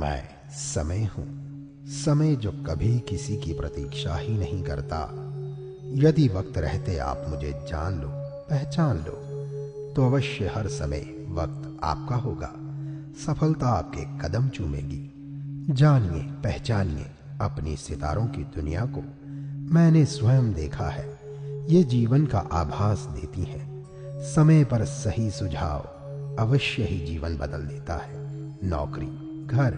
मैं समय हूँ, समय जो कभी किसी की प्रतीक्षा ही नहीं करता। यदि वक्त रहते आप मुझे जान लो, पहचान लो, तो अवश्य हर समय वक्त आपका होगा। सफलता आपके कदम चूमेगी। जानिए, पहचानिए अपनी सितारों की दुनिया को। मैंने स्वयं देखा है, ये जीवन का आभास देती हैं। समय पर सही सुझाव अवश्य ही जीवन बदल देता है। नौकरी, घर,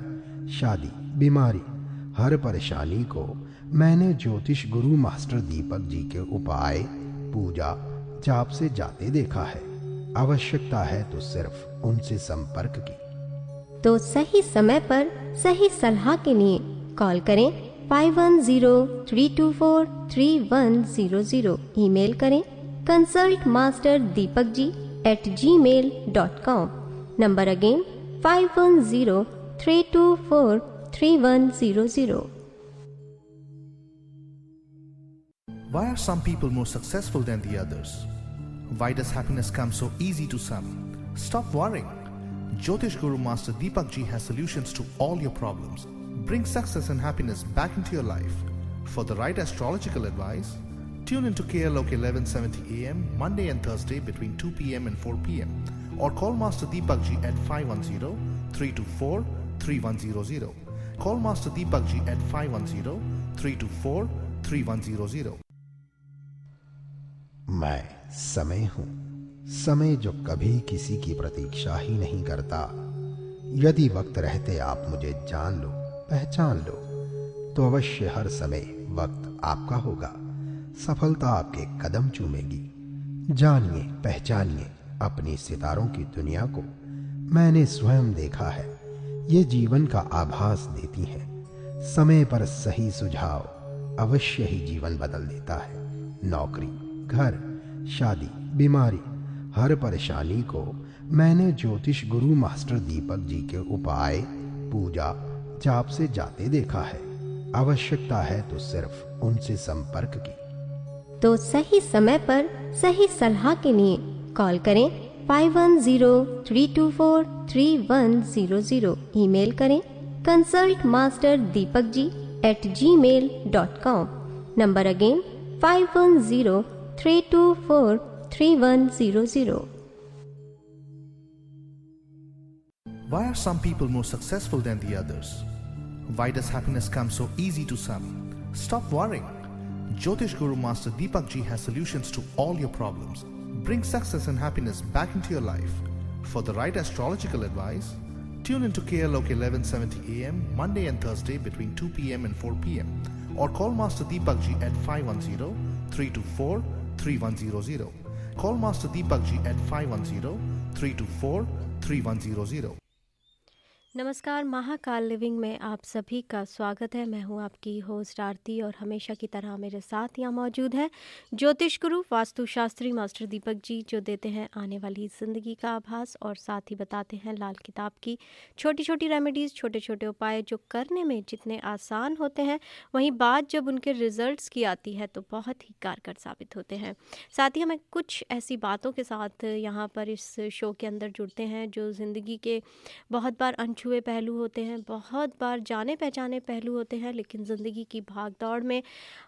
शादी, बीमारी, हर परेशानी को मैंने ज्योतिष गुरु मास्टर दीपक जी के उपाय, पूजा, जाप से जाते देखा है। आवश्यकता है तो सिर्फ उनसे संपर्क की। तो सही समय पर सही सलाह के लिए कॉल करें 5103243100। ईमेल करें consultmasterdipakji@gmail.com। Number again 5103243100। Why are some people more successful than the others? Why does happiness come so easy to some? Stop worrying. Jyotish Guru Master Deepak Ji has solutions to all your problems. Bring success and happiness back into your life. For the right astrological advice, tune into KLOK 1170 AM Monday and Thursday between 2 PM and 4 PM, or call Master Deepak Ji at 510-324-3100. Call Master Deepak Ji at 510-324-3100. मैं समय हूँ, समय जो कभी किसी की प्रतीक्षा ही नहीं करता। यदि वक्त रहते आप मुझे जान लो, पहचान लो, तो अवश्य हर समय वक्त आपका होगा। सफलता आपके कदम चूमेगी। जानिए, पहचानिए अपनी सितारों की दुनिया को। मैंने स्वयं देखा है, ये जीवन का आभास देती हैं। समय पर सही सुझाव अवश्य ही जीवन बदल देता है। नौकरी, घर, शादी, बीमारी, हर परेशानी को मैंने ज्योतिष गुरु मास्टर दीपक जी के उपाय, पूजा, जाप से जाते देखा है। आवश्यकता है तो सिर्फ उनसे संपर्क की। तो सही समय पर सही सलाह के लिए कॉल करें 5103243100। ईमेल करें consultmasterdipakji@gmail.com। Number again 5103243100। Why are some people more successful than the others? Why does happiness come so easy to some? Stop worrying. Jyotish Guru Master Deepak Ji has solutions to all your problems. Bring success and happiness back into your life. For the right astrological advice, tune into KLOK 1170 AM Monday and Thursday between 2 PM and 4 PM, or call Master Deepak Ji at 510-324-3100. Call Master Deepak Ji at 510-324-3100. नमस्कार, Mahakal living में आप सभी का स्वागत है। मैं हूं आपकी होस्ट आरती और हमेशा की तरह मेरे साथ यहाँ मौजूद है ज्योतिष गुरु वास्तुशास्त्री मास्टर दीपक जी, जो देते हैं आने वाली ज़िंदगी का आभास और साथ ही बताते हैं लाल किताब की छोटी छोटी रेमेडीज़, छोटे छोटे उपाय जो करने में जितने आसान होते हैं, वहीं बात जब उनके रिजल्ट्स की आती है तो बहुत ही कारगर साबित होते हैं। साथ ही हमें कुछ ऐसी बातों के साथ यहाँ पर इस शो के अंदर जुड़ते हैं जो ज़िंदगी के बहुत बार अनछुए पहलू होते हैं, बहुत बार जाने पहचाने पहलू होते हैं, लेकिन ज़िंदगी की भाग दौड़ में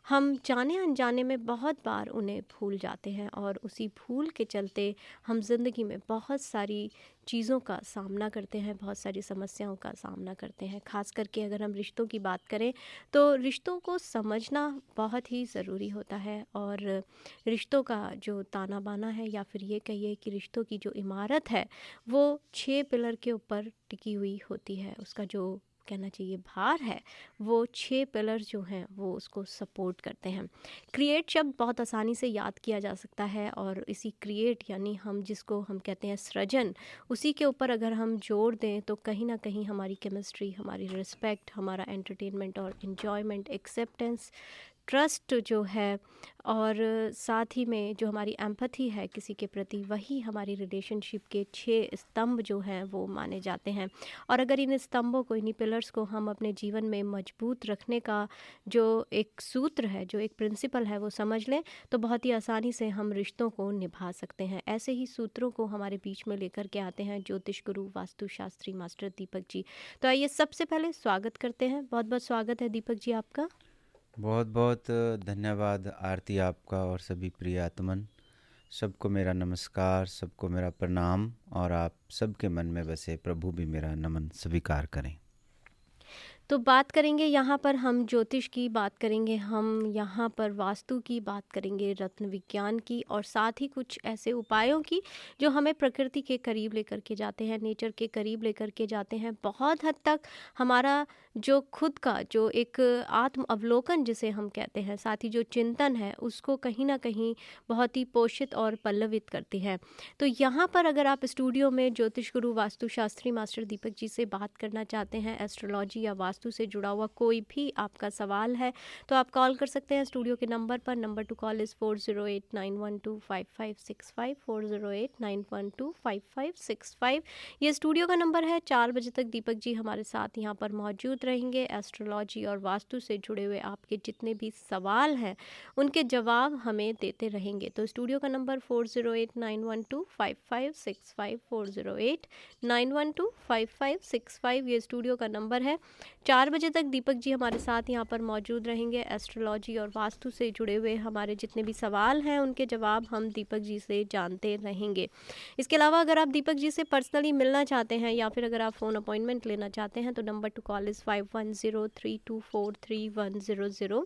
हम जाने अनजाने में बहुत बार उन्हें भूल जाते हैं और उसी भूल के चलते हम ज़िंदगी में बहुत सारी चीज़ों का सामना करते हैं, बहुत सारी समस्याओं का सामना करते हैं। ख़ास करके अगर हम रिश्तों की बात करें तो रिश्तों को समझना बहुत ही ज़रूरी होता है और रिश्तों का जो ताना बाना है, या फिर ये कहिए कि रिश्तों की जो इमारत है, वो 6 पिलर के ऊपर टिकी हुई होती है। उसका जो कहना चाहिए भार है, वो 6 पिलर्स जो हैं वो उसको सपोर्ट करते हैं। क्रिएट शब्द बहुत आसानी से याद किया जा सकता है और इसी क्रिएट यानी हम जिसको हम कहते हैं सृजन, उसी के ऊपर अगर हम जोड़ दें तो कहीं ना कहीं हमारी केमिस्ट्री, हमारी रिस्पेक्ट, हमारा एंटरटेनमेंट और इन्जॉयमेंट, एक्सेप्टेंस, ट्रस्ट जो है और साथ ही में जो हमारी एम्पैथी है किसी के प्रति, वही हमारी रिलेशनशिप के 6 स्तंभ जो हैं वो माने जाते हैं। और अगर इन स्तंभों को, इन्हीं पिलर्स को हम अपने जीवन में मजबूत रखने का जो एक सूत्र है, जो एक प्रिंसिपल है वो समझ लें, तो बहुत ही आसानी से हम रिश्तों को निभा सकते हैं। ऐसे ही सूत्रों को हमारे बीच में लेकर के आते हैं ज्योतिष गुरु वास्तुशास्त्री मास्टर दीपक जी। तो आइए सबसे पहले स्वागत करते हैं। बहुत बहुत स्वागत है दीपक जी आपका। बहुत बहुत धन्यवाद आरती आपका और सभी प्रिय आत्मन। सबको मेरा नमस्कार, सबको मेरा प्रणाम, और आप सबके मन में बसे प्रभु भी मेरा नमन स्वीकार करें। तो बात करेंगे यहाँ पर हम ज्योतिष की, बात करेंगे हम यहाँ पर वास्तु की, बात करेंगे रत्न विज्ञान की, और साथ ही कुछ ऐसे उपायों की जो हमें प्रकृति के करीब लेकर के जाते हैं, नेचर के करीब लेकर के जाते हैं। बहुत हद तक हमारा जो खुद का जो एक आत्म अवलोकन जिसे हम कहते हैं, साथ ही जो चिंतन है, उसको कहीं ना कहीं बहुत ही पोषित और पल्लवित करती है। तो यहाँ पर अगर आप स्टूडियो में ज्योतिष गुरु वास्तुशास्त्री मास्टर दीपक जी से बात करना चाहते हैं, एस्ट्रोलॉजी या वास्तु से जुड़ा हुआ कोई भी आपका सवाल है, तो आप कॉल कर सकते हैं स्टूडियो के नंबर पर। Number to call is 4089125565, 4089125565। ये स्टूडियो का नंबर है। 4 बजे तक दीपक जी हमारे साथ यहाँ पर मौजूद रहेंगे। एस्ट्रोलॉजी और वास्तु से जुड़े हुए आपके जितने भी सवाल हैं उनके जवाब हमें देते रहेंगे। तो स्टूडियो का नंबर 4089125565, 4089125565 ये स्टूडियो का नंबर है। 4 बजे तक दीपक जी हमारे साथ यहाँ पर मौजूद रहेंगे। एस्ट्रोलॉजी और वास्तु से जुड़े हुए हमारे जितने भी सवाल हैं उनके जवाब हम दीपक जी से जानते रहेंगे। इसके अलावा अगर आप दीपक जी से पर्सनली मिलना चाहते हैं या फिर अगर आप फ़ोन अपॉइंटमेंट लेना चाहते हैं, तो नंबर टू कॉल इज़ 5103243100,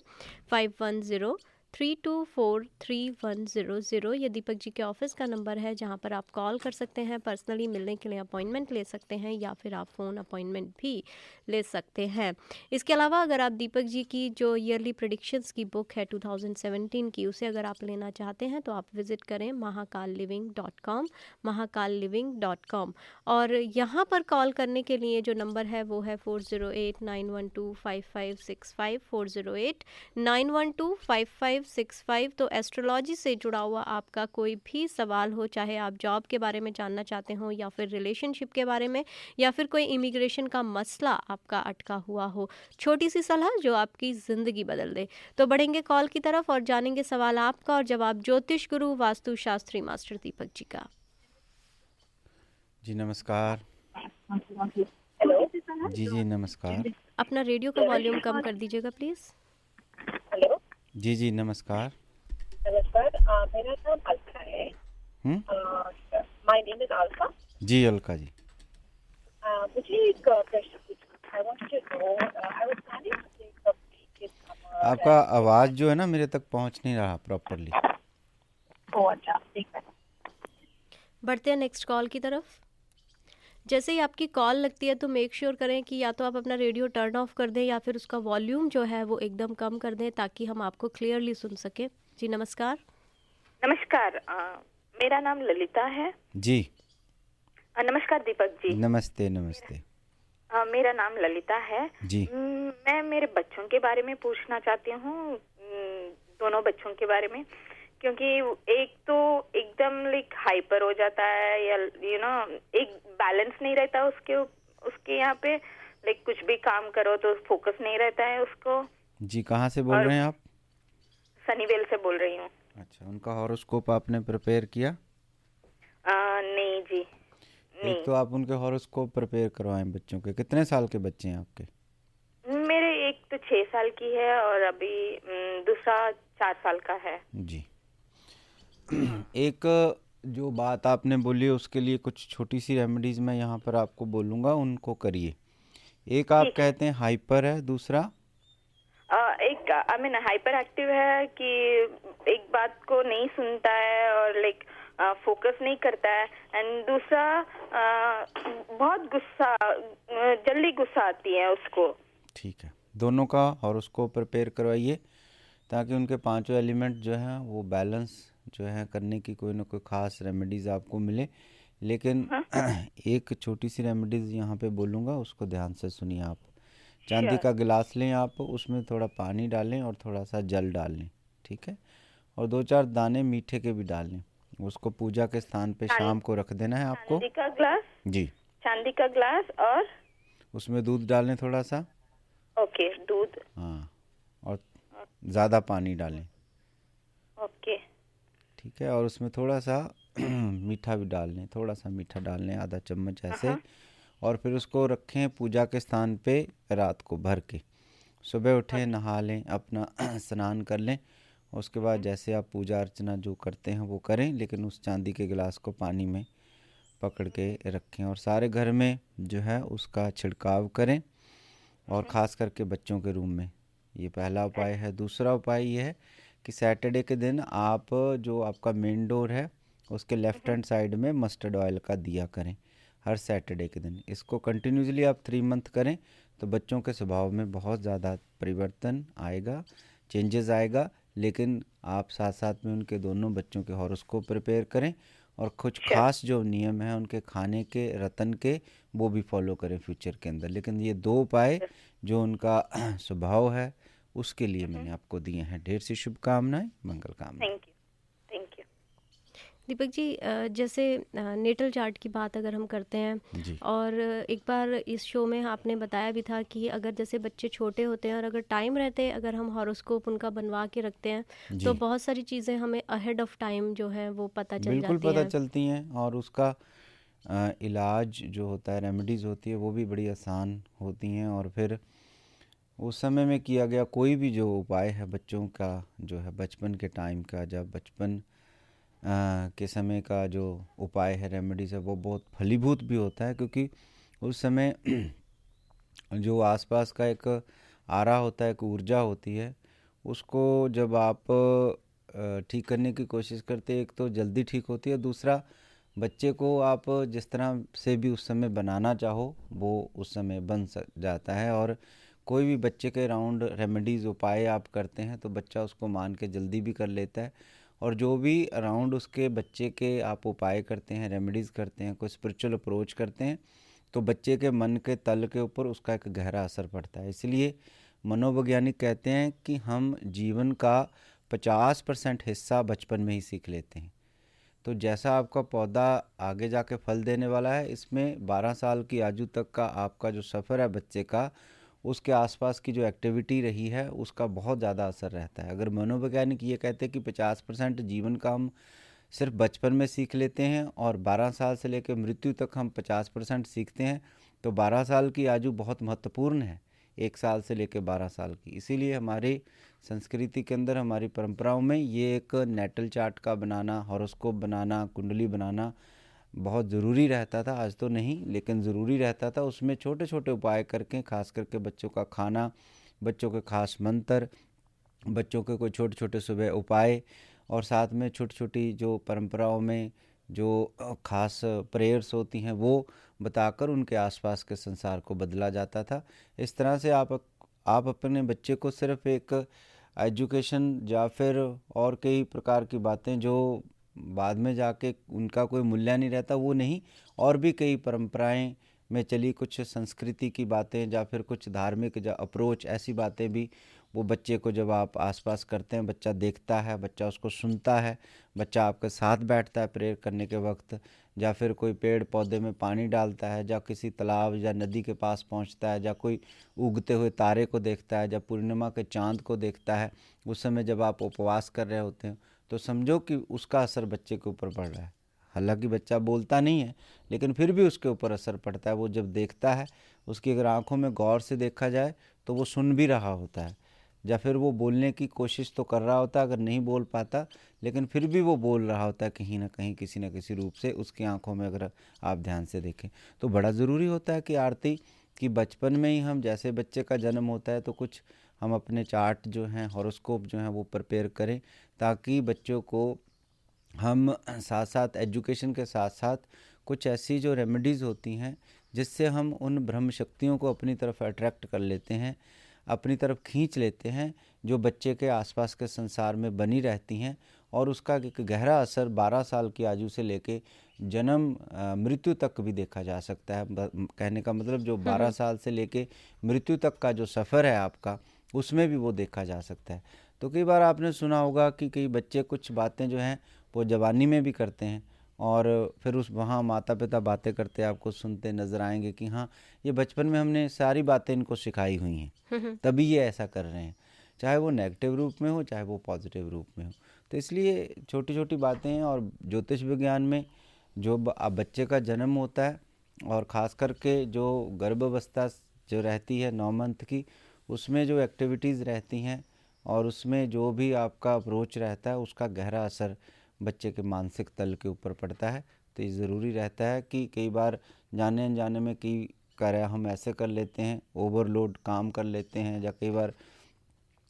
5103243100। ये दीपक जी के ऑफिस का नंबर है जहां पर आप कॉल कर सकते हैं, पर्सनली मिलने के लिए अपॉइंटमेंट ले सकते हैं या फिर आप फ़ोन अपॉइंटमेंट भी ले सकते हैं। इसके अलावा अगर आप दीपक जी की जो ईयरली प्रेडिक्शंस की बुक है 2017 की, उसे अगर आप लेना चाहते हैं तो आप विज़िट करें mahakalliving.com, mahakalliving.com। और यहाँ पर कॉल करने के लिए जो नंबर है वो है 4089125565, 4089125565। तो एस्ट्रोलॉजी से जुड़ा हुआ आपका कोई भी सवाल हो, चाहे आप जॉब के बारे में जानना चाहते हो या फिर रिलेशनशिप के बारे में या फिर कोई इमिग्रेशन का मसला आपका अटका हुआ हो, छोटी सी सलाह जो आपकी ज़िंदगी बदल दे, तो बढ़ेंगे कॉल की तरफ और जानेंगे सवाल आपका और जवाब ज्योतिष गुरु वास्तुशास्त्री मास्टर दीपक जी का। जी नमस्कार। हेलो। जी नमस्कार। अपना रेडियो का वॉल्यूम कम कर दीजिएगा प्लीज़। हेलो। जी नमस्कार। नमस्कार, मेरा नाम अलका है। My name is Alka. जी अलका जी। मुझे एक प्रश्न पूछना। I want to know, I was planning to take a break in summer. आपका आवाज़ जो है ना मेरे तक पहुंच नहीं रहा प्रॉपरली। ओह अच्छा, ठीक है। बढ़ते हैं नेक्स्ट कॉल की तरफ। जैसे ही आपकी कॉल लगती है तो मेक श्योर करें कि या तो आप अपना रेडियो टर्न ऑफ कर दें या फिर उसका वॉल्यूम जो है वो एकदम कम कर दें ताकि हम आपको क्लियरली सुन सकें। जी नमस्कार। नमस्कार, मेरा नाम ललिता है। जी नमस्कार दीपक जी। नमस्ते नमस्ते। मेरा नाम ललिता है जी। मैं मेरे बच्चों के बारे में पूछना चाहती हूँ, दोनों बच्चों के बारे में, क्योंकि एक तो एकदम लाइक हाइपर हो जाता है या एक बैलेंस नहीं रहता उसके यहाँ पे, लाइक कुछ भी काम करो तो फोकस नहीं रहता है उसको। जी कहाँ से बोल रहे हैं आप? सनीवेल से बोल रही हूँ। अच्छा, उनका हॉरोस्कोप आपने प्रिपेयर किया? नहीं जी नहीं। एक तो आप उनके हॉरोस्कोप प्रिपेयर करवाएं बच्चों के। कितने साल के बच्चे हैं आपके? मेरे एक तो 6 साल की है और अभी दूसरा 4 साल का है। जी। एक जो बात आपने बोली उसके लिए कुछ छोटी सी रेमेडीज मैं यहाँ पर आपको बोलूँगा, उनको करिए। एक आप कहते हैं हाइपर है, दूसरा एक हाइपर एक्टिव है कि एक बात को नहीं सुनता है और लाइक फोकस नहीं करता है, एंड दूसरा बहुत जल्दी गुस्सा आती है उसको। ठीक है, दोनों का हॉरोस्कोप प्रिपेयर करवाइए ताकि उनके पांचों एलिमेंट जो हैं वो बैलेंस जो है करने की कोई ना कोई ख़ास रेमेडीज़ आपको मिले। लेकिन एक छोटी सी रेमेडीज़ यहाँ पे बोलूँगा, उसको ध्यान से सुनिए आप। चांदी Sure. का गिलास लें आप, उसमें थोड़ा पानी डालें और थोड़ा सा जल डाल लें, ठीक है। और 2-4 दाने मीठे के भी डाल लें। उसको पूजा के स्थान पे चांद शाम को रख देना है आपको। चांदी का ग्लास, जी। चांदी का ग्लास और उसमें दूध डालें थोड़ा सा। ओके, दूध, हाँ, और ज़्यादा पानी डालें, ओके, ठीक है। और उसमें थोड़ा सा मीठा भी डाल लें, थोड़ा सा मीठा डाल लें, आधा चम्मच ऐसे। और फिर उसको रखें पूजा के स्थान पे रात को भर के। सुबह उठें, नहा लें, अपना स्नान कर लें। उसके बाद जैसे आप पूजा अर्चना जो करते हैं वो करें, लेकिन उस चांदी के गिलास को पानी में पकड़ के रखें और सारे घर में जो है उसका छिड़काव करें, और ख़ास करके बच्चों के रूम में। ये पहला उपाय है। दूसरा उपाय ये है कि सैटरडे के दिन आप जो आपका मेन डोर है उसके लेफ़्ट हैंड साइड में मस्टर्ड ऑयल का दिया करें हर सैटरडे के दिन। इसको कंटिन्यूसली आप 3 मंथ करें तो बच्चों के स्वभाव में बहुत ज़्यादा परिवर्तन आएगा, चेंजेस आएगा। लेकिन आप साथ साथ में उनके दोनों बच्चों के हॉरोस्कोप प्रिपेयर करें और कुछ खास जो नियम हैं उनके खाने के, रतन के, वो भी फॉलो करें फ्यूचर के अंदर। लेकिन ये 2 उपाय जो उनका स्वभाव है उसके लिए मैंने आपको दिए हैं। ढेर सी शुभकामनाएं, मंगल कामनाएं। Thank you, thank you. Deepak ji, जैसे नेटल चार्ट की बात अगर हम करते हैं, जी। और एक बार इस शो में आपने बताया भी था कि अगर जैसे बच्चे छोटे होते हैं और अगर टाइम रहते अगर हम हॉरोस्कोप उनका बनवा के रखते हैं जी, तो बहुत सारी चीज़ें हमें अहेड ऑफ टाइम जो है वो पता चल बिल्कुल जाती पता हैं। चलती हैं। और उसका इलाज जो होता है, रेमेडीज़ होती है, वो भी बड़ी आसान होती हैं। और फिर उस समय में किया गया कोई भी जो उपाय है बच्चों का, जो है बचपन के टाइम का, जब बचपन के समय का जो उपाय है, रेमेडीज़ है, वो बहुत फलीभूत भी होता है। क्योंकि उस समय जो आसपास का एक आरा होता है, एक ऊर्जा होती है, उसको जब आप ठीक करने की कोशिश करते हैं, एक तो जल्दी ठीक होती है, दूसरा बच्चे को आप जिस तरह से भी उस समय बनाना चाहो वो उस समय बन जाता है। और कोई भी बच्चे के अराउंड रेमेडीज़ उपाय आप करते हैं तो बच्चा उसको मान के जल्दी भी कर लेता है। और जो भी अराउंड उसके बच्चे के आप उपाय करते हैं, रेमेडीज़ करते हैं, कोई स्पिरिचुअल अप्रोच करते हैं, तो बच्चे के मन के तल के ऊपर उसका एक गहरा असर पड़ता है। इसलिए मनोवैज्ञानिक कहते हैं कि हम जीवन का 50% हिस्सा बचपन में ही सीख लेते हैं। तो जैसा आपका पौधा आगे जाके फल देने वाला है, इसमें 12 साल की आयु तक का आपका जो सफ़र है बच्चे का, उसके आसपास की जो एक्टिविटी रही है उसका बहुत ज़्यादा असर रहता है। अगर मनोवैज्ञानिक ये कहते हैं कि 50% जीवन का हम सिर्फ बचपन में सीख लेते हैं और 12 साल से लेकर मृत्यु तक हम 50% सीखते हैं, तो 12 साल की आयु बहुत महत्वपूर्ण है, 1 साल से लेकर 12 साल की। इसीलिए हमारी संस्कृति के अंदर, हमारी परंपराओं में ये एक नेटल चार्ट का बनाना, हॉरोस्कोप बनाना, कुंडली बनाना बहुत ज़रूरी रहता था। आज तो नहीं, लेकिन ज़रूरी रहता था। उसमें छोटे छोटे उपाय करके, खास करके बच्चों का खाना, बच्चों के खास मंत्र, बच्चों के कोई छोटे छोटे सुबह उपाय, और साथ में छोटी छोटी जो परंपराओं में जो खास प्रेयर्स होती हैं वो बताकर उनके आसपास के संसार को बदला जाता था। इस तरह से आप अपने बच्चे को सिर्फ एक एजुकेशन या फिर और कई प्रकार की बातें जो बाद में जाके उनका कोई मूल्य नहीं रहता, वो नहीं, और भी कई परंपराएं में चली कुछ संस्कृति की बातें या फिर कुछ धार्मिक या अप्रोच, ऐसी बातें भी वो बच्चे को जब आप आसपास करते हैं, बच्चा देखता है, बच्चा उसको सुनता है, बच्चा आपके साथ बैठता है प्रेयर करने के वक्त, या फिर कोई पेड़ पौधे में पानी डालता है, या किसी तालाब या नदी के पास पहुंचता है, या कोई उगते हुए तारे को देखता है, जब पूर्णिमा के चांद को देखता है, उस समय जब आप उपवास कर रहे होते हैं, तो समझो कि उसका असर बच्चे के ऊपर पड़ रहा है। हालांकि बच्चा बोलता नहीं है, लेकिन फिर भी उसके ऊपर असर पड़ता है। वो जब देखता है, उसकी अगर आंखों में गौर से देखा जाए तो वो सुन भी रहा होता है, या फिर वो बोलने की कोशिश तो कर रहा होता है, अगर नहीं बोल पाता लेकिन फिर भी वो बोल रहा होता है कहीं ना कहीं, किसी न किसी रूप से। उसकी आंखों में अगर आप ध्यान से देखें तो बड़ा ज़रूरी होता है कि आरती कि बचपन में ही हम, जैसे बच्चे का जन्म होता है तो कुछ हम अपने चार्ट जो हैं, हॉरोस्कोप जो हैं वो प्रिपेयर करें, ताकि बच्चों को हम साथ साथ एजुकेशन के साथ साथ कुछ ऐसी जो रेमेडीज़ होती हैं जिससे हम उन ब्रह्म शक्तियों को अपनी तरफ अट्रैक्ट कर लेते हैं, अपनी तरफ खींच लेते हैं, जो बच्चे के आसपास के संसार में बनी रहती हैं, और उसका एक गहरा असर 12 साल की आयु से लेके जन्म मृत्यु तक भी देखा जा सकता है। कहने का मतलब जो 12 साल से लेके मृत्यु तक का जो सफ़र है आपका, उसमें भी वो देखा जा सकता है। तो कई बार आपने सुना होगा कि कई बच्चे कुछ बातें जो हैं वो जवानी में भी करते हैं, और फिर उस वहाँ माता पिता बातें करते आपको सुनते नज़र आएंगे कि हाँ, ये बचपन में हमने सारी बातें इनको सिखाई हुई हैं, तभी ये ऐसा कर रहे हैं, चाहे वो नेगेटिव रूप में हो चाहे वो पॉजिटिव रूप में हो। तो इसलिए छोटी छोटी बातें हैं। और ज्योतिष विज्ञान में जो बच्चे का जन्म होता है, और ख़ास करके जो गर्भावस्था जो रहती है 9 मंथ की, उसमें जो एक्टिविटीज़ रहती हैं और उसमें जो भी आपका अप्रोच रहता है, उसका गहरा असर बच्चे के मानसिक तल के ऊपर पड़ता है। तो ये ज़रूरी रहता है कि कई बार जाने अनजाने में कई कार्य हम ऐसे कर लेते हैं, ओवरलोड काम कर लेते हैं, या कई बार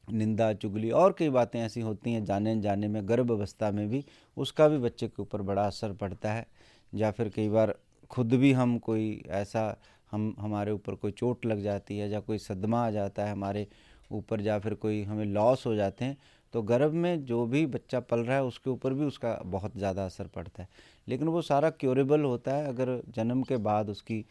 निंदा चुगली और कई बातें ऐसी होती हैं जाने अनजाने में गर्भ अवस्था में भी, उसका भी बच्चे के ऊपर बड़ा असर पड़ता है। या फिर कई बार खुद भी हम कोई ऐसा हमारे ऊपर कोई चोट लग जाती है, या कोई सदमा आ जाता है हमारे ऊपर, या फिर कोई हमें लॉस हो जाते हैं, तो गर्भ में जो भी बच्चा पल रहा है उसके ऊपर भी उसका बहुत ज़्यादा असर पड़ता है। लेकिन वो सारा क्योरेबल होता है अगर जन्म के बाद उसकी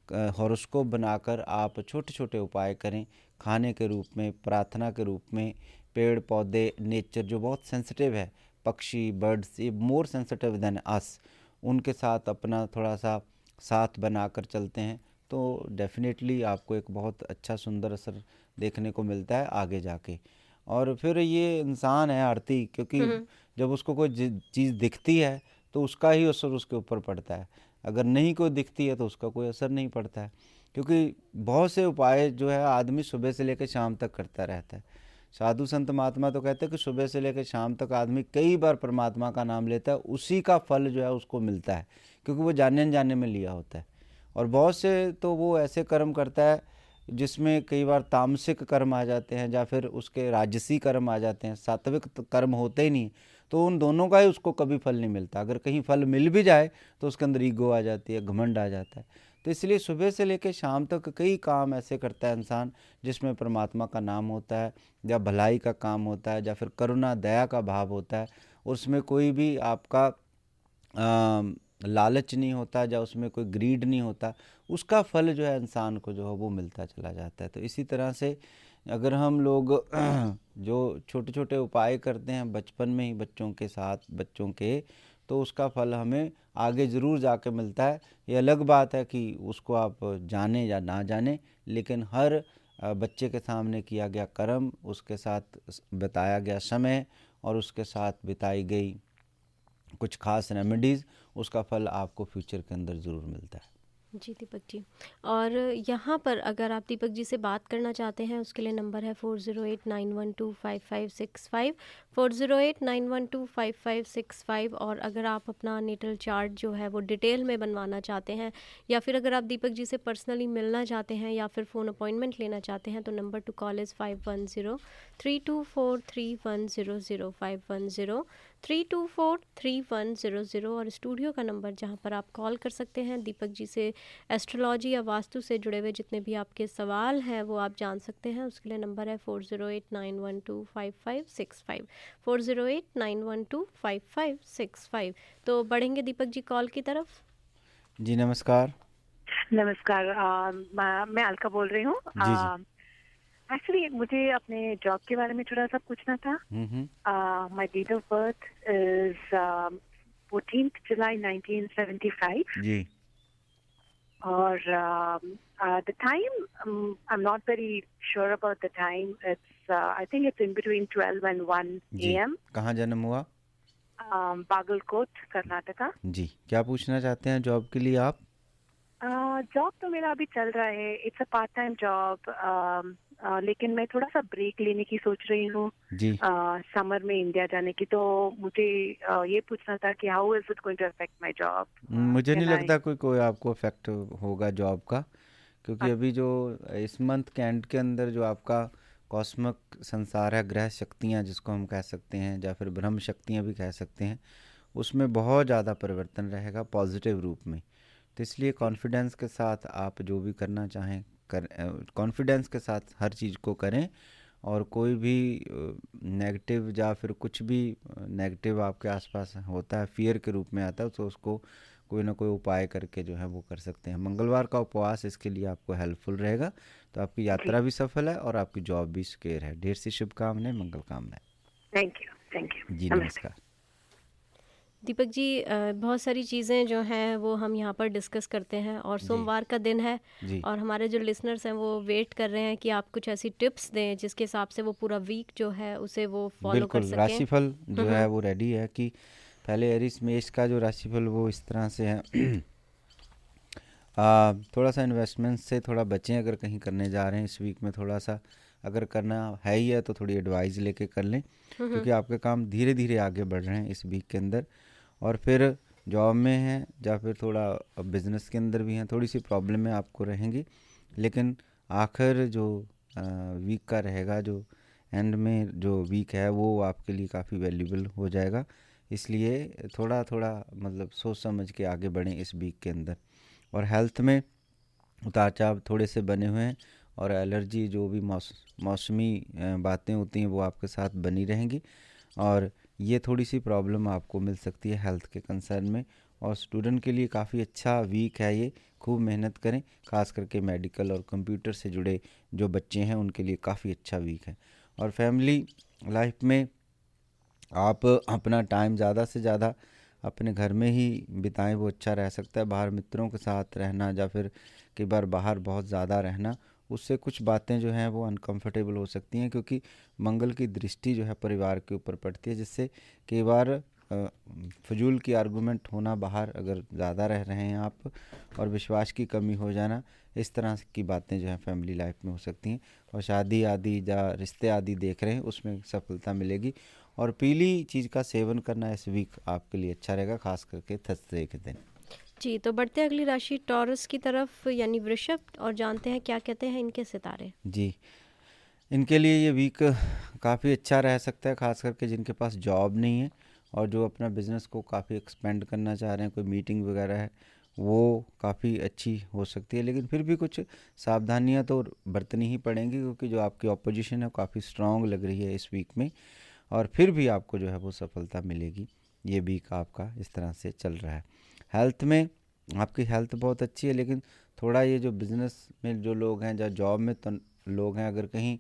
हॉरोस्कोप बनाकर आप छोटे छोटे उपाय करें, खाने के रूप में, प्रार्थना के रूप में, पेड़ पौधे, नेचर जो बहुत सेंसिटिव है, पक्षी, बर्ड्स, ये मोर सेंसिटिव देन अस, उनके साथ अपना थोड़ा सा साथ बनाकर चलते हैं तो डेफिनेटली आपको एक बहुत अच्छा सुंदर असर देखने को मिलता है आगे जाके। और फिर ये इंसान है आरती, क्योंकि जब उसको कोई चीज़ दिखती है तो उसका ही असर उसके ऊपर पड़ता है, अगर नहीं कोई दिखती है तो उसका कोई असर नहीं पड़ता है। क्योंकि बहुत से उपाय जो है आदमी सुबह से लेकर शाम तक करता रहता है। साधु संत महात्मा तो कहते हैं कि सुबह से लेकर शाम तक आदमी कई बार परमात्मा का नाम लेता है, उसी का फल जो है उसको मिलता है, क्योंकि वो जाने अनजाने में लिया होता है। और बहुत से तो वो ऐसे कर्म करता है जिसमें कई बार तामसिक कर्म आ जाते हैं, या फिर उसके राजसी कर्म आ जाते हैं, सात्विक कर्म होते ही नहीं, तो उन दोनों का ही उसको कभी फल नहीं मिलता। अगर कहीं फल मिल भी जाए तो उसके अंदर ईगो आ जाती है, घमंड आ जाता है। तो इसलिए सुबह से लेकर शाम तक कई काम ऐसे करता है इंसान जिसमें परमात्मा का नाम होता है, या भलाई का काम होता है, या फिर करुणा दया का भाव होता है, उसमें कोई भी आपका लालच नहीं होता, या उसमें कोई ग्रीड नहीं होता, उसका फल जो है इंसान को जो है वो मिलता चला जाता है। तो इसी तरह से अगर हम लोग जो छोटे छोटे उपाय करते हैं बचपन में ही बच्चों के साथ, बच्चों के, तो उसका फल हमें आगे ज़रूर जाके मिलता है। ये अलग बात है कि उसको आप जाने या ना जाने, लेकिन हर बच्चे के सामने किया गया कर्म, उसके साथ बिताया गया समय और उसके साथ बिताई गई कुछ खास रेमेडीज़, उसका फल आपको फ्यूचर के अंदर ज़रूर मिलता है। जी दीपक जी, और यहाँ पर अगर आप दीपक जी से बात करना चाहते हैं उसके लिए नंबर है 4089125565, 4089125565। और अगर आप अपना नेटल चार्ट जो है वो डिटेल में बनवाना चाहते हैं, या फिर अगर आप दीपक जी से पर्सनली मिलना चाहते हैं या फिर फ़ोन अपॉइंटमेंट लेना चाहते हैं, तो नंबर टू कॉल इज़ 5103243100, 5103243100। और स्टूडियो का नंबर जहाँ पर आप कॉल कर सकते हैं, दीपक जी से एस्ट्रोलॉजी या वास्तु से जुड़े हुए जितने भी आपके सवाल हैं वो आप जान सकते हैं। उसके लिए नंबर है 4089125565, 4089125565। तो बढ़ेंगे दीपक जी कॉल की तरफ। जी नमस्कार। नमस्कार, मैं अलका बोल रही हूँ। जी। एक्चुअली मुझे अपने जॉब के बारे में थोड़ा सा पूछना था। My date of birth is 14th July 1975। जी। और the time, I'm not very sure about the time. It's I think it's in between 12 and 1 a.m. कहाँ जन्म हुआ? बागलकोट, कर्नाटका। जी, क्या पूछना चाहते हैं जॉब के लिए आप? जॉब तो मेरा अभी चल रहा है, it's a part time job, लेकिन मैं थोड़ा सा ब्रेक लेने की सोच रही हूँ समर में इंडिया जाने की। तो मुझे ये पूछना था कि how is it going to affect my job. मुझे नहीं लगता कोई आपको अफेक्ट होगा जॉब का, क्योंकि अभी जो इस मंथ के एंड के अंदर जो आपका कॉस्मिक संसार है, ग्रह शक्तियाँ जिसको हम कह सकते हैं, या फिर ब्रह्म शक्तियाँ भी कह सकते हैं, उसमें बहुत ज़्यादा परिवर्तन रहेगा पॉजिटिव रूप में। तो इसलिए कॉन्फिडेंस के साथ आप जो भी करना चाहें कॉन्फिडेंस के साथ हर चीज़ को करें, और कोई भी नेगेटिव या फिर कुछ भी नेगेटिव आपके आसपास होता है, फियर के रूप में आता है, तो उसको कोई ना कोई उपाय करके जो है वो कर सकते हैं। मंगलवार का उपवास इसके लिए आपको हेल्पफुल रहेगा। तो आपकी यात्रा भी सफल है और आपकी जॉब भी सिक्योर है। ढेर सी शुभकामनाएं, मंगल कामनाएं। थैंक यू जी नमस्कार। दीपक जी, बहुत सारी चीज़ें जो हैं वो हम यहाँ पर डिस्कस करते हैं और सोमवार का दिन है और हमारे जो लिसनर्स हैं वो वेट कर रहे हैं कि आप कुछ ऐसी टिप्स दें जिसके हिसाब से वो पूरा वीक जो है उसे वो फॉलो कर सकें। राशिफल जो है वो रेडी है कि पहले एरिस मेष का जो राशिफल वो इस तरह से है। थोड़ा सा इन्वेस्टमेंट से थोड़ा बचें अगर कहीं करने जा रहे हैं इस वीक में। थोड़ा सा अगर करना है ही है तो थोड़ी एडवाइस लेके कर लें, क्योंकि आपके काम धीरे धीरे आगे बढ़ रहे हैं इस वीक के अंदर। और फिर जॉब में हैं या फिर थोड़ा बिजनेस के अंदर भी हैं, थोड़ी सी प्रॉब्लम में आपको रहेंगी, लेकिन आखिर जो वीक का रहेगा, जो एंड में जो वीक है वो आपके लिए काफ़ी वैल्यूबल हो जाएगा। इसलिए थोड़ा थोड़ा मतलब सोच समझ के आगे बढ़ें इस वीक के अंदर। और हेल्थ में उतार चढ़ाव थोड़े से बने हुए हैं और एलर्जी जो भी मौसमी बातें होती हैं वो आपके साथ बनी रहेंगी और ये थोड़ी सी प्रॉब्लम आपको मिल सकती है हेल्थ के कंसर्न में। और स्टूडेंट के लिए काफ़ी अच्छा वीक है ये, खूब मेहनत करें, खास करके मेडिकल और कंप्यूटर से जुड़े जो बच्चे हैं उनके लिए काफ़ी अच्छा वीक है। और फैमिली लाइफ में आप अपना टाइम ज़्यादा से ज़्यादा अपने घर में ही बिताएं, वो अच्छा रह सकता है। बाहर मित्रों के साथ रहना या फिर कई बार बाहर बहुत ज़्यादा रहना, उससे कुछ बातें जो हैं वो अनकंफर्टेबल हो सकती हैं, क्योंकि मंगल की दृष्टि जो है परिवार के ऊपर पड़ती है, जिससे कई बार फजूल की आर्गूमेंट होना बाहर अगर ज़्यादा रह रहे हैं आप, और विश्वास की कमी हो जाना, इस तरह की बातें जो है फैमिली लाइफ में हो सकती हैं। और शादी आदि या रिश्ते आदि देख रहे हैं उसमें सफलता मिलेगी। और पीली चीज़ का सेवन करना इस वीक आपके लिए अच्छा रहेगा, खास करके थर्सडे के दिन। जी, तो बढ़ते हैं अगली राशि टॉरस की तरफ यानी वृषभ, और जानते हैं क्या कहते हैं इनके सितारे। जी, इनके लिए ये वीक काफ़ी अच्छा रह सकता है, खास करके जिनके पास जॉब नहीं है और जो अपना बिज़नेस को काफ़ी एक्सपेंड करना चाह रहे हैं। कोई मीटिंग वगैरह है वो काफ़ी अच्छी हो सकती है, लेकिन फिर भी कुछ सावधानियां तो बरतनी ही पड़ेंगी, क्योंकि जो आपकी ऑपोजिशन है वो काफ़ी स्ट्रांग लग रही है इस वीक में। और फिर भी आपको जो है वो सफलता मिलेगी। ये वीक आपका इस तरह से चल रहा है। हेल्थ में आपकी हेल्थ बहुत अच्छी है, लेकिन थोड़ा ये जो बिज़नेस में जो लोग हैं या जॉब में तो लोग हैं, अगर कहीं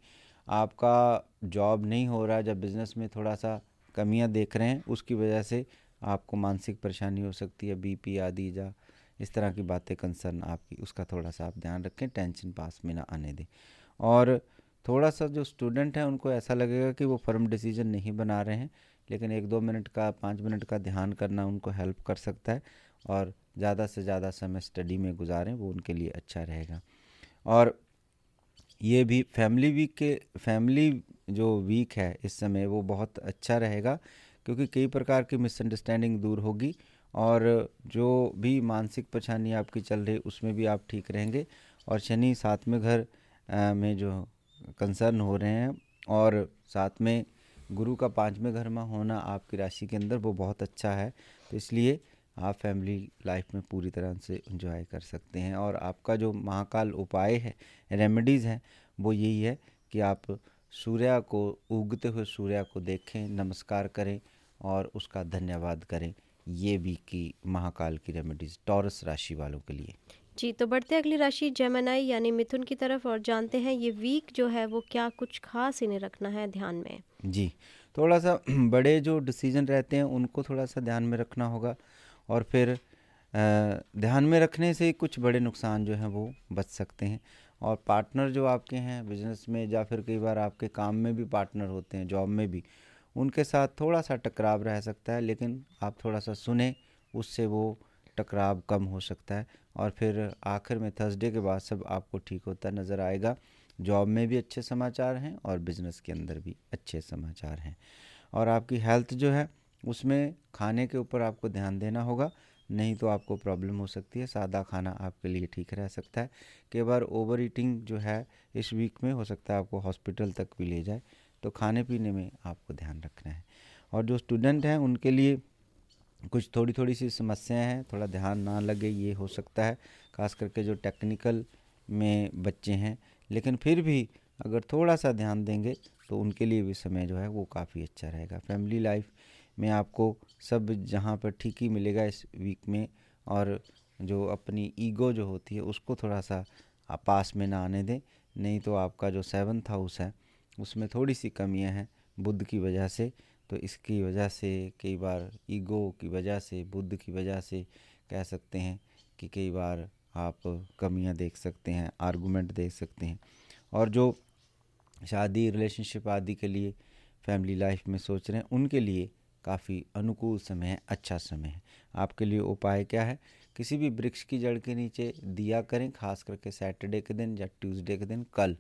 आपका जॉब नहीं हो रहा है या बिज़नेस में थोड़ा सा कमियां देख रहे हैं, उसकी वजह से आपको मानसिक परेशानी हो सकती है, बीपी आदि या इस तरह की बातें कंसर्न आपकी, उसका थोड़ा सा आप ध्यान रखें, टेंशन पास में ना आने दें। और थोड़ा सा जो स्टूडेंट हैं उनको ऐसा लगेगा कि वो फर्म डिसीजन नहीं बना रहे हैं, लेकिन 1-2 मिनट का 5 मिनट का ध्यान करना उनको हेल्प कर सकता है। और ज़्यादा से ज़्यादा समय स्टडी में गुजारें, वो उनके लिए अच्छा रहेगा। और ये भी फैमिली जो वीक है इस समय वो बहुत अच्छा रहेगा, क्योंकि कई प्रकार की मिसअंडरस्टैंडिंग दूर होगी और जो भी मानसिक परेशानी आपकी चल रही उसमें भी आप ठीक रहेंगे। और शनि 7वें घर में जो कंसर्न हो रहे हैं और साथ में गुरु का 5वें घर में होना आपकी राशि के अंदर वो बहुत अच्छा है, तो इसलिए आप फैमिली लाइफ में पूरी तरह से एंजॉय कर सकते हैं। और आपका जो महाकाल उपाय है, रेमेडीज़ हैं, वो यही है कि आप सूर्य को, उगते हुए सूर्य को देखें, नमस्कार करें और उसका धन्यवाद करें। ये भी की महाकाल की रेमेडीज़ टॉरस राशि वालों के लिए। जी, तो बढ़ते अगली राशि जेमिनी यानी मिथुन की तरफ, और जानते हैं ये वीक जो है वो क्या कुछ खास इन्हें रखना है ध्यान में। जी, थोड़ा सा बड़े जो डिसीजन रहते हैं उनको थोड़ा सा ध्यान में रखना होगा, और फिर ध्यान में रखने से कुछ बड़े नुकसान जो हैं वो बच सकते हैं। और पार्टनर जो आपके हैं बिजनेस में या फिर कई बार आपके काम में भी पार्टनर होते हैं, जॉब में भी, उनके साथ थोड़ा सा टकराव रह सकता है, लेकिन आप थोड़ा सा सुने, उससे वो टकराव कम हो सकता है। और फिर आखिर में थर्सडे के बाद सब आपको ठीक होता नज़र आएगा। जॉब में भी अच्छे समाचार हैं और बिज़नेस के अंदर भी अच्छे समाचार हैं। और आपकी हेल्थ जो है उसमें खाने के ऊपर आपको ध्यान देना होगा, नहीं तो आपको प्रॉब्लम हो सकती है। सादा खाना आपके लिए ठीक रह सकता है। कई बार ओवर ईटिंग जो है इस वीक में हो सकता है आपको हॉस्पिटल तक भी ले जाए, तो खाने पीने में आपको ध्यान रखना है। और जो स्टूडेंट हैं उनके लिए कुछ थोड़ी सी समस्याएं हैं, थोड़ा ध्यान ना लगे ये हो सकता है, खास करके जो टेक्निकल में बच्चे हैं, लेकिन फिर भी अगर थोड़ा सा ध्यान देंगे तो उनके लिए भी समय जो है वो काफ़ी अच्छा रहेगा। फैमिली लाइफ में आपको सब जहाँ पर ठीक ही मिलेगा इस वीक में, और जो अपनी ईगो जो होती है उसको थोड़ा सा आप पास में ना आने दें, नहीं तो आपका जो 7th हाउस है उसमें थोड़ी सी कमियां हैं बुध की वजह से। तो इसकी वजह से कई बार ईगो की वजह से, बुध की वजह से कह सकते हैं कि कई बार आप कमियां देख सकते हैं, आर्गुमेंट देख सकते हैं। और जो शादी, रिलेशनशिप आदि के लिए फैमिली लाइफ में सोच रहे हैं उनके लिए काफ़ी अनुकूल समय है, अच्छा समय है। आपके लिए उपाय क्या है? किसी भी वृक्ष की जड़ के नीचे दिया करें, खास करके सैटरडे के दिन या ट्यूसडे के दिन। कल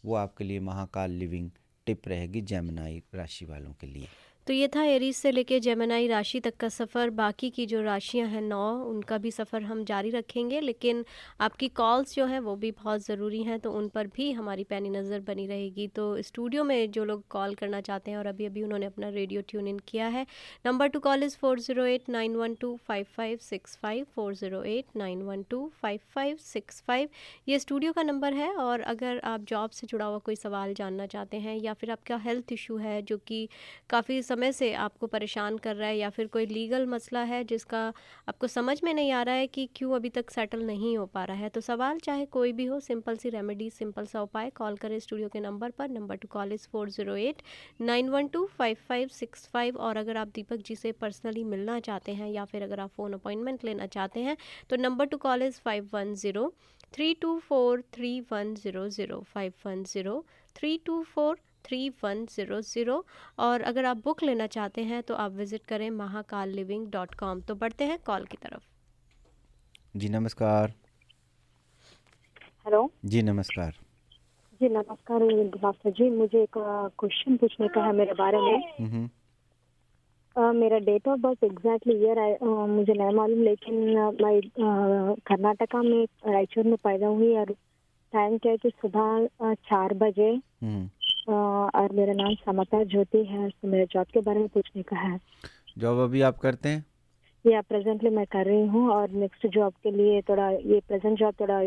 वो आपके लिए महाकाल लिविंग टिप रहेगी जेमिनी राशि वालों के लिए। तो ये था एरीज से लेके जेमिनी राशि तक का सफ़र। बाकी की जो राशियां हैं 9, उनका भी सफ़र हम जारी रखेंगे, लेकिन आपकी कॉल्स जो हैं वो भी बहुत ज़रूरी हैं, तो उन पर भी हमारी पैनी नज़र बनी रहेगी। तो स्टूडियो में जो लोग कॉल करना चाहते हैं और अभी अभी उन्होंने अपना रेडियो ट्यून इन किया है, नंबर टू कॉल इज़ 408-912-5565, 408-912-5565। ये स्टूडियो का नंबर है। और अगर आप जॉब से जुड़ा हुआ कोई सवाल जानना चाहते हैं या फिर आपका हेल्थ इशू है जो कि काफ़ी समय से आपको परेशान कर रहा है, या फिर कोई लीगल मसला है जिसका आपको समझ में नहीं आ रहा है कि क्यों अभी तक सेटल नहीं हो पा रहा है, तो सवाल चाहे कोई भी हो, सिंपल सी रेमेडी, सिंपल सा उपाय, कॉल करें स्टूडियो के नंबर पर। Number to call is 408-912-5565। और अगर आप दीपक जी से पर्सनली मिलना चाहते हैं या फिर अगर आप फ़ोन अपॉइंटमेंट लेना चाहते हैं तो नंबर टू कॉल इज़ 510-324-3100, 510-324-3100। और अगर आप बुक लेना चाहते हैं तो आप विज़िट करें mahakalliving.com। तो बढ़ते हैं कॉल की तरफ। जी नमस्कार। हेलो जी नमस्कार। जी नमस्कार डॉक्टर जी, मुझे एक क्वेश्चन पूछने का है मेरे बारे में। मेरा date of birth exactly year मुझे नहीं मालूम, लेकिन मैं कर्नाटका में रायचूर में पैदा हुई और टाइम क्या है कि सुबह 4 बजे और मेरा नाम समता ज्योति है। तो मेरे जॉब के बारे में पूछने का है। जॉब अभी आप करते हैं? या प्रेजेंटली मैं कर रही हूँ और नेक्स्ट जॉब के लिए थोड़ा ये प्रेजेंट जॉब थोड़ा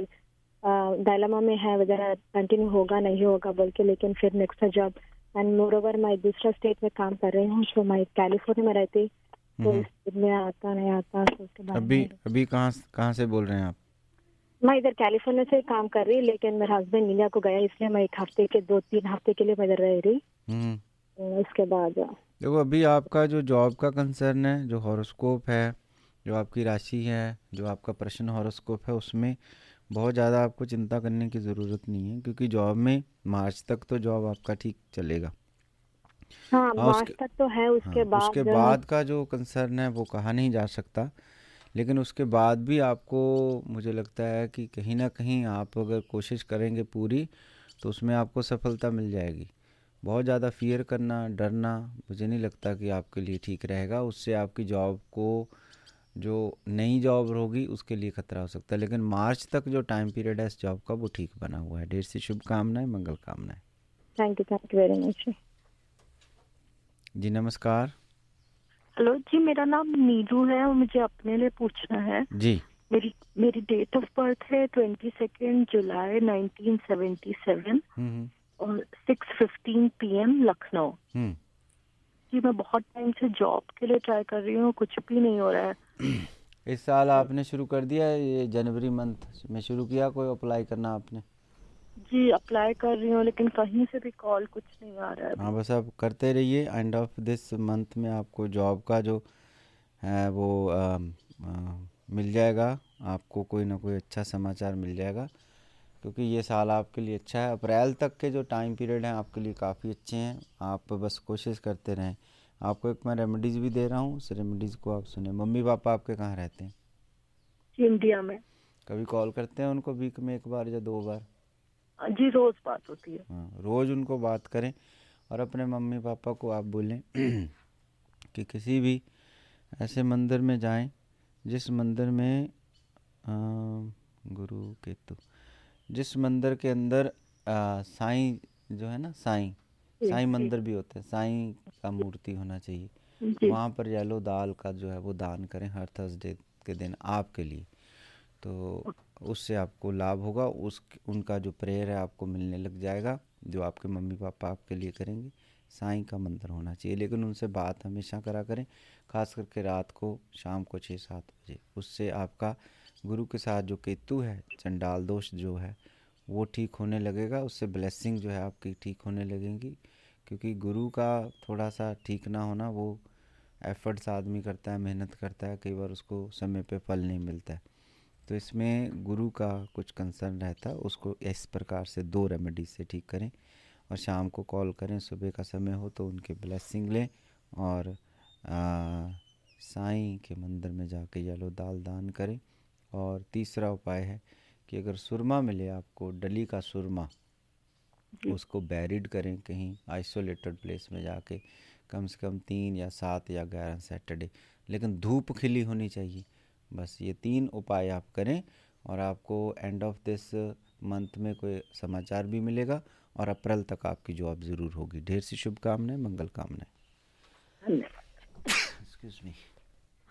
डायलेमा में है, वगैरह कंटिन्यू होगा नहीं होगा बोल के, लेकिन फिर नेक्स्ट जॉब एंड मोरओवर मैं दूसरा स्टेट में काम कर रही हूँ। तो मैं कैलिफोर्निया में रहती, तो इसमें आता नहीं आता तो उसके बारे में। अभी कहाँ से बोल रहे हैं आप? मैं इधर कैलिफोर्निया से काम कर रही, लेकिन मेरे हस्बैंड इंडिया को गया, इसलिए मैं 2-3 हफ्ते के लिए मैं इधर रह रही। उसके बाद देखो, अभी आपका जो जॉब का कंसर्न है, जो हॉरोस्कोप है, जो आपकी राशि है, जो आपका प्रश्न हॉरोस्कोप है, उसमें बहुत ज़्यादा आपको चिंता करने की ज़रूरत नहीं है, क्योंकि जॉब में मार्च तक तो जॉब आपका ठीक चलेगा। हाँ, मार्च तक तो है। उसके बाद का जो कंसर्न है वो कहा नहीं जा सकता, लेकिन उसके बाद भी आपको मुझे लगता है कि कहीं ना कहीं आप अगर कोशिश करेंगे पूरी, तो उसमें आपको सफलता मिल जाएगी। बहुत ज़्यादा फियर करना, डरना मुझे नहीं लगता कि आपके लिए ठीक रहेगा। उससे आपकी जॉब को, जो नई जॉब होगी उसके लिए खतरा हो सकता है। लेकिन मार्च तक जो टाइम पीरियड है इस जॉब का वो ठीक बना हुआ है। ढेर सी शुभकामनाएं, मंगल कामनाएं। Thank you very much. जी नमस्कार। हेलो जी, मेरा नाम नीलू है और मुझे अपने लिए पूछना है। जी। मेरी डेट ऑफ बर्थ है 22 जुलाई 1977 और 6:15 PM लखनऊ। जी, मैं बहुत टाइम से जॉब के लिए ट्राई कर रही हूँ, कुछ भी नहीं हो रहा है। इस साल आपने शुरू कर दिया, ये जनवरी मंथ में शुरू किया कोई अप्लाई करना आपने? जी, अप्लाई कर रही हूँ, लेकिन कहीं से भी कॉल कुछ नहीं आ रहा है। हाँ, बस आप करते रहिए। एंड ऑफ दिस मंथ में आपको जॉब का जो है वो मिल जाएगा। आपको कोई ना कोई अच्छा समाचार मिल जाएगा, क्योंकि ये साल आपके लिए अच्छा है। अप्रैल तक के जो टाइम पीरियड हैं आपके लिए काफ़ी अच्छे हैं। आप बस कोशिश करते रहें। आपको एक मैं रेमेडीज़ भी दे रहा हूँ, उस रेमेडीज़ को आप सुने। मम्मी पापा आपके कहाँ रहते हैं? इंडिया में। कभी कॉल करते हैं उनको वीक में 1 बार या 2 बार? जी, रोज़ बात होती है। हाँ, रोज़ उनको बात करें और अपने मम्मी पापा को आप बोलें कि किसी भी ऐसे मंदिर में जाएं जिस मंदिर में गुरु केतु, जिस मंदिर के अंदर साईं जो है ना, साईं मंदिर भी होते हैं, साईं का मूर्ति होना चाहिए। वहाँ पर येलो दाल का जो है वो दान करें हर थर्सडे के दिन आपके लिए। तो उससे आपको लाभ होगा। उनका जो प्रेयर है आपको मिलने लग जाएगा, जो आपके मम्मी पापा आपके लिए करेंगे। साईं का मंदिर होना चाहिए, लेकिन उनसे बात हमेशा करा करें, खास करके रात को, शाम को 6-7 बजे। उससे आपका गुरु के साथ जो केतु है, चंडाल दोष जो है वो ठीक होने लगेगा, उससे ब्लेसिंग जो है आपकी ठीक होने लगेंगी। क्योंकि गुरु का थोड़ा सा ठीक ना होना, वो एफर्ट्स आदमी करता है, मेहनत करता है, कई बार उसको समय पे फल नहीं मिलता है। तो इसमें गुरु का कुछ कंसर्न रहता है, उसको इस प्रकार से 2 रेमेडी से ठीक करें और शाम को कॉल करें, सुबह का समय हो तो उनके ब्लेसिंग लें और साईं के मंदिर में जाके येलो दाल दान करें। और तीसरा उपाय है कि अगर सुरमा मिले आपको, डली का सुरमा, उसको बैरिड करें कहीं आइसोलेटेड प्लेस में जाके, कम से कम 3 या 7 या 11 सैटरडे, लेकिन धूप खिली होनी चाहिए। बस ये 3 उपाय आप करें और आपको एंड ऑफ दिस मंथ में कोई समाचार भी मिलेगा और अप्रैल तक आपकी जॉब ज़रूर होगी। ढेर सी शुभकामनाएं, मंगल कामनाएं। Excuse me.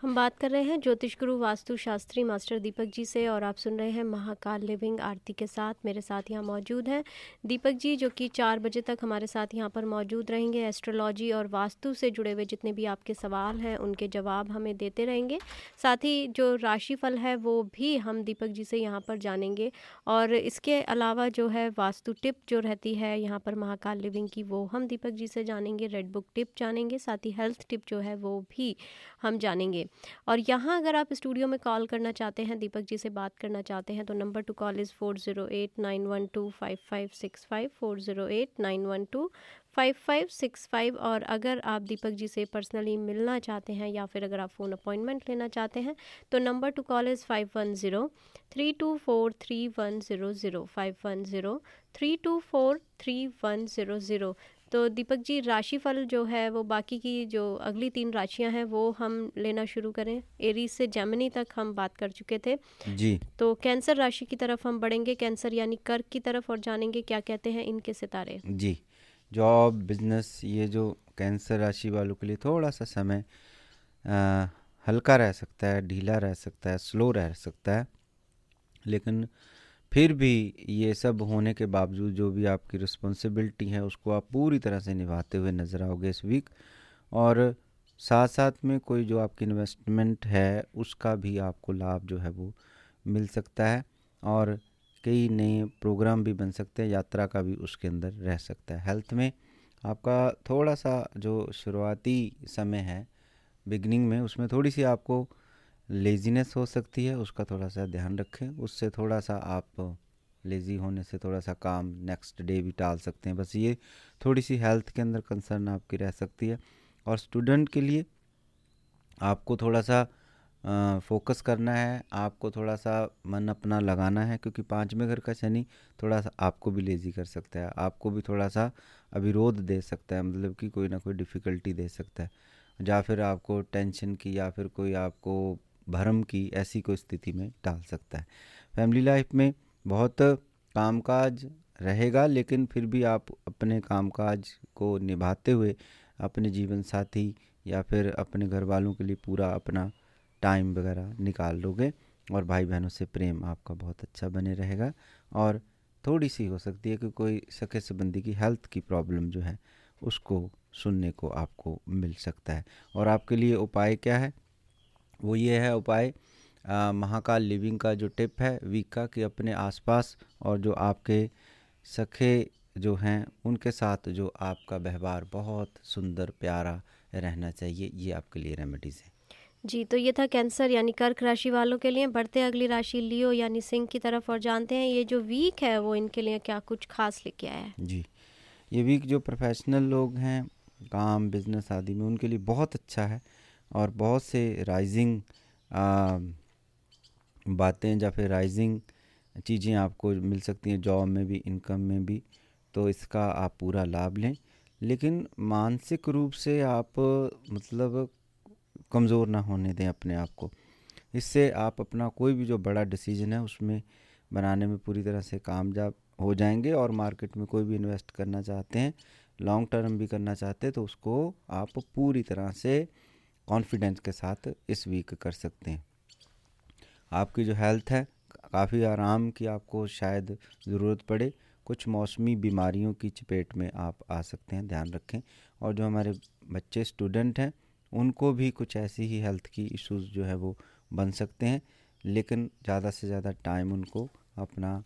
हम बात कर रहे हैं ज्योतिष गुरु वास्तु शास्त्री मास्टर दीपक जी से और आप सुन रहे हैं महाकाल लिविंग आरती के साथ। मेरे साथ यहाँ मौजूद हैं दीपक जी, जो कि 4 बजे तक हमारे साथ यहाँ पर मौजूद रहेंगे। एस्ट्रोलॉजी और वास्तु से जुड़े हुए जितने भी आपके सवाल हैं उनके जवाब हमें देते रहेंगे। साथ ही जो राशिफल है वो भी हम दीपक जी से यहाँ पर जानेंगे और इसके अलावा जो है वास्तु टिप जो रहती है यहाँ पर महाकाल लिविंग की, वो हम दीपक जी से जानेंगे। रेड बुक टिप जानेंगे, साथ ही हेल्थ टिप जो है वो भी हम जानेंगे। और यहाँ अगर आप स्टूडियो में कॉल करना चाहते हैं, दीपक जी से बात करना चाहते हैं, तो नंबर टू कॉल इज़ 4089125565, 4089125565। और अगर आप दीपक जी से पर्सनली मिलना चाहते हैं या फिर अगर आप फ़ोन अपॉइंटमेंट लेना चाहते हैं तो नंबर टू कॉल इज़ 5103243100, 5103243100। तो दीपक जी, राशिफल जो है वो बाकी की जो अगली 3 राशियां हैं वो हम लेना शुरू करें। एरीज से जेमिनी तक हम बात कर चुके थे जी। तो कैंसर राशि की तरफ हम बढ़ेंगे, कैंसर यानी कर्क की तरफ, और जानेंगे क्या कहते हैं इनके सितारे। जी, जॉब, बिजनेस, ये जो कैंसर राशि वालों के लिए थोड़ा सा समय हल्का रह सकता है, ढीला रह सकता है, स्लो रह सकता है, लेकिन फिर भी ये सब होने के बावजूद जो भी आपकी रिस्पॉन्सिबिलिटी है उसको आप पूरी तरह से निभाते हुए नज़र आओगे इस वीक। और साथ साथ में कोई जो आपकी इन्वेस्टमेंट है उसका भी आपको लाभ जो है वो मिल सकता है और कई नए प्रोग्राम भी बन सकते हैं, यात्रा का भी उसके अंदर रह सकता है। हेल्थ में आपका थोड़ा सा जो शुरुआती समय है, बिगनिंग में, उसमें थोड़ी सी आपको लेज़ीनेस हो सकती है, उसका थोड़ा सा ध्यान रखें। उससे थोड़ा सा आप लेज़ी होने से थोड़ा सा काम नेक्स्ट डे भी टाल सकते हैं। बस ये थोड़ी सी हेल्थ के अंदर कंसर्न आपकी रह सकती है। और स्टूडेंट के लिए आपको थोड़ा सा फोकस करना है, आपको थोड़ा सा मन अपना लगाना है, क्योंकि 5वें घर का शनि थोड़ा सा आपको भी लेज़ी कर सकता है, आपको भी थोड़ा सा अविरोध दे सकता है, मतलब कि कोई ना कोई डिफ़िकल्टी दे सकता है, या फिर आपको टेंशन की या फिर कोई आपको भरम की ऐसी कोई स्थिति में डाल सकता है। फैमिली लाइफ में बहुत कामकाज रहेगा, लेकिन फिर भी आप अपने कामकाज को निभाते हुए अपने जीवन साथी या फिर अपने घर वालों के लिए पूरा अपना टाइम वगैरह निकाल लोगे और भाई बहनों से प्रेम आपका बहुत अच्छा बने रहेगा। और थोड़ी सी हो सकती है कि कोई सगे संबंधी की हेल्थ की प्रॉब्लम जो है उसको सुनने को आपको मिल सकता है। और आपके लिए उपाय क्या है, वो ये है उपाय महाकाल लिविंग का जो टिप है वीक का, कि अपने आसपास और जो आपके सखे जो हैं उनके साथ जो आपका व्यवहार बहुत सुंदर प्यारा रहना चाहिए। ये आपके लिए रेमेडीज़ है। जी, तो ये था कैंसर यानी कर्क राशि वालों के लिए। बढ़ते अगली राशि लियो यानी सिंह की तरफ और जानते हैं ये जो वीक है वो इनके लिए क्या कुछ खास लेके आया है। जी, ये वीक जो प्रोफेशनल लोग हैं काम, बिजनेस आदि में, उनके लिए बहुत अच्छा है और बहुत से राइजिंग बातें या फिर राइजिंग चीज़ें आपको मिल सकती हैं, जॉब में भी, इनकम में भी। तो इसका आप पूरा लाभ लें, लेकिन मानसिक रूप से आप मतलब कमज़ोर ना होने दें अपने आप को। इससे आप अपना कोई भी जो बड़ा डिसीजन है उसमें बनाने में पूरी तरह से कामयाब हो जाएंगे। और मार्केट में कोई भी इन्वेस्ट करना चाहते हैं, लॉन्ग टर्म भी करना चाहते हैं, तो उसको आप पूरी तरह से कॉन्फिडेंस के साथ इस वीक कर सकते हैं। आपकी जो हेल्थ है, काफ़ी आराम की आपको शायद ज़रूरत पड़े, कुछ मौसमी बीमारियों की चपेट में आप आ सकते हैं, ध्यान रखें। और जो हमारे बच्चे स्टूडेंट हैं उनको भी कुछ ऐसी ही हेल्थ की इश्यूज़ जो है वो बन सकते हैं, लेकिन ज़्यादा से ज़्यादा टाइम उनको अपना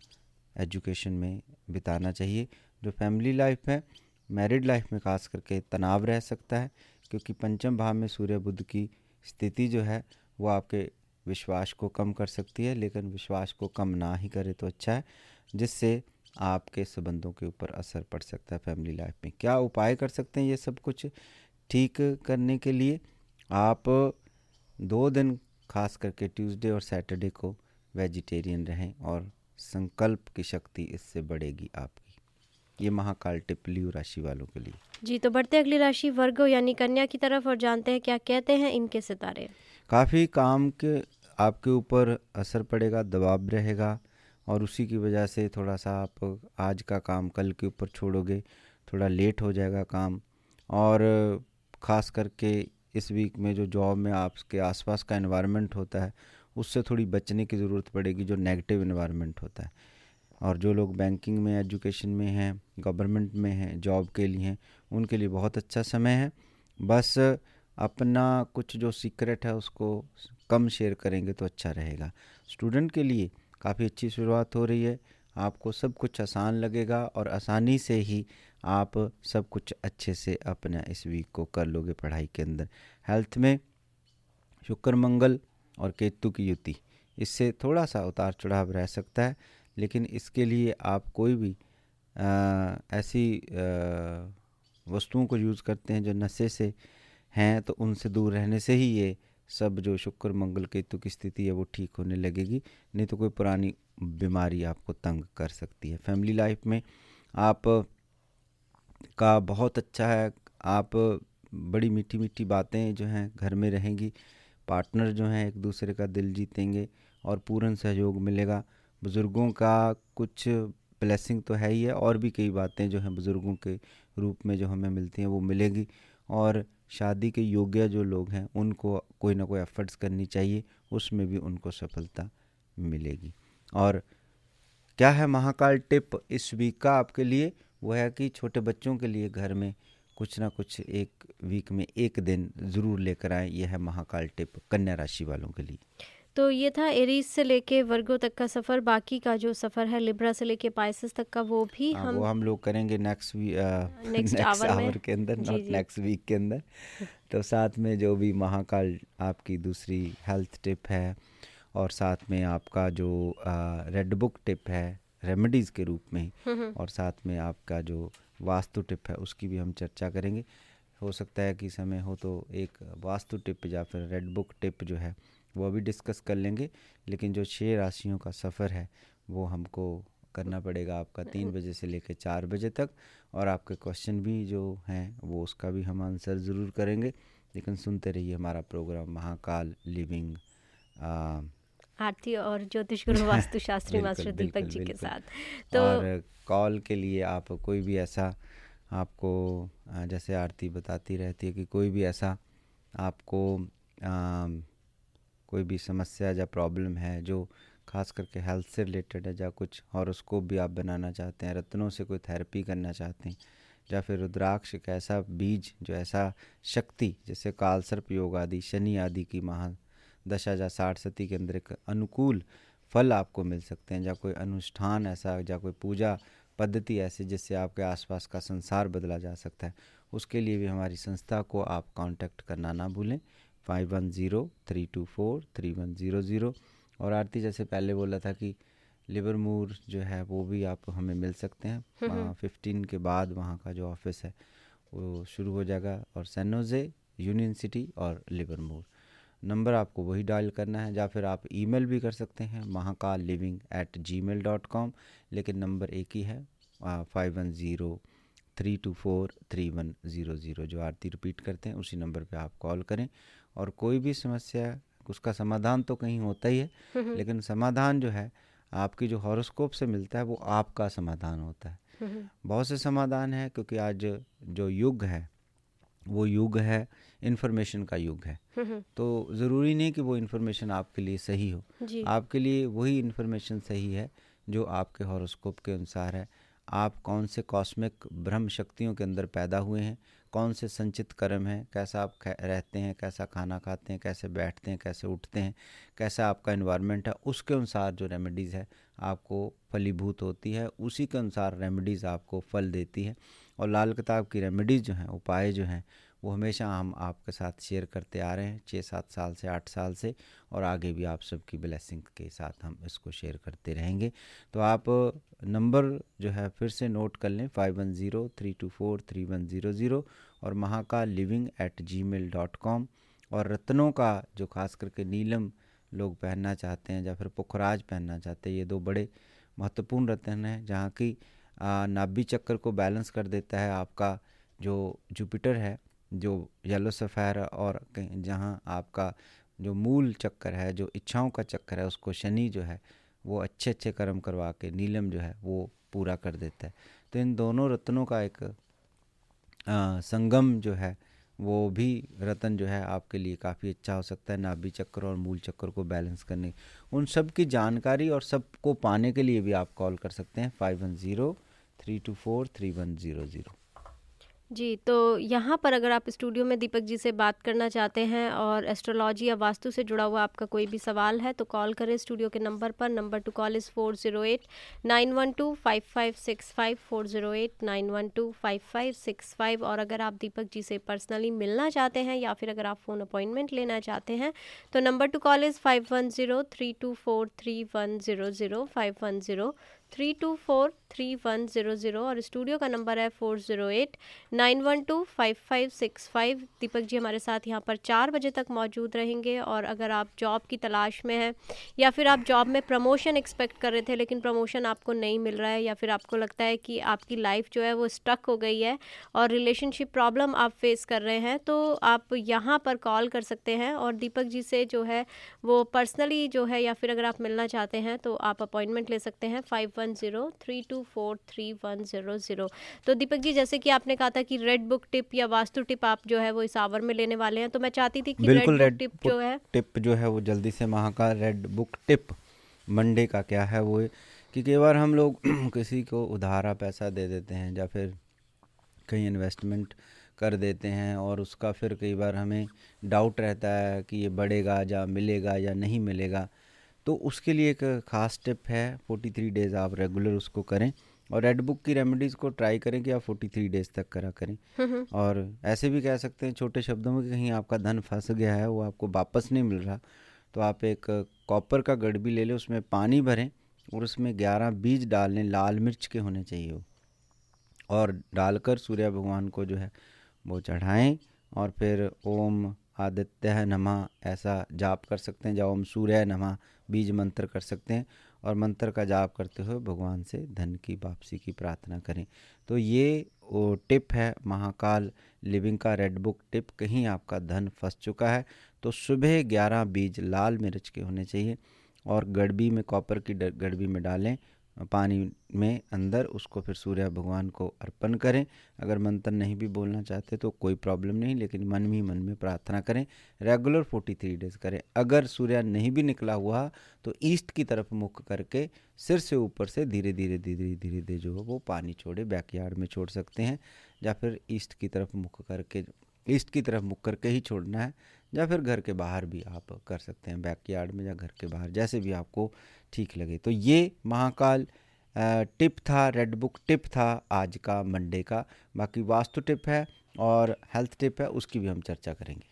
एजुकेशन में बिताना चाहिए। जो फैमिली लाइफ है, मैरिड लाइफ में खास करके तनाव रह सकता है, क्योंकि पंचम भाव में सूर्य बुध की स्थिति जो है वो आपके विश्वास को कम कर सकती है, लेकिन विश्वास को कम ना ही करे तो अच्छा है, जिससे आपके संबंधों के ऊपर असर पड़ सकता है फैमिली लाइफ में। क्या उपाय कर सकते हैं ये सब कुछ ठीक करने के लिए? आप 2 दिन खास करके ट्यूसडे और सैटरडे को वेजिटेरियन रहें और संकल्प की शक्ति इससे बढ़ेगी आपकी। ये महाकाल टिप लियो राशि वालों के लिए। जी, तो बढ़ते अगली राशि वर्गो यानी कन्या की तरफ और जानते हैं क्या कहते हैं इनके सितारे। काफ़ी काम के आपके ऊपर असर पड़ेगा, दबाव रहेगा, और उसी की वजह से थोड़ा सा आप आज का काम कल के ऊपर छोड़ोगे, थोड़ा लेट हो जाएगा काम। और ख़ास करके इस वीक में जो जॉब में आपके आसपास का एनवायरनमेंट होता है उससे थोड़ी बचने की ज़रूरत पड़ेगी, जो नेगेटिव एनवायरनमेंट होता है। और जो लोग बैंकिंग में, एजुकेशन में हैं, गवर्नमेंट में हैं, जॉब के लिए हैं, उनके लिए बहुत अच्छा समय है। बस अपना कुछ जो सीक्रेट है उसको कम शेयर करेंगे तो अच्छा रहेगा। स्टूडेंट के लिए काफ़ी अच्छी शुरुआत हो रही है, आपको सब कुछ आसान लगेगा और आसानी से ही आप सब कुछ अच्छे से अपना इस वीक को कर लोगे पढ़ाई के अंदर। हेल्थ में शुक्र मंगल और केतु की युति, इससे थोड़ा सा उतार चढ़ाव रह सकता है, लेकिन इसके लिए आप कोई भी ऐसी वस्तुओं को यूज़ करते हैं जो नशे से हैं तो उनसे दूर रहने से ही ये सब जो शुक्र मंगल केतु की स्थिति है वो ठीक होने लगेगी, नहीं तो कोई पुरानी बीमारी आपको तंग कर सकती है। फैमिली लाइफ में आप का बहुत अच्छा है, आप बड़ी मीठी मीठी बातें जो हैं घर में रहेंगी, पार्टनर जो हैं एक दूसरे का दिल जीतेंगे और पूर्ण सहयोग मिलेगा। बुज़ुर्गों का कुछ ब्लेसिंग तो है ही है, और भी कई बातें जो हैं बुज़ुर्गों के रूप में जो हमें मिलती हैं वो मिलेगी। और शादी के योग्य जो लोग हैं उनको कोई ना कोई एफर्ट्स करनी चाहिए, उसमें भी उनको सफलता मिलेगी। और क्या है महाकाल टिप इस वीक का आपके लिए? वो है कि छोटे बच्चों के लिए घर में कुछ ना कुछ एक वीक में एक दिन ज़रूर लेकर आएँ। यह है महाकाल टिप कन्या राशि वालों के लिए। तो ये था एरीज से लेके वर्गो तक का सफ़र। बाकी का जो सफ़र है लिब्रा से लेके पाइसेस तक का वो भी हम लोग करेंगे नेक्स्ट आवर के अंदर, नॉट नेक्स्ट वीक के अंदर। तो साथ में जो भी महाकाल आपकी दूसरी हेल्थ टिप है और साथ में आपका जो रेड बुक टिप है रेमेडीज़ के रूप में, और साथ में आपका जो वास्तु टिप है उसकी भी हम चर्चा करेंगे। हो सकता है कि समय हो तो एक वास्तु टिप या फिर रेड बुक टिप जो है वो अभी डिस्कस कर लेंगे। लेकिन जो 6 राशियों का सफ़र है वो हमको करना पड़ेगा आपका 3 बजे से लेकर 4 बजे तक, और आपके क्वेश्चन भी जो हैं वो उसका भी हम आंसर ज़रूर करेंगे। लेकिन सुनते रहिए हमारा प्रोग्राम महाकाल लिविंग आरती और ज्योतिष गुरु वास्तु शास्त्री मास्टर दीपक जी के साथ। तो और कॉल के लिए आप कोई भी ऐसा आपको, जैसे आरती बताती रहती है कि कोई भी ऐसा आपको कोई भी समस्या या प्रॉब्लम है जो खास करके हेल्थ से रिलेटेड है, या कुछ हॉरोस्कोप भी आप बनाना चाहते हैं, रत्नों से कोई थेरेपी करना चाहते हैं, या फिर रुद्राक्ष एक ऐसा बीज जो ऐसा शक्ति जैसे काल सर्प योग आदि, शनि आदि की महादशा या 60 सती के अंदर एक अनुकूल फल आपको मिल सकते हैं, या कोई अनुष्ठान ऐसा, या कोई पूजा पद्धति ऐसी जिससे आपके आसपास का संसार बदला जा सकता है, उसके लिए भी हमारी संस्था को आप कांटेक्ट करना ना भूलें। 5103243100। और आरती जैसे पहले बोला था कि लिवरमूर जो है वो भी आप हमें मिल सकते हैं। 15 के बाद वहाँ का जो ऑफिस है वो शुरू हो जाएगा, और सैन होजे, यूनियन सिटी और लिवरमूर। नंबर आपको वही डायल करना है, या फिर आप ईमेल भी कर सकते हैं mahakaliving@gmail.com, लेकिन नंबर एक ही है 5103243100। जो आरती रिपीट करते हैं उसी नंबर पे आप कॉल करें। और कोई भी समस्या उसका समाधान तो कहीं होता ही है, लेकिन समाधान जो है आपकी जो हॉरोस्कोप से मिलता है वो आपका समाधान होता है। बहुत से समाधान है, क्योंकि आज जो युग है वो युग है इन्फॉर्मेशन का युग है, तो ज़रूरी नहीं कि वो इन्फॉर्मेशन आपके लिए सही हो। आपके लिए वही इन्फॉर्मेशन सही है जो आपके हॉरोस्कोप के अनुसार है, आप कौन से कॉस्मिक ब्रह्म शक्तियों के अंदर पैदा हुए हैं, कौन से संचित कर्म हैं, कैसा आप रहते हैं, कैसा खाना खाते हैं, कैसे बैठते हैं, कैसे उठते हैं, कैसा आपका एनवायरनमेंट है, उसके अनुसार जो रेमेडीज़ है आपको फलीभूत होती है, उसी के अनुसार रेमेडीज़ आपको फल देती है। और लाल किताब की रेमेडीज़ जो हैं, उपाय जो हैं, वो हमेशा हम आपके साथ शेयर करते आ रहे हैं 6-7 साल से, 8 साल से, और आगे भी आप सबकी ब्लेसिंग के साथ हम इसको शेयर करते रहेंगे। तो आप नंबर जो है फिर से नोट कर लें 5103243100 और mahakalliving@gmail.com। और रत्नों का जो खास करके नीलम लोग पहनना चाहते हैं या फिर पुखराज पहनना चाहते हैं, ये 2 बड़े महत्वपूर्ण रत्न हैं जहाँ की नाभि चक्र को बैलेंस कर देता है आपका जो जुपिटर है, जो येलो सफ़ायर, और जहाँ आपका जो मूल चक्कर है, जो इच्छाओं का चक्कर है, उसको शनि जो है वो अच्छे अच्छे कर्म करवा के नीलम जो है वो पूरा कर देता है। तो इन दोनों रत्नों का एक संगम जो है वो भी रतन जो है आपके लिए काफ़ी अच्छा हो सकता है नाभि चक्र और मूल चक्र को बैलेंस करने। उन सब की जानकारी और सबको पाने के लिए भी आप कॉल कर सकते हैं 5103243100। जी, तो यहाँ पर अगर आप स्टूडियो में दीपक जी से बात करना चाहते हैं और एस्ट्रोलॉजी या वास्तु से जुड़ा हुआ आपका कोई भी सवाल है तो कॉल करें स्टूडियो के नंबर पर। Number to call is 408-912-5565, 408-912-5565। और अगर आप दीपक जी से पर्सनली मिलना चाहते हैं या फिर अगर आप फ़ोन अपॉइंटमेंट लेना चाहते हैं तो नंबर टू कॉल इज़ 5103243100, 5103243100। और स्टूडियो का नंबर है 408-912-5565। दीपक जी हमारे साथ यहाँ पर 4 बजे तक मौजूद रहेंगे। और अगर आप जॉब की तलाश में हैं या फिर आप जॉब में प्रमोशन एक्सपेक्ट कर रहे थे लेकिन प्रमोशन आपको नहीं मिल रहा है, या फिर आपको लगता है कि आपकी लाइफ जो है वो स्टक हो गई है और रिलेशनशिप प्रॉब्लम आप फेस कर रहे हैं, तो आप यहाँ पर कॉल कर सकते हैं और दीपक जी से जो है वो पर्सनली जो है, या फिर अगर आप मिलना चाहते हैं तो आप अपॉइंटमेंट ले सकते हैं 5103243100। तो दीपक जी जैसे कि आपने कहा था कि रेड बुक टिप या वास्तु टिप आप जो है वो इस आवर में लेने वाले हैं, तो मैं चाहती थी कि रेड बुक टिप जो है वो जल्दी से Mahakal red book tip Monday का क्या है वो, कि कई बार हम लोग किसी को उधारा पैसा दे देते हैं या फिर कहीं इन्वेस्टमेंट कर देते हैं और उसका फिर कई बार हमें डाउट रहता है कि ये बढ़ेगा या मिलेगा या नहीं मिलेगा। तो उसके लिए एक ख़ास टिप है, 43 डेज़ आप रेगुलर उसको करें और रेड बुक की रेमेडीज़ को ट्राई करें कि आप 43 डेज़ तक करा करें। और ऐसे भी कह सकते हैं छोटे शब्दों में कि कहीं आपका धन फंस गया है, वो आपको वापस नहीं मिल रहा, तो आप एक कॉपर का गड़बी ले लें, उसमें पानी भरें और उसमें 11 बीज डाल लें, लाल मिर्च के होने चाहिए वो, और डालकर सूर्य भगवान को जो है वो चढ़ाएं और फिर ओम आदित्य नमः ऐसा जाप कर सकते हैं, या ओम सूर्य नमः बीज मंत्र कर सकते हैं और मंत्र का जाप करते हुए भगवान से धन की वापसी की प्रार्थना करें। तो ये वो टिप है महाकाल लिविंग का रेड बुक टिप। कहीं आपका धन फंस चुका है तो सुबह 11 बीज लाल मिर्च के होने चाहिए और गड़बी में, कॉपर की गड़बी में डालें पानी में अंदर, उसको फिर सूर्य भगवान को अर्पण करें। अगर मंत्र नहीं भी बोलना चाहते तो कोई प्रॉब्लम नहीं, लेकिन मन ही मन में प्रार्थना करें। रेगुलर 43 डेज़ करें। अगर सूर्य नहीं भी निकला हुआ तो ईस्ट की तरफ मुख करके सिर से ऊपर से धीरे धीरे धीरे धीरे धीरे जो है वो पानी छोड़े, बैकयार्ड में छोड़ सकते हैं, या फिर ईस्ट की तरफ मुख करके, ईस्ट की तरफ मुख करके ही छोड़ना है, या फिर घर के बाहर भी आप कर सकते हैं, बैकयार्ड में या घर के बाहर, जैसे भी आपको ठीक लगे। तो ये महाकाल टिप था, रेड बुक टिप था आज का मंडे का। बाकी वास्तु टिप है और हेल्थ टिप है, उसकी भी हम चर्चा करेंगे।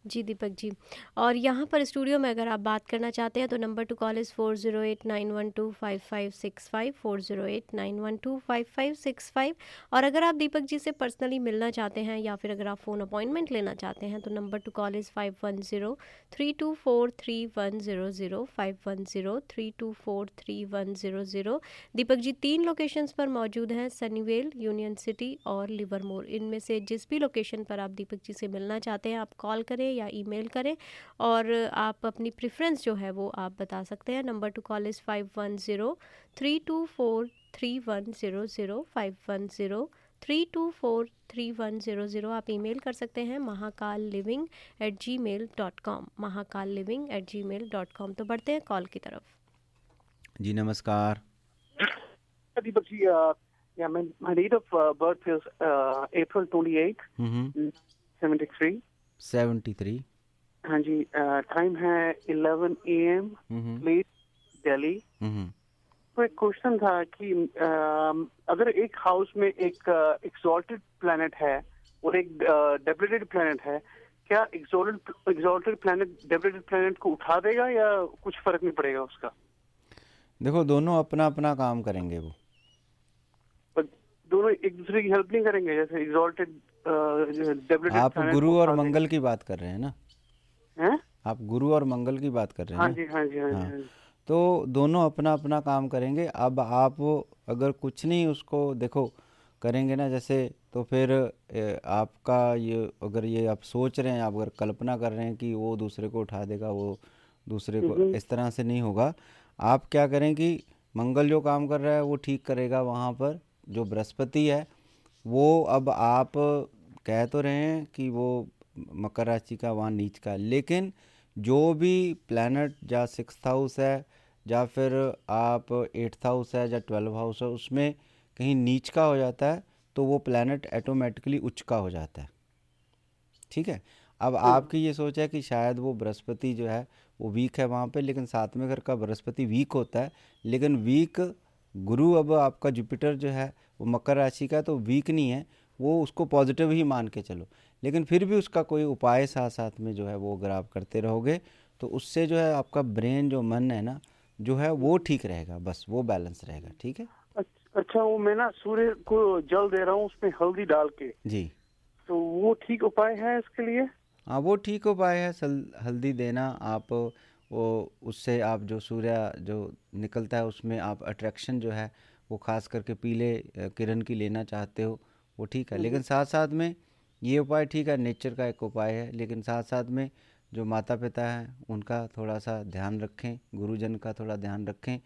जी दीपक जी, और यहाँ पर स्टूडियो में अगर आप बात करना चाहते हैं तो नंबर टू कॉल इज़ 408-912-5565, 408-912-5565। और अगर आप दीपक जी से पर्सनली मिलना चाहते हैं या फिर अगर आप फ़ोन अपॉइंटमेंट लेना चाहते हैं तो number to call is 5103243100, 5103243100। Deepak ji 3 locations पर मौजूद हैं, सनीवेल, यूनियन सिटी और लिवरमोर। इनमें से जिस भी लोकेशन पर आप दीपक जी से मिलना चाहते हैं आप कॉल करें या ईमेल करें और आप अपनी प्रेफरेंस जो है वो आप बता सकते हैं। Number to call is 5103243100, 5103243100। आप ईमेल कर सकते हैं mahakalliving@gmail.com, mahakalliving@gmail.com। तो बढ़ते हैं कॉल की तरफ। जी नमस्कार दीपक जी, Yeah, my date of birth is April 28, 73. 73. हाँ जी, टाइम है 11 AM, प्लेस दिल्ली। तो एक क्वेश्चन था कि अगर एक हाउस में एक एक्सॉल्टेड प्लैनेट है और एक डेप्लेटेड प्लैनेट है, क्या एक्सॉल्टेड प्लैनेट डेप्लेटेड प्लैनेट को उठा देगा या कुछ फर्क नहीं पड़ेगा उसका? देखो, दोनों अपना अपना काम करेंगे, वो दोनों एक दूसरे की हेल्प नहीं करेंगे। जैसे एक्सॉल्टेड डेप्लेटेड, आप गुरु और मंगल की बात कर रहे हैं ना? हैं? आप गुरु और मंगल की बात कर रहे हैं हाँ ना? जी, हाँ जी, हाँ जी, हाँ। हाँ जी। तो दोनों अपना अपना काम करेंगे। अब आप अगर कुछ नहीं उसको देखो करेंगे ना, जैसे तो फिर आपका ये, अगर ये आप सोच रहे हैं, आप अगर कल्पना कर रहे हैं कि वो दूसरे को उठा देगा, वो दूसरे को, इस तरह से नहीं होगा। आप क्या करें कि मंगल जो काम कर रहा है वो ठीक करेगा वहाँ पर। जो बृहस्पति है वो, अब आप कह तो रहे हैं कि वो मकर राशि का वहाँ नीच का, लेकिन जो भी प्लैनेट या 6th हाउस है या फिर आप 8th हाउस है या 12 हाउस है, उसमें कहीं नीच का हो जाता है तो वो प्लैनेट ऑटोमेटिकली उच्च का हो जाता है। ठीक है। अब आपकी ये सोच है कि शायद वो बृहस्पति जो है वो वीक है वहाँ पे, लेकिन 7वें घर का बृहस्पति वीक होता है, लेकिन वीक गुरु, अब आपका जुपिटर जो है वो मकर राशि का, तो वीक नहीं है वो, उसको पॉजिटिव ही मान के चलो। लेकिन फिर भी उसका कोई उपाय साथ साथ में जो है वो अगर आप करते रहोगे तो उससे जो है आपका ब्रेन, जो मन है ना, जो है वो ठीक रहेगा, बस वो बैलेंस रहेगा। ठीक है। अच्छा, वो मैं ना सूर्य को जल दे रहा हूँ उसमें हल्दी डाल के जी, तो वो ठीक उपाय है इसके लिए? हाँ, वो ठीक उपाय है हल्दी देना। आप वो उससे आप जो सूर्य जो निकलता है उसमें आप अट्रैक्शन जो है वो खास करके पीले किरण की लेना चाहते हो, वो ठीक है। लेकिन साथ साथ में ये उपाय ठीक है, नेचर का एक उपाय है, लेकिन साथ साथ में जो माता पिता हैं उनका थोड़ा सा ध्यान रखें, गुरुजन का थोड़ा ध्यान रखें,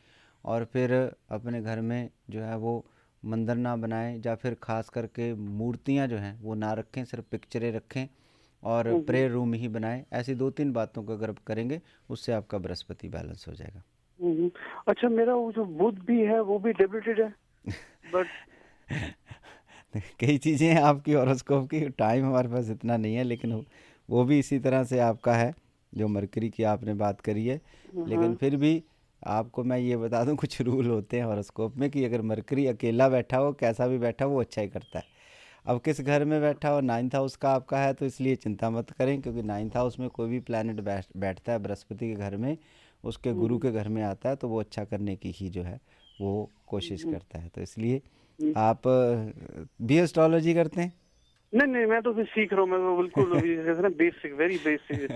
और फिर अपने घर में जो है वो मंदिर ना बनाएं, या फिर खास करके मूर्तियां जो हैं वो ना रखें, सिर्फ पिक्चरें रखें और प्रेयर रूम ही बनाएं। ऐसी 2-3 बातों को अगर आप करेंगे उससे आपका बृहस्पति बैलेंस हो जाएगा। अच्छा, मेरा वो जो बुध भी है वो भी डेबिटेड है बट कई चीज़ें हैं आपकी हॉरोस्कोप की, टाइम हमारे पास इतना नहीं है, लेकिन वो भी इसी तरह से आपका है जो मरकरी की आपने बात करी है। लेकिन फिर भी आपको मैं ये बता दूं, कुछ रूल होते हैं हॉरोस्कोप में कि अगर मरकरी अकेला बैठा हो, कैसा भी बैठा हो, वो अच्छा ही करता है। अब किस घर में बैठा हो, 9th हाउस का आपका है, तो इसलिए चिंता मत करें, क्योंकि 9th हाउस में कोई भी प्लैनेट बैठता है बृहस्पति के घर में, उसके गुरु के घर में आता है, तो वो अच्छा करने की ही जो है वो कोशिश करता है। तो इसलिए आप भी एस्ट्रोलॉजी करते हैं? नहीं, मैं तो सीख रहा हूँ, मैं तो बिल्कुल बेसिक, वेरी बेसिक।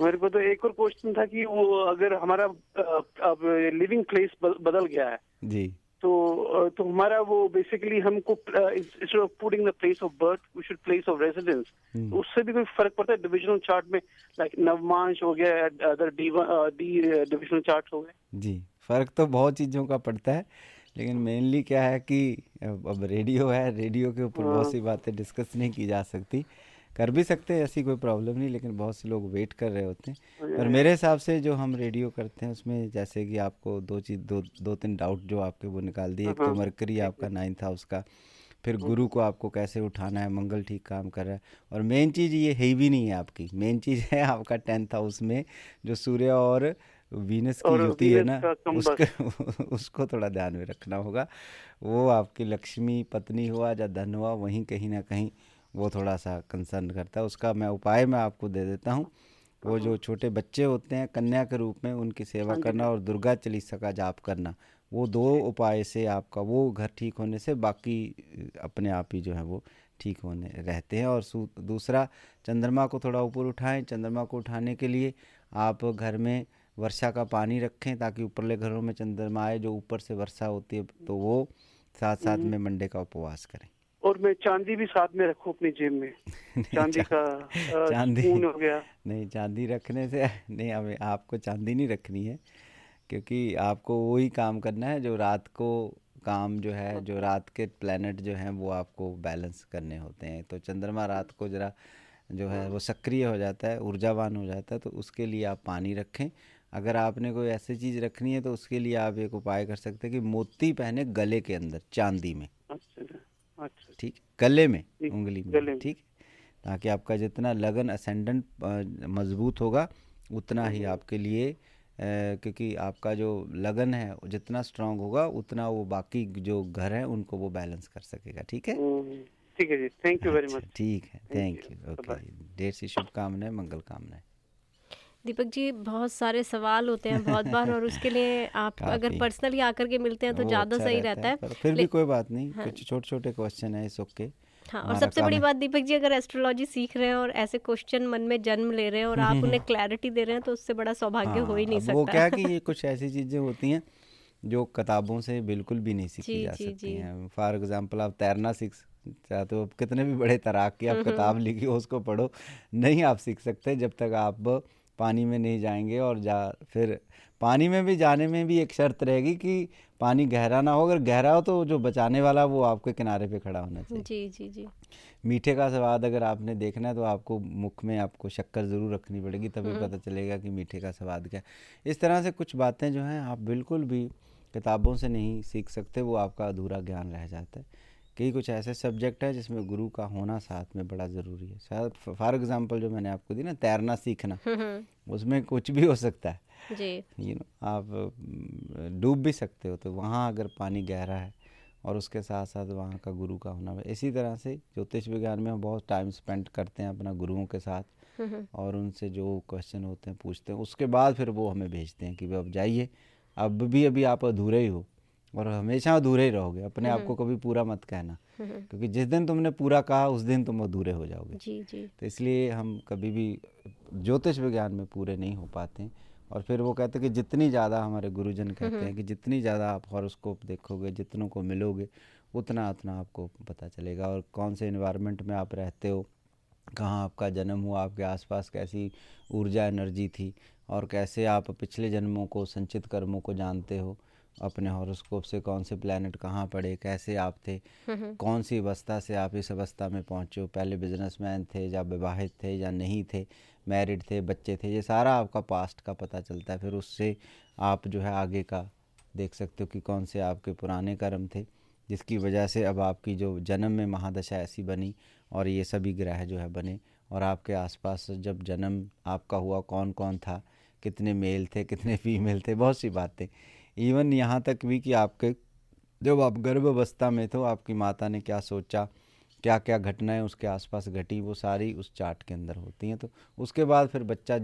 मेरे को तो एक और क्वेश्चन था कि वो अगर हमारा अब लिविंग प्लेस बदल गया है जी, तो हमारा वो बेसिकली हमको instead of putting the place of birth we should place of residence, तो उससे भी कोई फर्क पड़ता है डिविजनल चार्ट में? लाइक नवमांश हो गया, अदर डी डिविजनल चार्ट हो गए। जी, फर्क तो बहुत चीज़ों का पड़ता है, लेकिन मेनली क्या है कि अब रेडियो है, रेडियो के ऊपर बहुत सी बातें डिस्कस नहीं की जा सकती। कर भी सकते हैं, ऐसी कोई प्रॉब्लम नहीं, लेकिन बहुत से लोग वेट कर रहे होते हैं। पर मेरे हिसाब से जो हम रेडियो करते हैं उसमें जैसे कि आपको दो तीन डाउट जो आपके वो निकाल दिए। एक तो मरकरी आपका 9th हाउस का, फिर गुरु को आपको कैसे उठाना है, मंगल ठीक काम कर रहा है, और मेन चीज़ ये है भी नहीं है आपकी, मेन चीज़ है आपका 10th हाउस में जो सूर्य और वीनस की युति है ना, उसको थोड़ा ध्यान में रखना होगा। वो आपकी लक्ष्मी पत्नी हुआ या धन हुआ, वहीं कहीं ना कहीं वो थोड़ा सा कंसर्न करता है। उसका मैं उपाय मैं आपको दे देता हूँ। वो जो छोटे बच्चे होते हैं कन्या के रूप में, उनकी सेवा करना और दुर्गा चालीसा का जाप करना, वो 2 उपाय से आपका वो घर ठीक होने से बाकी अपने आप ही जो है वो ठीक होने रहते हैं। और दूसरा, चंद्रमा को थोड़ा ऊपर उठाएं। चंद्रमा को उठाने के लिए आप घर में वर्षा का पानी रखें, ताकि ऊपरले घरों में चंद्रमा आए, जो ऊपर से वर्षा होती है, तो वो साथ साथ में मंडे का उपवास करें। और मैं चांदी भी साथ में रखूं अपनी जेब में? चांदी का चांदी हो गया? नहीं, चांदी रखने से नहीं, हमें आपको चांदी नहीं रखनी है, क्योंकि आपको वही काम करना है जो रात को काम जो है, जो रात के प्लैनेट जो हैं वो आपको बैलेंस करने होते हैं। तो चंद्रमा रात को जरा जो है वो सक्रिय हो जाता है, ऊर्जावान हो जाता है, तो उसके लिए आप पानी रखें। अगर आपने कोई ऐसी चीज़ रखनी है तो उसके लिए आप एक उपाय कर सकते हैं कि मोती पहने गले के अंदर चांदी में। अच्छा ठीक, गले में, उंगली में, ठीक, ताकि आपका जितना लगन असेंडेंट मजबूत होगा उतना ही आपके लिए, क्योंकि आपका जो लगन है जितना स्ट्रांग होगा उतना वो बाकी जो घर है उनको वो बैलेंस कर सकेगा। ठीक है, ठीक है जी, थैंक यू वेरी मच। ठीक है, थैंक यू, ओके, ढेर सी शुभकामनाएं, मंगल कामनाएं। दीपक जी, बहुत सारे सवाल होते हैं बहुत बार, और उसके लिए आप अगर पर्सनली आकर के मिलते हैं तो ज़्यादा सही रहता है, पर फिर भी कोई बात नहीं, कुछ छोटे छोटे क्वेश्चन है, इस ओके। हाँ, और सबसे बड़ी बात दीपक जी, अगर एस्ट्रोलॉजी सीख रहे हैं और ऐसे क्वेश्चन मन में जन्म ले रहे हैं और आप उन्हें क्लैरिटी दे रहे हैं तो उससे बड़ा सौभाग्य हो ही नहीं सकता। वो क्या कि ये कुछ ऐसी चीज़ें होती हैं जो किताबों से बिल्कुल भी नहीं सीखी जा सकती हैं। फॉर एग्जांपल आप तैरना सीख चाहते हो, कितने भी बड़े तैराक की आप किताब लिखी हो उसको पढ़ो, नहीं आप सीख सकते जब तक आप पानी में नहीं जाएंगे। और फिर पानी में भी जाने में भी एक शर्त रहेगी कि पानी गहरा ना हो, अगर गहरा हो तो जो बचाने वाला वो आपके किनारे पे खड़ा होना चाहिए। जी जी जी। मीठे का स्वाद अगर आपने देखना है तो आपको मुख में आपको शक्कर ज़रूर रखनी पड़ेगी, तभी पता चलेगा कि मीठे का स्वाद क्या है। इस तरह से कुछ बातें जो हैं आप बिल्कुल भी किताबों से नहीं सीख सकते, वो आपका अधूरा ज्ञान रह जाता है। कई कुछ ऐसे सब्जेक्ट है जिसमें गुरु का होना साथ में बड़ा ज़रूरी है। शायद फॉर एग्जांपल जो मैंने आपको दी ना, तैरना सीखना, उसमें कुछ भी हो सकता है जी, आप डूब भी सकते हो, तो वहाँ अगर पानी गहरा है और उसके साथ साथ वहाँ का गुरु का होना। इसी तरह से ज्योतिष विज्ञान में हम बहुत टाइम स्पेंड करते हैं अपना गुरुओं के साथ, और उनसे जो क्वेश्चन होते हैं पूछते हैं, उसके बाद फिर वो हमें भेजते हैं कि भाई अब जाइए, अब भी अभी आप अधूरे ही हो और हमेशा अधूरे ही रहोगे। अपने आप को कभी पूरा मत कहना, क्योंकि जिस दिन तुमने पूरा कहा उस दिन तुम अधूरे हो जाओगे। जी जी। तो इसलिए हम कभी भी ज्योतिष विज्ञान में पूरे नहीं हो पाते। और फिर वो कहते हैं कि जितनी ज़्यादा, हमारे गुरुजन कहते हैं कि जितनी ज़्यादा आप हॉरोस्कोप देखोगे, जितनों को मिलोगे, उतना आपको पता चलेगा। और कौन से एनवायरनमेंट में आप रहते हो, कहाँ आपका जन्म हुआ, आपके आसपास कैसी ऊर्जा एनर्जी थी, और कैसे आप पिछले जन्मों को, संचित कर्मों को जानते हो अपने हॉरोस्कोप से, कौन से प्लैनेट कहाँ पड़े, कैसे आप थे, कौन सी अवस्था से आप इस अवस्था में पहुँचे हो, पहले बिजनेसमैन थे या विवाहित थे या नहीं थे, मैरिड थे, बच्चे थे, ये सारा आपका पास्ट का पता चलता है। फिर उससे आप जो है आगे का देख सकते हो कि कौन से आपके पुराने कर्म थे जिसकी वजह से अब आपकी जो जन्म में महादशा ऐसी बनी और ये सभी ग्रह जो है बने। और आपके आसपास जब जन्म आपका हुआ कौन कौन था, कितने मेल थे, कितने फीमेल थे, बहुत सी बातें। इवन यहाँ तक भी कि आपके जब आप गर्भावस्था में थे आपकी माता ने क्या सोचा, क्या क्या घटनाएं उसके आसपास घटी, वो सारी उस चार्ट के अंदर होती हैं। तो उसके बाद फिर बच्चा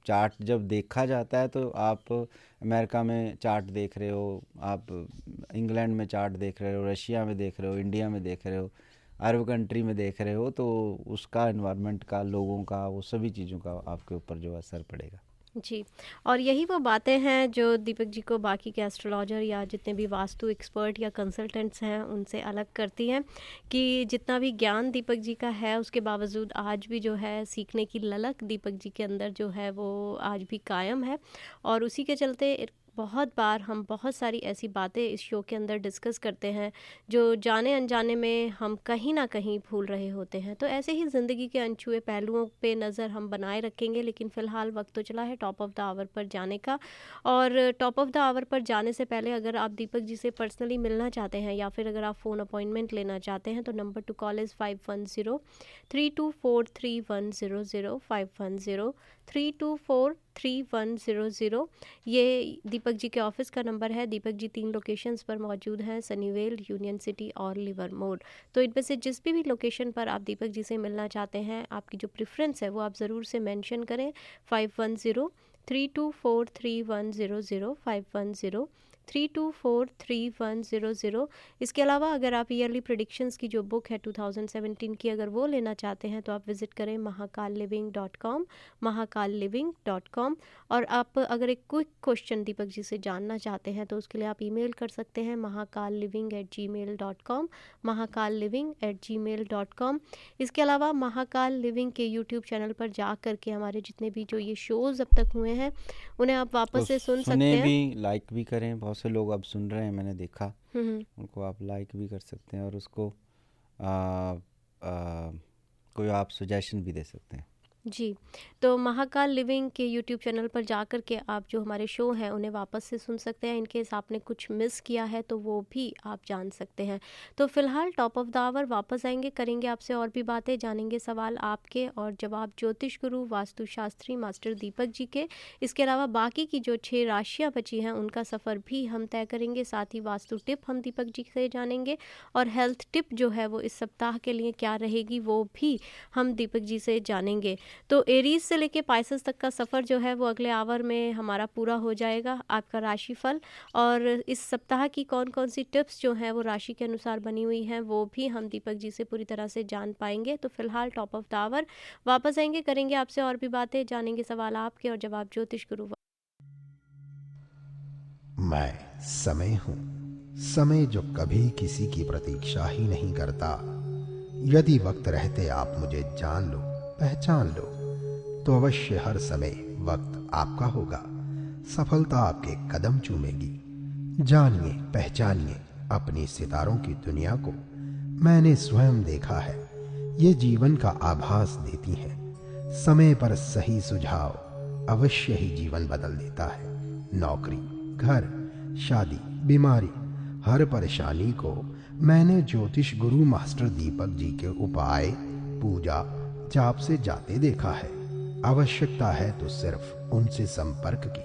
चार्ट जब देखा जाता है तो आप अमेरिका में चार्ट देख रहे हो, आप इंग्लैंड में चार्ट देख रहे हो, रशिया में देख रहे हो, इंडिया में देख रहे हो, अरब कंट्री में देख रहे हो, तो उसका एनवायरनमेंट का, लोगों का, वो सभी चीज़ों का आपके ऊपर जो असर पड़ेगा। जी, और यही वो बातें हैं जो दीपक जी को बाकी के एस्ट्रोलॉजर या जितने भी वास्तु एक्सपर्ट या कंसल्टेंट्स हैं उनसे अलग करती हैं, कि जितना भी ज्ञान दीपक जी का है उसके बावजूद आज भी जो है सीखने की ललक दीपक जी के अंदर जो है वो आज भी कायम है। और उसी के चलते बहुत बार हम बहुत सारी ऐसी बातें इस शो के अंदर डिस्कस करते हैं जो जाने अनजाने में हम कहीं ना कहीं भूल रहे होते हैं। तो ऐसे ही ज़िंदगी के अनछुए पहलुओं पे नज़र हम बनाए रखेंगे। लेकिन फ़िलहाल वक्त तो चला है टॉप ऑफ़ द आवर पर जाने का, और टॉप ऑफ़ द आवर पर जाने से पहले अगर आप दीपक जी से पर्सनली मिलना चाहते हैं या फिर अगर आप फ़ोन अपॉइंटमेंट लेना चाहते हैं तो नंबर टू कॉल इज़ 5103243100 5103243100। ये दीपक जी के ऑफिस का नंबर है। दीपक जी 3 लोकेशंस पर मौजूद हैं, सनीवेल, यूनियन सिटी और लिवरमोर। तो इनमें से जिस भी लोकेशन पर आप दीपक जी से मिलना चाहते हैं, आपकी जो प्रेफरेंस है वो आप ज़रूर से मेंशन करें। 5103243100 5103243100। इसके अलावा अगर आप ईयरली प्रेडिक्शंस की जो बुक है 2017 की, अगर वो लेना चाहते हैं तो आप विज़िट करें mahakalliving.com mahakalliving.com। और आप अगर एक क्विक क्वेश्चन दीपक जी से जानना चाहते हैं तो उसके लिए आप ईमेल कर सकते हैं mahakalliving@gmail.com mahakalliving@gmail.com। इसके अलावा महाकाल लिविंग के यूट्यूब चैनल पर जा करके हमारे जितने भी जो ये शोज़ अब तक हुए हैं उन्हें आप वापस से सुन सकते हैं, भी लाइक भी करें। बहुत से लोग अब सुन रहे हैं, मैंने देखा, उनको आप लाइक भी कर सकते हैं और उसको कोई आप सजेशन भी दे सकते हैं। जी, तो महाकाल लिविंग के यूट्यूब चैनल पर जाकर के आप जो हमारे शो हैं उन्हें वापस से सुन सकते हैं। इन केस आपने कुछ मिस किया है तो वो भी आप जान सकते हैं। तो फ़िलहाल टॉप ऑफ़ द आवर वापस आएँगे, करेंगे आपसे और भी बातें, जानेंगे सवाल आपके और जवाब ज्योतिष गुरु वास्तुशास्त्री मास्टर दीपक जी के। इसके अलावा बाकी की जो 6 राशियाँ बची हैं उनका सफ़र भी हम तय करेंगे। साथ ही वास्तु टिप हम दीपक जी से जानेंगे और हेल्थ टिप जो है वो इस सप्ताह के लिए क्या रहेगी वो भी हम दीपक जी से जानेंगे। तो एरीज से लेके पाइसेस तक का सफ़र जो है वो अगले आवर में हमारा पूरा हो जाएगा। आपका राशिफल और इस सप्ताह की कौन कौन सी टिप्स जो हैं वो राशि के अनुसार बनी हुई हैं वो भी हम दीपक जी से पूरी तरह से जान पाएंगे। तो फिलहाल टॉप ऑफ द आवर वापस आएंगे, करेंगे आपसे और भी बातें, जानेंगे सवाल आपके और जवाब ज्योतिष गुरु। मैं समय हूं, समय जो कभी किसी की प्रतीक्षा ही नहीं करता। यदि वक्त रहते आप मुझे जान लो, पहचान लो, तो अवश्य हर समय वक्त आपका होगा। सफलता आपके कदम चूमेगी। जानिए, पहचानिए अपनी सितारों की दुनिया को। मैंने स्वयं देखा है, ये जीवन का आभास देती हैं। समय पर सही सुझाव अवश्य ही जीवन बदल देता है। नौकरी, घर, शादी, बीमारी, हर परेशानी को मैंने ज्योतिष गुरु मास्टर दीपक जी के उपाय, पूजा, जाप से जाते देखा है। आवश्यकता है तो सिर्फ उनसे संपर्क की।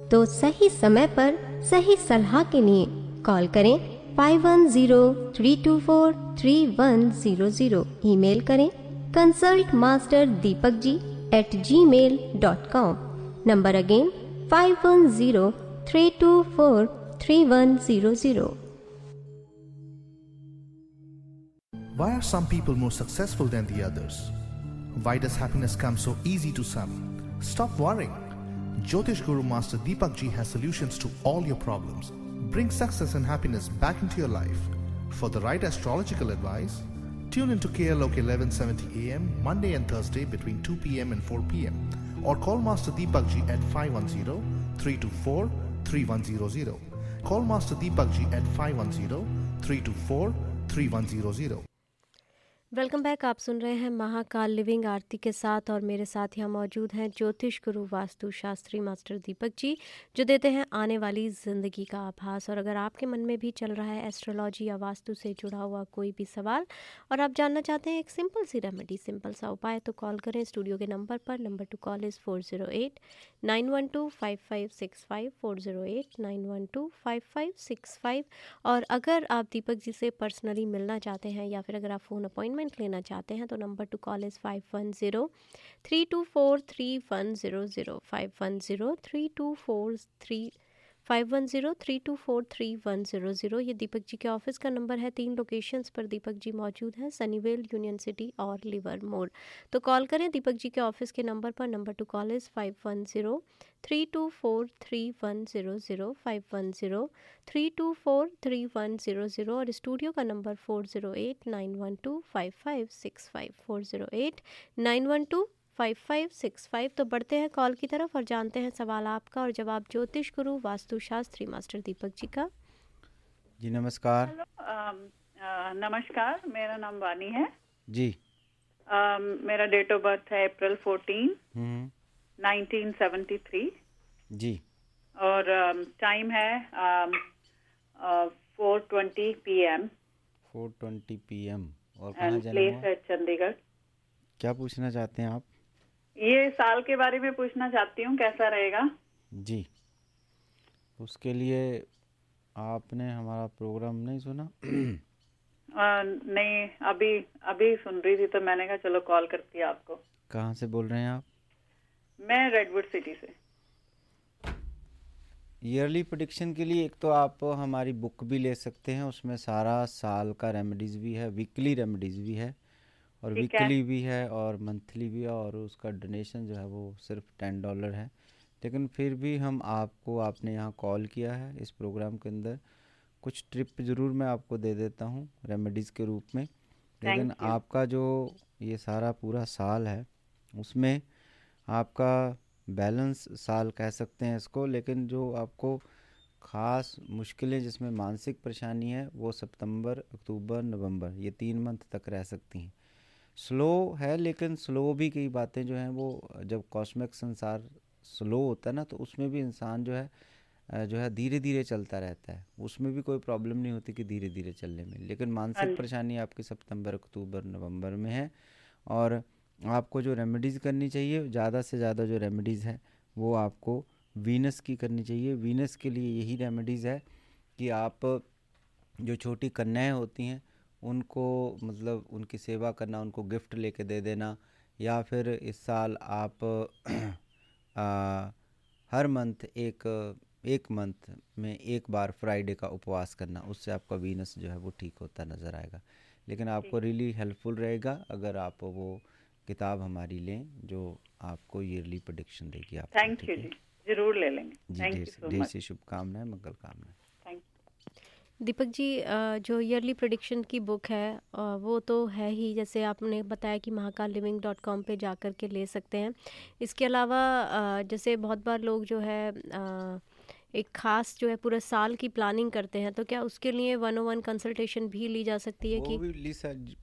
तो सही समय पर सही सलाह के लिए कॉल करें 5103243100। ईमेल करें consultmasterdipakji@gmail.com। Number again 5103243100। Why are some people more successful than the others? Why does happiness come so easy to some? Stop worrying. Jyotish Guru Master Deepak Ji has solutions to all your problems. Bring success and happiness back into your life. For the right astrological advice, tune into KLOK 1170 AM Monday and Thursday between 2 PM and 4 PM, or call Master Deepak Ji at 510-324-3100. Call Master Deepak Ji at 510-324-3100. Welcome back. आप सुन रहे हैं Mahakal living आरती के साथ और मेरे साथ यहाँ मौजूद हैं ज्योतिष गुरु वास्तु शास्त्री मास्टर दीपक जी, जो देते हैं आने वाली ज़िंदगी का आभास। और अगर आपके मन में भी चल रहा है एस्ट्रोलॉजी या वास्तु से जुड़ा हुआ कोई भी सवाल और आप जानना चाहते हैं एक सिंपल सी रेमेडी, सिंपल सा उपाय, तो कॉल करें स्टूडियो के नंबर पर। Number to call is 408-912-5565, 408-912-5565। और अगर आप दीपक जी से पर्सनली मिलना चाहते हैं या फिर अगर आप फ़ोन अपॉइंटमेंट लेना चाहते हैं तो नंबर टू कॉल इज़ 510-324-3100, 510-324-3100। ये दीपक जी के ऑफिस का नंबर है। 3 लोकेशंस पर दीपक जी मौजूद हैं, सनीवेल, यूनियन सिटी और लिवरमोर। तो कॉल करें दीपक जी के ऑफिस के नंबर पर। Number to call is 510-324-3100, 510-324-3100। और स्टूडियो का नंबर 408-912-5565, 408-912-5565। तो बढ़ते हैं कॉल की तरफ और जानते हैं सवाल आपका और जवाब ज्योतिष गुरु वास्तुशास्त्री मास्टर दीपक जी का। जी नमस्कार। नमस्कार, मेरा नाम वानी है जी। मेरा डेट ऑफ बर्थ है April 14, 1973 जी। और टाइम है 4:20 PM। 4:20 PM। और कहाँ जाना प्लेस है चंडीगढ़। क्या पूछना चाहते हैं आप? ये साल के बारे में पूछना चाहती हूँ, कैसा रहेगा? जी, उसके लिए आपने हमारा प्रोग्राम नहीं सुना? नहीं, अभी सुन रही थी तो मैंने कहा चलो कॉल करती है आपको। कहाँ से बोल रहे हैं आप? मैं रेडवुड सिटी से। ईयरली प्रेडिक्शन के लिए एक तो आप हमारी बुक भी ले सकते हैं, उसमें सारा साल का रेमेडीज़ भी है, वीकली रेमेडीज़ भी है और वीकली भी है और मंथली भी है, और उसका डोनेशन जो है वो सिर्फ $10 है। लेकिन फिर भी हम आपने यहाँ कॉल किया है, इस प्रोग्राम के अंदर कुछ ट्रिप ज़रूर मैं आपको दे देता हूँ रेमेडीज़ के रूप में। लेकिन आपका जो ये सारा पूरा साल है उसमें आपका बैलेंस साल कह सकते हैं इसको, लेकिन जो आपको ख़ास मुश्किलें जिसमें मानसिक परेशानी है वो सितंबर, अक्टूबर, नवंबर, ये 3 मंथ तक रह सकती हैं। स्लो है, लेकिन स्लो भी कई बातें जो हैं वो जब कॉस्मिक संसार स्लो होता है ना, तो उसमें भी इंसान जो है धीरे धीरे चलता रहता है, उसमें भी कोई प्रॉब्लम नहीं होती कि धीरे धीरे चलने में। लेकिन मानसिक परेशानी आपकी सितंबर, अक्टूबर, नवंबर में है। और आपको जो रेमेडीज़ करनी चाहिए, ज़्यादा से ज़्यादा जो रेमेडीज़ है वो आपको वीनस की करनी चाहिए। वीनस के लिए यही रेमेडीज़ है कि आप जो छोटी कन्याएं होती हैं उनको मतलब उनकी सेवा करना, उनको गिफ्ट लेके दे देना, या फिर इस साल आप हर मंथ एक मंथ में एक बार फ्राइडे का उपवास करना, उससे आपका वीनस जो है वो ठीक होता नज़र आएगा। लेकिन आपको रियली हेल्पफुल रहेगा अगर आप वो किताब हमारी लें जो आपको ईयरली प्रेडिक्शन देगी। आप थैंक यू जी, जरूर ले लेंगे। ढेर सी शुभकामनाएं, मंगल कामनाएं। दीपक जी, जो ईयरली प्रेडिक्शन की बुक है वो तो है ही, जैसे आपने बताया कि mahakalliving.com पे जा कर के ले सकते हैं। इसके अलावा जैसे बहुत बार लोग जो है एक ख़ास जो है पूरे साल की प्लानिंग करते हैं, तो क्या उसके लिए 101 कंसल्टेशन भी ली जा सकती है? वो भी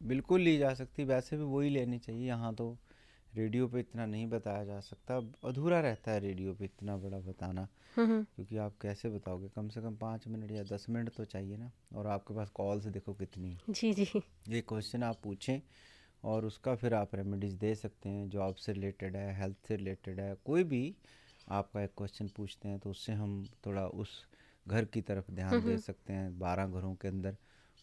बिल्कुल ली जा सकती है, वैसे भी वही लेनी चाहिए। यहाँ तो रेडियो पे इतना नहीं बताया जा सकता, अधूरा रहता है रेडियो पे इतना बड़ा बताना, क्योंकि आप कैसे बताओगे, कम से कम 5 मिनट या 10 मिनट तो चाहिए ना। और आपके पास कॉल से देखो कितनी। जी जी, ये क्वेश्चन आप पूछें और उसका फिर आप रेमेडीज़ दे सकते हैं। जॉब से रिलेटेड है, हेल्थ से रिलेटेड है, कोई भी आपका एक क्वेश्चन पूछते हैं तो उससे हम थोड़ा उस घर की तरफ ध्यान दे सकते हैं। 12 घरों के अंदर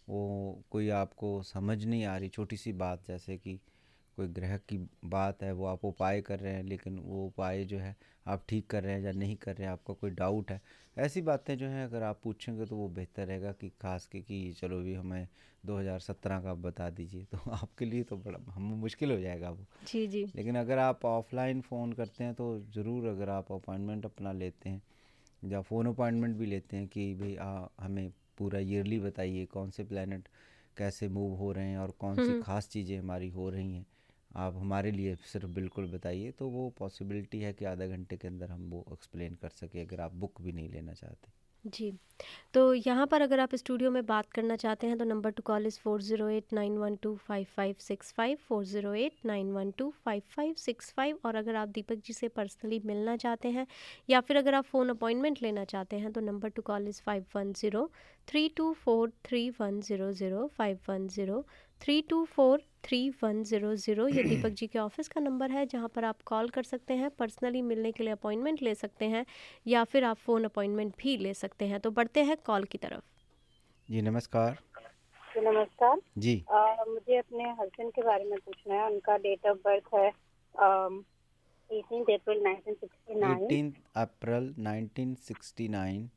वो कोई आपको समझ नहीं आ रही छोटी सी बात, जैसे कि कोई ग्रह की बात है, वो आप उपाय कर रहे हैं लेकिन वो उपाय जो है आप ठीक कर रहे हैं या नहीं कर रहे हैं, आपका कोई डाउट है, ऐसी बातें जो हैं अगर आप पूछेंगे तो वो बेहतर रहेगा कि खास के कि चलो भी हमें 2017 का बता दीजिए, तो आपके लिए तो बड़ा हम मुश्किल हो जाएगा वो। जी जी। लेकिन अगर आप ऑफलाइन फ़ोन करते हैं तो ज़रूर, अगर आप अपॉइंटमेंट अपना लेते हैं या फ़ोन अपॉइंटमेंट भी लेते हैं कि भाई हमें पूरा ईयरली बताइए कौन से प्लैनेट कैसे मूव हो रहे हैं और कौन सी खास चीज़ें हमारी हो रही हैं, आप हमारे लिए सिर्फ बिल्कुल बताइए, तो वो पॉसिबिलिटी है कि आधा घंटे के अंदर हम वो एक्सप्लेन कर सके, अगर आप बुक भी नहीं लेना चाहते। जी, तो यहाँ पर अगर आप स्टूडियो में बात करना चाहते हैं तो नंबर टू कॉल इज़ 4089125565, 4089125565। और अगर आप दीपक जी से पर्सनली मिलना चाहते हैं या फिर अगर आप फ़ोन अपॉइंटमेंट लेना चाहते हैं तो नंबर टू कॉल इज़ 5103243100, 5103243100। ये दीपक जी के ऑफिस का नंबर है जहाँ पर आप कॉल कर सकते हैं, पर्सनली मिलने के लिए अपॉइंटमेंट ले सकते हैं या फिर आप फ़ोन अपॉइंटमेंट भी ले सकते हैं। तो बढ़ते हैं कॉल की तरफ। जी नमस्कार। नमस्कार जी। मुझे अपने हस्बैंड के बारे में पूछना है। उनका डेट ऑफ बर्थ है 18 अप्रैल 1969। 18 अप्रैल 1969।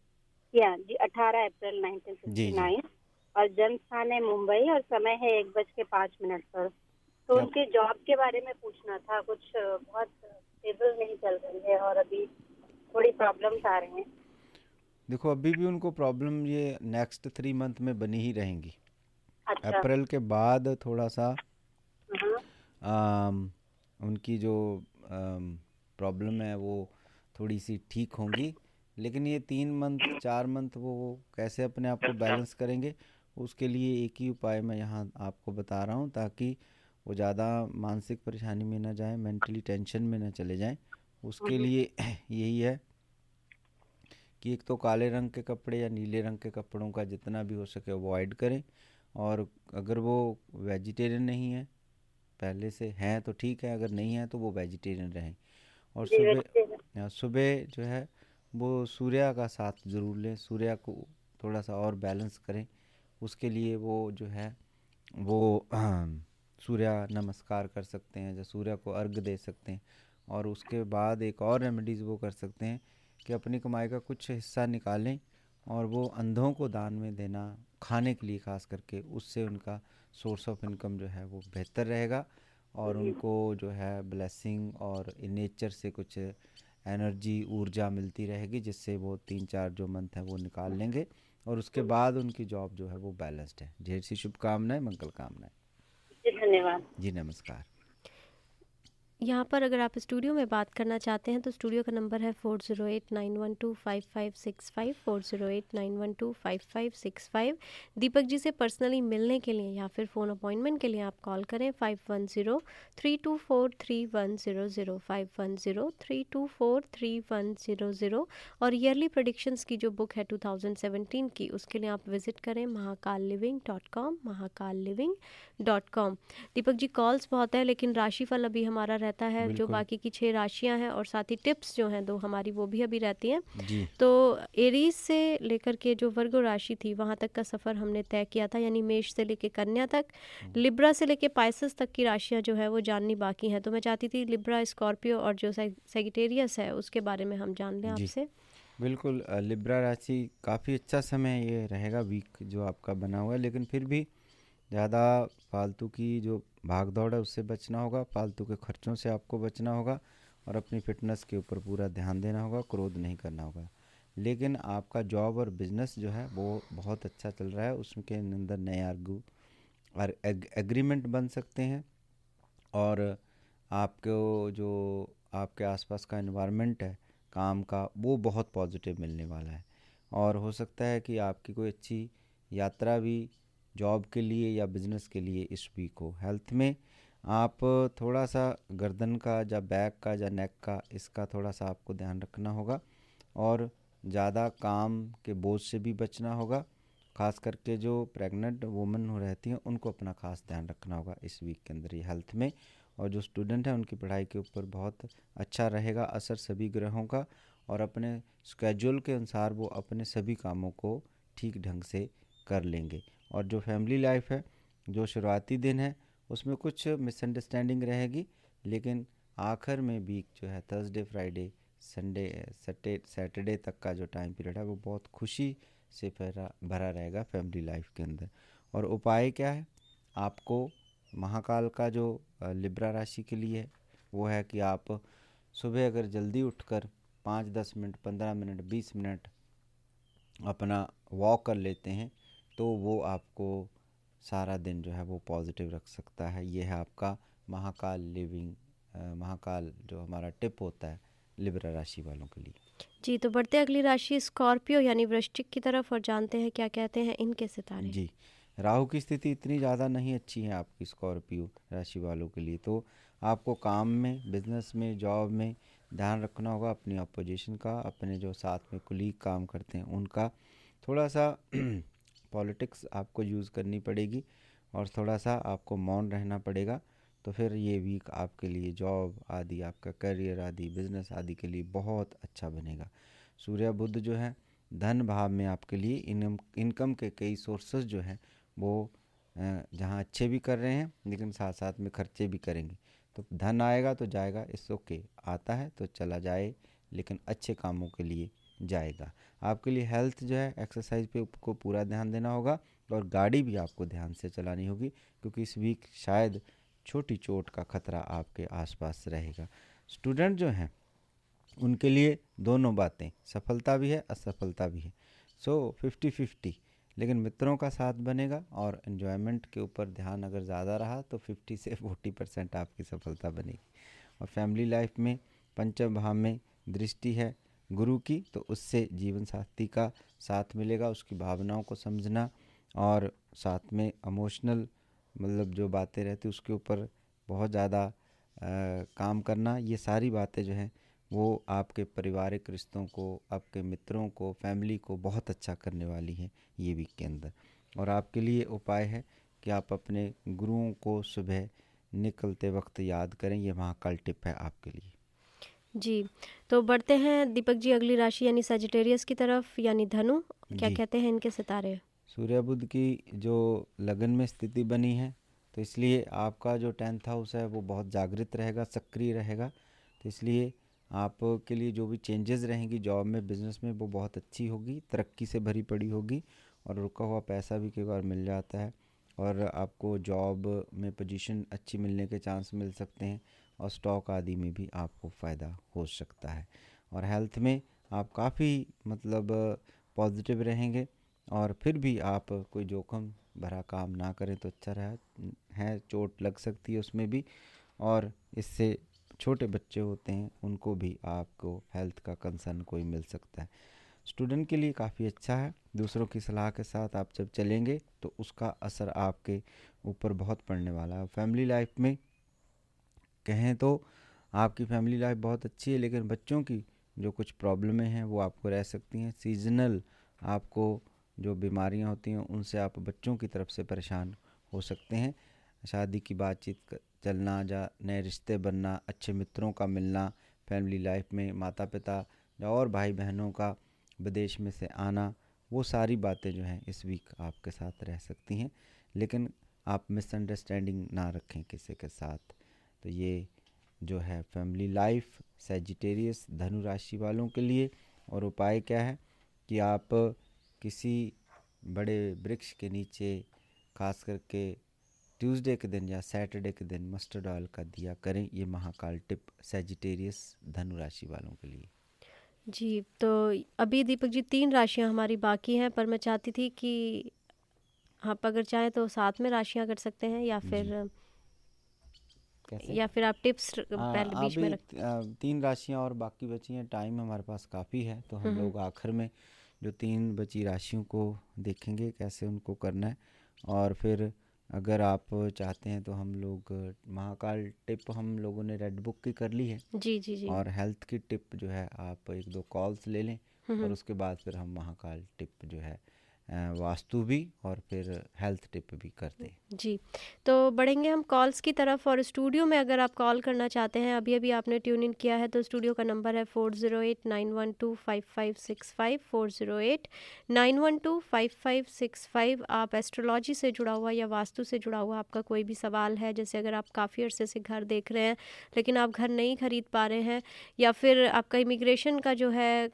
या जी 18 अप्रैल 1969। और जन्म स्थान है मुंबई और समय है 1:05 पर। तो उनके जॉब के बारे में पूछना था, कुछ बहुत स्टेबल नहीं चल रही है और अभी थोड़ी प्रॉब्लम्स आ रही हैं। देखो अभी भी उनको प्रॉब्लम ये नेक्स्ट 3 मंथ में बनी ही रहेंगी। अच्छा। अप्रैल के बाद थोड़ा सा उनकी जो प्रॉब्लम है वो थोड़ी सी ठीक होंगी, लेकिन ये 3 मंथ 4 मंथ वो कैसे अपने आप को बैलेंस करेंगे, उसके लिए एक ही उपाय मैं यहाँ आपको बता रहा हूँ, ताकि वो ज़्यादा मानसिक परेशानी में ना जाए, मेंटली टेंशन में ना चले जाएं। उसके लिए यही है कि एक तो काले रंग के कपड़े या नीले रंग के कपड़ों का जितना भी हो सके अवॉइड करें। और अगर वो वेजिटेरियन नहीं है, पहले से हैं तो ठीक है, अगर नहीं है तो वो वेजिटेरियन रहें। और सुबह जो है वो सूर्य का साथ ज़रूर लें, सूर्य को थोड़ा सा और बैलेंस करें। उसके लिए वो जो है वो सूर्य नमस्कार कर सकते हैं, या सूर्य को अर्घ दे सकते हैं। और उसके बाद एक और रेमेडीज़ वो कर सकते हैं कि अपनी कमाई का कुछ हिस्सा निकालें और वो अंधों को दान में देना, खाने के लिए खास करके, उससे उनका सोर्स ऑफ इनकम जो है वो बेहतर रहेगा और उनको जो है ब्लेसिंग और नेचर से कुछ एनर्जी, ऊर्जा मिलती रहेगी, जिससे वो 3-4 जो मंथ है वो निकाल लेंगे और उसके बाद उनकी जॉब जो है वो बैलेंस्ड है। ढेर सी शुभकामनाएं, मंगल कामनाएं। धन्यवाद जी। नमस्कार। यहाँ पर अगर आप स्टूडियो में बात करना चाहते हैं तो स्टूडियो का नंबर है 4089125565, 4089125565। दीपक जी से पर्सनली मिलने के लिए या फिर फ़ोन अपॉइंटमेंट के लिए आप कॉल करें 5103243100, 5103243100। और ईयरली प्रेडिक्शंस की जो बुक है 2017 की, उसके लिए आप विज़िट करें महाकाललिविंग.com, महाकाललिविंग.com। दीपक जी, कॉल्स बहुत है लेकिन राशिफल अभी हमारा रहता है, जो बाकी की 6 राशियां हैं, और साथ ही टिप्स जो हैं 2 हमारी, वो भी अभी रहती हैं जी। तो एरीज से लेकर के जो वर्गो राशि थी वहां तक का सफ़र हमने तय किया था, यानी मेष से लेकर कन्या तक, लिब्रा से लेकर पाइसेस तक की राशियां जो है वो जाननी बाकी हैं। तो मैं चाहती थी लिब्रा, स्कॉर्पियो और जो सैजिटेरियस है उसके बारे में हम जान लें आपसे। बिल्कुल, लिब्रा राशि काफ़ी अच्छा समय ये रहेगा, वीक जो आपका बना हुआ है, लेकिन फिर भी ज़्यादा फालतू की जो भाग दौड़ है उससे बचना होगा, फालतू के खर्चों से आपको बचना होगा और अपनी फिटनेस के ऊपर पूरा ध्यान देना होगा, क्रोध नहीं करना होगा। लेकिन आपका जॉब और बिजनेस जो है वो बहुत अच्छा चल रहा है, उसके अंदर नए एग्रीमेंट बन सकते हैं और आपको जो आपके आसपास का एनवायरनमेंट है काम का, वो बहुत पॉजिटिव मिलने वाला है। और हो सकता है कि आपकी कोई अच्छी यात्रा भी जॉब के लिए या बिज़नेस के लिए इस वीक हो। हेल्थ में आप थोड़ा सा गर्दन का या बैक का या नेक का, इसका थोड़ा सा आपको ध्यान रखना होगा और ज़्यादा काम के बोझ से भी बचना होगा। ख़ास करके जो प्रेग्नेंट वुमेन हो रहती हैं उनको अपना ख़ास ध्यान रखना होगा इस वीक के अंदर ये हेल्थ में। और जो स्टूडेंट हैं उनकी पढ़ाई के ऊपर बहुत अच्छा रहेगा असर सभी ग्रहों का, और अपने स्केड्यूल के अनुसार वो अपने सभी कामों को ठीक ढंग से कर लेंगे। और जो फैमिली लाइफ है, जो शुरुआती दिन है उसमें कुछ मिसअंडरस्टैंडिंग रहेगी, लेकिन आखिर में वीक जो है थर्सडे, फ्राइडे, संडे, सैटरडे तक का जो टाइम पीरियड है वो बहुत खुशी से भरा रहेगा फैमिली लाइफ के अंदर। और उपाय क्या है, आपको महाकाल का जो लिब्रा राशि के लिए है वो है कि आप सुबह अगर जल्दी उठकर 5-10 मिनट, 15 मिनट, 20 मिनट अपना वॉक कर लेते हैं तो वो आपको सारा दिन जो है वो पॉजिटिव रख सकता है। ये है आपका महाकाल जो हमारा टिप होता है लिब्रा राशि वालों के लिए। जी, तो बढ़ते अगली राशि स्कॉर्पियो यानी वृश्चिक की तरफ और जानते हैं क्या कहते हैं इनके सितारे। जी, राहु की स्थिति इतनी ज़्यादा नहीं अच्छी है आपकी स्कॉर्पियो राशि वालों के लिए, तो आपको काम में, बिजनेस में, जॉब में ध्यान रखना होगा अपनी अपोजिशन का, अपने जो साथ में कुलीग काम करते हैं उनका। थोड़ा सा पॉलिटिक्स आपको यूज़ करनी पड़ेगी और थोड़ा सा आपको मौन रहना पड़ेगा, तो फिर ये वीक आपके लिए जॉब आदि, आपका करियर आदि, बिजनेस आदि के लिए बहुत अच्छा बनेगा। सूर्य बुध जो है धन भाव में आपके लिए इनकम के कई सोर्सेज जो हैं वो जहाँ अच्छे भी कर रहे हैं लेकिन साथ साथ में खर्चे भी करेंगे, तो धन आएगा तो जाएगा, इट्स ओके, आता है तो चला जाए लेकिन अच्छे कामों के लिए जाएगा। आपके लिए हेल्थ जो है, एक्सरसाइज पे को पूरा ध्यान देना होगा और गाड़ी भी आपको ध्यान से चलानी होगी क्योंकि इस वीक शायद छोटी चोट का खतरा आपके आसपास रहेगा। स्टूडेंट जो हैं उनके लिए दोनों बातें, सफलता भी है असफलता भी है, सो 50-50, लेकिन मित्रों का साथ बनेगा और एन्जॉयमेंट के ऊपर ध्यान अगर ज़्यादा रहा तो 50 से 40% आपकी सफलता बनेगी। और फैमिली लाइफ में पंचम भाव में दृष्टि है गुरु की, तो उससे जीवन साथी का साथ मिलेगा, उसकी भावनाओं को समझना और साथ में इमोशनल मतलब जो बातें रहती उसके ऊपर बहुत ज़्यादा काम करना, ये सारी बातें जो हैं वो आपके पारिवारिक रिश्तों को, आपके मित्रों को, फैमिली को बहुत अच्छा करने वाली हैं ये वीक के अंदर। और आपके लिए उपाय है कि आप अपने गुरुओं को सुबह निकलते वक्त याद करें, ये महाकाल टिप है आपके लिए। जी, तो बढ़ते हैं दीपक जी अगली राशि यानी सजिटेरियस की तरफ यानी धनु, क्या कहते हैं इनके सितारे। सूर्य बुध की जो लगन में स्थिति बनी है तो इसलिए आपका जो 10th हाउस है वो बहुत जागृत रहेगा, सक्रिय रहेगा, तो इसलिए आपके लिए जो भी चेंजेस रहेंगी जॉब में, बिजनेस में, वो बहुत अच्छी होगी, तरक्की से भरी पड़ी होगी और रुका हुआ पैसा भी कई बार मिल जाता है और आपको जॉब में पोजीशन अच्छी मिलने के चांस मिल सकते हैं और स्टॉक आदि में भी आपको फ़ायदा हो सकता है। और हेल्थ में आप काफ़ी मतलब पॉजिटिव रहेंगे और फिर भी आप कोई जोखिम भरा काम ना करें तो अच्छा रहा है, चोट लग सकती है उसमें भी, और इससे छोटे बच्चे होते हैं उनको भी आपको हेल्थ का कंसर्न कोई मिल सकता है। स्टूडेंट के लिए काफ़ी अच्छा है। दूसरों की सलाह के साथ आप जब चलेंगे तो उसका असर आपके ऊपर बहुत पड़ने वाला है। फैमिली लाइफ में कहें तो आपकी फैमिली लाइफ बहुत अच्छी है, लेकिन बच्चों की जो कुछ प्रॉब्लमें हैं वो आपको रह सकती हैं। सीजनल आपको जो बीमारियां होती हैं उनसे आप बच्चों की तरफ से परेशान हो सकते हैं। शादी की बातचीत चलना, या नए रिश्ते बनना, अच्छे मित्रों का मिलना, फैमिली लाइफ में माता पिता और भाई बहनों का विदेश में से आना, वो सारी बातें जो हैं इस वीक आपके साथ रह सकती हैं। लेकिन आप मिसअंडरस्टैंडिंग ना रखें किसी के साथ। तो ये जो है फैमिली लाइफ सैजिटेरियस धनु राशि वालों के लिए। और उपाय क्या है कि आप किसी बड़े वृक्ष के नीचे खास करके ट्यूसडे के दिन या सैटरडे के दिन मस्टर्ड ऑयल का दिया करें। ये महाकाल टिप सैजिटेरियस धनु राशि वालों के लिए। जी, तो अभी दीपक जी 3 राशियां हमारी बाकी हैं, पर मैं चाहती थी कि आप अगर चाहें तो साथ में राशियां कर सकते हैं या फिर आप टिप्स पहले बीच में रख। 3 राशियां और बाकी बची हैं, टाइम हमारे पास काफ़ी है, तो हम लोग आखिर में जो 3 बची राशियों को देखेंगे कैसे उनको करना है। और फिर अगर आप चाहते हैं तो हम लोग महाकाल टिप हम लोगों ने रेड बुक की कर ली है। जी। और हेल्थ की टिप जो है आप 1-2 कॉल्स ले लें और उसके बाद फिर हम महाकाल टिप जो है वास्तु भी और फिर हेल्थ टिप भी करते हैं। जी, तो बढ़ेंगे हम कॉल्स की तरफ। और स्टूडियो में अगर आप कॉल करना चाहते हैं, अभी अभी आपने ट्यून इन किया है, तो स्टूडियो का नंबर है 4089125565 4089125565। आप एस्ट्रोलॉजी से जुड़ा हुआ या वास्तु से जुड़ा हुआ आपका कोई भी सवाल है, जैसे अगर आप काफ़ी अरसे से घर देख रहे हैं लेकिन आप घर नहीं खरीद पा रहे हैं, या फिर आपका इमिग्रेशन का जो है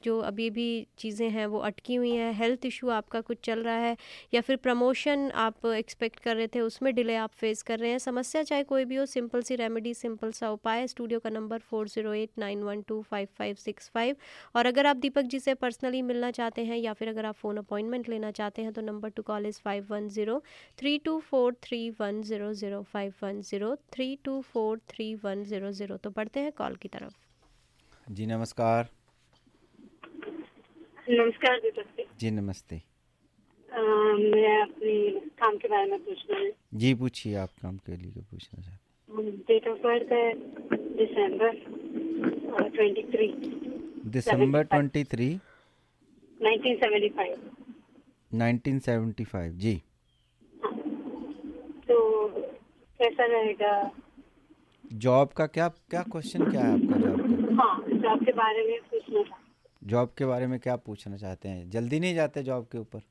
जो अभी भी चीज़ें हैं वो अटकी हुई हैं, हेल्थ इशू आपका कुछ चल रहा है, या फिर प्रमोशन आप एक्सपेक्ट कर रहे थे उसमें डिले आप फेस कर रहे हैं, समस्या चाहे कोई भी हो, सिंपल सी रेमेडी, सिंपल सा उपाय। स्टूडियो का नंबर 4089125565। और अगर आप दीपक जी से पर्सनली मिलना चाहते हैं या फिर अगर आप फ़ोन अपॉइंटमेंट लेना चाहते हैं तो नंबर टू कॉल इज़ 5103243100 5103243100। तो बढ़ते हैं कॉल की तरफ। जी नमस्कार। नमस्कार दीपक जी नमस्ते। मैं अपने काम के बारे में पूछना है। जी पूछिए, आप काम के लिए पूछना चाहते हैं। डेट ऑफ बर्थ है दिसंबर 23 दिसंबर 23 1975। 1975 जी। तो कैसा रहेगा? जॉब का क्या क्वेश्चन क्या है आपका? जॉब का? हाँ, जॉब के बारे में पूछना था। जॉब के बारे में क्या पूछना चाहते हैं? जल्दी नहीं जाते जॉब के ऊपर?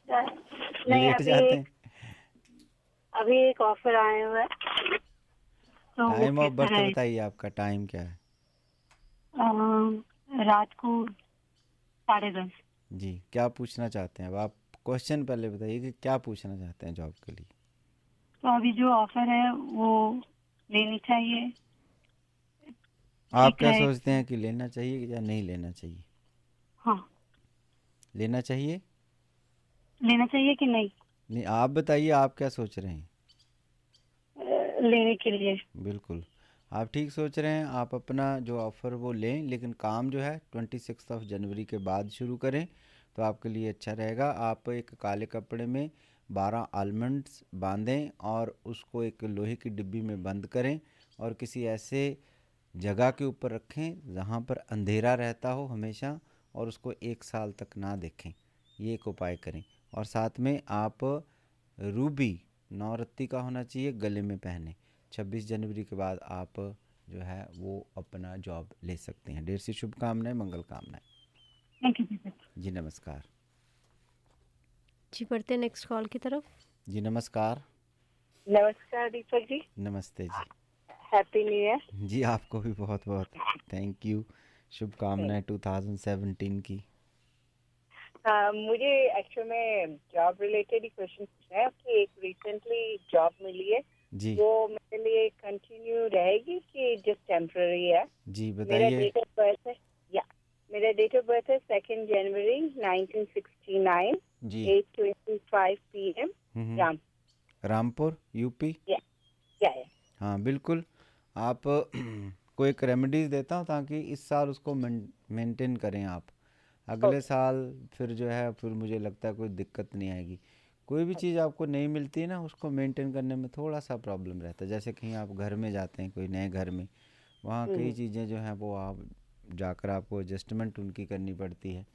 नहीं, लेट जाते हैं? अभी एक ऑफर आया हुआ है। तो टाइम ऑफ बर्थ बताइए, आपका टाइम क्या है? रात को 10:30। जी, क्या पूछना चाहते हैं? अब आप क्वेश्चन पहले बताइए कि क्या पूछना चाहते हैं जॉब के लिए। तो अभी जो ऑफर है वो लेनी चाहिए? आप क्या सोचते हैं कि लेना चाहिए या नहीं लेना चाहिए? हाँ, लेना चाहिए कि नहीं? नहीं, आप बताइए, आप क्या सोच रहे हैं? लेने के लिए। बिल्कुल, आप ठीक सोच रहे हैं। आप अपना जो ऑफ़र वो लें, लेकिन काम जो है 26 जनवरी के बाद शुरू करें तो आपके लिए अच्छा रहेगा। आप एक काले कपड़े में 12 आलमंड्स बांधें और उसको एक लोहे की डिब्बी में बंद करें और किसी ऐसे जगह के ऊपर रखें जहाँ पर अंधेरा रहता हो हमेशा, और उसको 1 साल तक ना देखें। ये एक उपाय करें। और साथ में आप रूबी 9 रत्ती का होना चाहिए, गले में पहने। 26 जनवरी के बाद आप जो है वो अपना जॉब ले सकते हैं। ढेर सी शुभकामनाएं, मंगल कामनाएं। जी नमस्कार। जी बढ़ते हैं नेक्स्ट कॉल की तरफ। जी नमस्कार। नमस्कार दीपक जी। नमस्ते जी। Happy new year. जी आपको भी बहुत बहुत थैंक यू। शुभकामनाएं 2017 की। मुझे एक्चुअली में जॉब रिलेटेड ही क्वेश्चन पूछना है कि एक रिसेंटली जॉब मिली है जी, वो मेरे लिए कंटिन्यू रहेगी कि जस्ट टेम्पररी है? जी बताइए। मेरा डेट ऑफ बर्थ है 2 जनवरी 1969 जी 8:25 PM रामपुर यूपी। या हाँ बिल्कुल, आप को एक रेमेडीज देता हूँ ताकि इस साल उसको मेंटेन करें आप। अगले साल फिर जो है फिर मुझे लगता है कोई दिक्कत नहीं आएगी। कोई भी चीज़ आपको नहीं मिलती है ना, उसको मेंटेन करने में थोड़ा सा प्रॉब्लम रहता है। जैसे कहीं आप घर में जाते हैं कोई नए घर में, वहाँ कई चीज़ें जो हैं वो आप जाकर आपको एडजस्टमेंट उनकी करनी पड़ती है।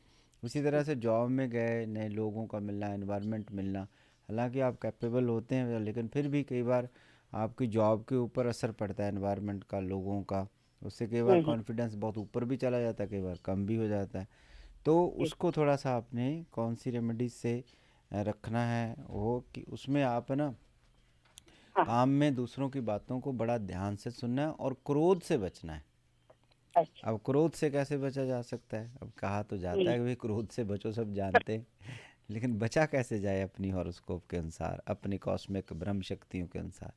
उसी तरह से जॉब में गए, नए लोगों का मिलना, एनवायरनमेंट मिलना, हालांकि आप कैपेबल होते हैं लेकिन फिर भी कई बार आपकी जॉब के ऊपर असर पड़ता है एनवायरनमेंट का, लोगों का। उससे कई बार कॉन्फिडेंस बहुत ऊपर भी चला जाता है, कई बार कम भी हो जाता है। तो उसको थोड़ा सा आपने कौन सी रेमेडी से रखना है वो कि उसमें आप ना काम में दूसरों की बातों को बड़ा ध्यान से सुनना है और क्रोध से बचना है। अच्छा। अब क्रोध से कैसे बचा जा सकता है? अब कहा तो जाता है कि भाई क्रोध से बचो, सब जानते हैं, लेकिन बचा कैसे जाए अपनी हॉरोस्कोप के अनुसार, अपनी कॉस्मिक ब्रह्म शक्तियों के अनुसार?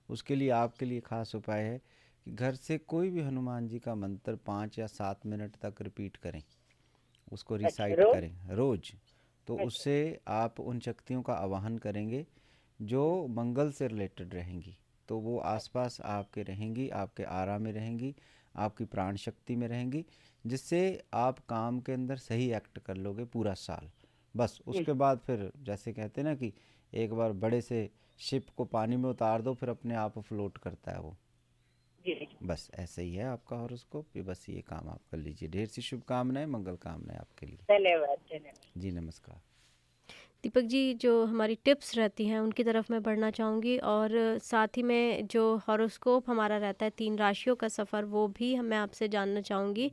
उसके लिए आपके लिए खास उपाय है कि घर से कोई भी हनुमान जी का मंत्र 5 या 7 मिनट तक रिपीट करें, उसको रिसाइट करें रोज। तो उससे आप उन शक्तियों का आवाहन करेंगे जो मंगल से रिलेटेड रहेंगी, तो वो आसपास आपके रहेंगी, आपके आरा में रहेंगी, आपकी प्राण शक्ति में रहेंगी, जिससे आप काम के अंदर सही एक्ट कर लोगे पूरा साल। बस उसके बाद फिर जैसे कहते हैं ना कि एक बार बड़े से शिप को पानी में उतार दो, फिर अपने आप फ्लोट करता है वो। बस ऐसे ही है आपका हॉरोस्कोप। बस ये काम आप कर लीजिए। ढेर सी शुभकामनाएं, मंगल कामनाएं आपके लिए। धन्यवाद। जी नमस्कार। दीपक जी, जो हमारी टिप्स रहती हैं उनकी तरफ मैं बढ़ना चाहूँगी, और साथ ही में जो हॉरोस्कोप हमारा रहता है 3 राशियों का सफ़र, वो भी मैं आपसे जानना चाहूँगी।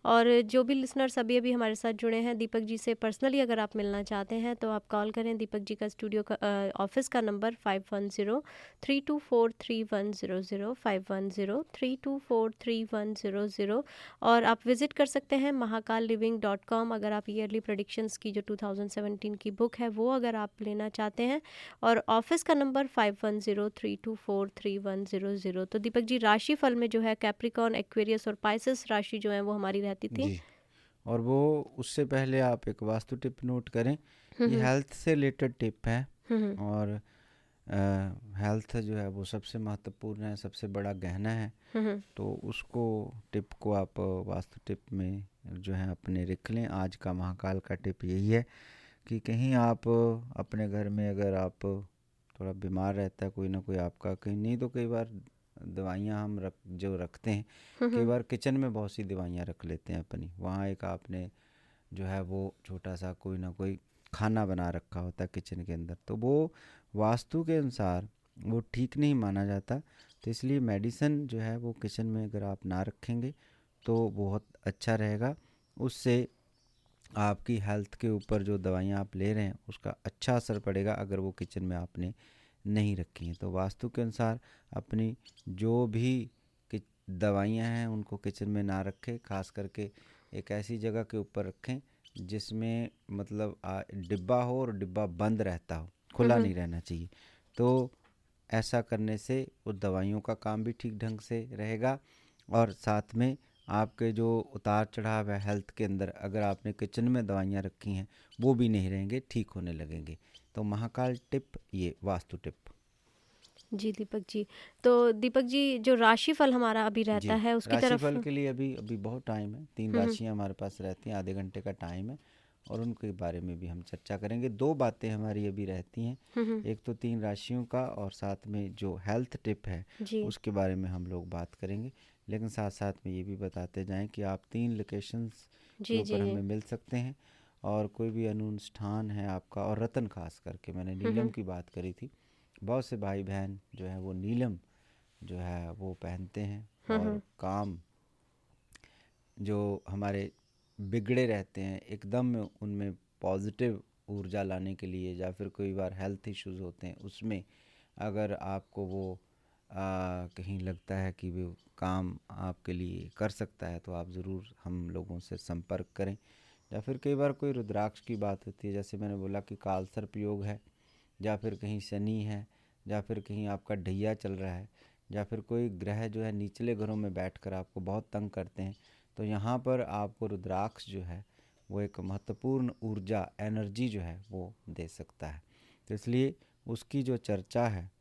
और जो भी लिसनर्स अभी अभी हमारे साथ जुड़े हैं, दीपक जी से पर्सनली अगर आप मिलना चाहते हैं तो आप कॉल करें। दीपक जी का स्टूडियो का ऑफिस का नंबर 5103243100, 5103243100। और आप विज़िट कर सकते हैं mahakalliving.com अगर आप ईयरली प्रेडिक्शंस की जो 2017 की बुक है वो अगर आप लेना चाहते हैं। और ऑफिस का नंबर 5103243100। तो दीपक जी, राशि फल में जो है कैप्रिकॉर्न, एक्वेरियस और पाइसेस राशि जो है वो हमारी रहती थी जी। और वो उससे पहले आप एक वास्तु टिप नोट करें, ये हेल्थ से रिलेटेड टिप है। और हेल्थ जो है वो सबसे महत्वपूर्ण है, सबसे बड़ा गहना है। तो उसको टिप को आप वास्तु टिप में जो है अपने लिख लें। आज का महाकाल का टिप यही है कि कहीं आप अपने घर में अगर आप थोड़ा बीमार रहता है कोई ना कोई आपका, कहीं नहीं तो कई बार दवाइयाँ हम रखते हैं, कई बार किचन में बहुत सी दवाइयाँ रख लेते हैं अपनी। वहाँ एक आपने जो है वो छोटा सा कोई ना कोई खाना बना रखा होता है किचन के अंदर, तो वो वास्तु के अनुसार वो ठीक नहीं माना जाता। तो इसलिए मेडिसिन जो है वो किचन में अगर आप ना रखेंगे तो बहुत अच्छा रहेगा। उससे आपकी हेल्थ के ऊपर जो दवाइयाँ आप ले रहे हैं उसका अच्छा असर पड़ेगा अगर वो किचन में आपने नहीं रखी हैं। तो वास्तु के अनुसार अपनी जो भी दवाइयाँ हैं उनको किचन में ना रखें, खास करके एक ऐसी जगह के ऊपर रखें जिसमें मतलब डिब्बा हो और डिब्बा बंद रहता हो, खुला नहीं रहना चाहिए। तो ऐसा करने से उस दवाइयों का काम भी ठीक ढंग से रहेगा और साथ में आपके जो उतार चढ़ाव है हेल्थ के अंदर, अगर आपने किचन में दवाइयाँ रखी हैं वो भी नहीं रहेंगे, ठीक होने लगेंगे। तो महाकाल टिप ये वास्तु टिप। जी दीपक जी, तो दीपक जी जो राशिफल हमारा अभी रहता है उसकी तरफ राशिफल के लिए अभी बहुत टाइम है। 3 राशियाँ हमारे पास रहती हैं, आधे घंटे का टाइम है और उनके बारे में भी हम चर्चा करेंगे। 2 बातें हमारी अभी रहती हैं, एक तो 3 राशियों का और साथ में जो हेल्थ टिप है उसके बारे में हम लोग बात करेंगे। लेकिन साथ साथ में ये भी बताते जाएं कि आप 3 लोकेशंस के ऊपर हमें मिल सकते हैं और कोई भी अनुष्ठान है आपका, और रतन खास करके मैंने नीलम की बात करी थी, बहुत से भाई बहन जो है वो नीलम जो है वो पहनते हैं और काम जो हमारे बिगड़े रहते हैं एकदम उनमें पॉजिटिव ऊर्जा लाने के लिए, या फिर कोई बार हेल्थ इश्यूज होते हैं उसमें अगर आपको वो कहीं लगता है कि वो काम आपके लिए कर सकता है तो आप ज़रूर हम लोगों से संपर्क करें। या फिर कई बार कोई रुद्राक्ष की बात होती है, जैसे मैंने बोला कि काल सर्प योग है, या फिर कहीं शनि है, या फिर कहीं आपका ढैया चल रहा है, या फिर कोई ग्रह जो है निचले घरों में बैठकर आपको बहुत तंग करते हैं, तो यहाँ पर आपको रुद्राक्ष जो है वो एक महत्वपूर्ण ऊर्जा एनर्जी जो है वो दे सकता है। तो इसलिए उसकी जो चर्चा है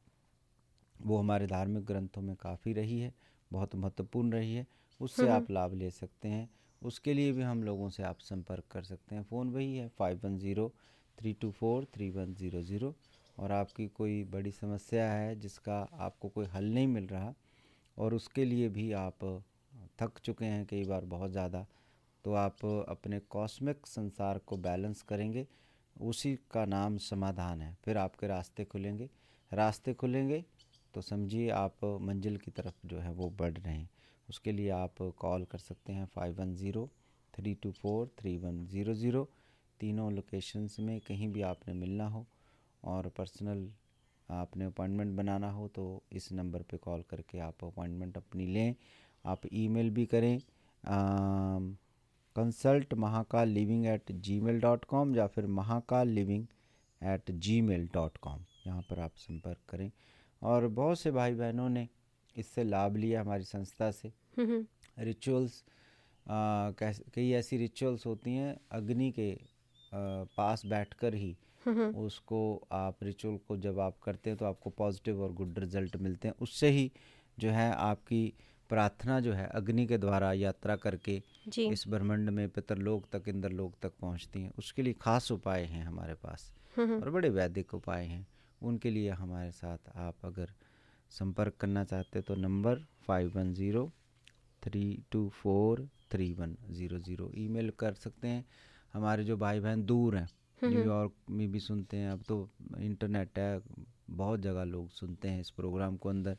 वो हमारे धार्मिक ग्रंथों में काफ़ी रही है, बहुत महत्वपूर्ण रही है, उससे आप लाभ ले सकते हैं। उसके लिए भी हम लोगों से आप संपर्क कर सकते हैं। फ़ोन वही है 5103243100। और आपकी कोई बड़ी समस्या है जिसका आपको कोई हल नहीं मिल रहा और उसके लिए भी आप थक चुके हैं कई बार बहुत ज़्यादा, तो आप अपने कॉस्मिक संसार को बैलेंस करेंगे, उसी का नाम समाधान है। फिर आपके रास्ते खुलेंगे, रास्ते खुलेंगे तो समझिए आप मंजिल की तरफ जो है वो बढ़ रहे हैं। उसके लिए आप कॉल कर सकते हैं 5103243100। तीनों लोकेशंस में कहीं भी आपने मिलना हो और पर्सनल आपने अपॉइंटमेंट बनाना हो तो इस नंबर पे कॉल करके आप अपॉइंटमेंट अपनी लें। आप ईमेल भी करें consultmahakaliving@gmail.com या फिर mahakaliving@gmail.com, यहाँ पर आप संपर्क करें। और बहुत से भाई बहनों ने इससे लाभ लिया हमारी संस्था से। रिचुअल्स, कई ऐसी रिचुअल्स होती हैं अग्नि के पास बैठकर ही उसको आप रिचुअल को जब आप करते हैं तो आपको पॉजिटिव और गुड रिजल्ट मिलते हैं। उससे ही जो है आपकी प्रार्थना जो है अग्नि के द्वारा यात्रा करके इस ब्रह्मांड में पितरलोक तक इंद्रलोक तक पहुंचती हैं। उसके लिए खास उपाय हैं हमारे पास और बड़े वैदिक उपाय हैं। उनके लिए हमारे साथ आप अगर संपर्क करना चाहते तो नंबर 5103243100 ईमेल कर सकते हैं। हमारे जो भाई बहन दूर हैं, न्यूयॉर्क में भी सुनते हैं, अब तो इंटरनेट है, बहुत जगह लोग सुनते हैं इस प्रोग्राम को, अंदर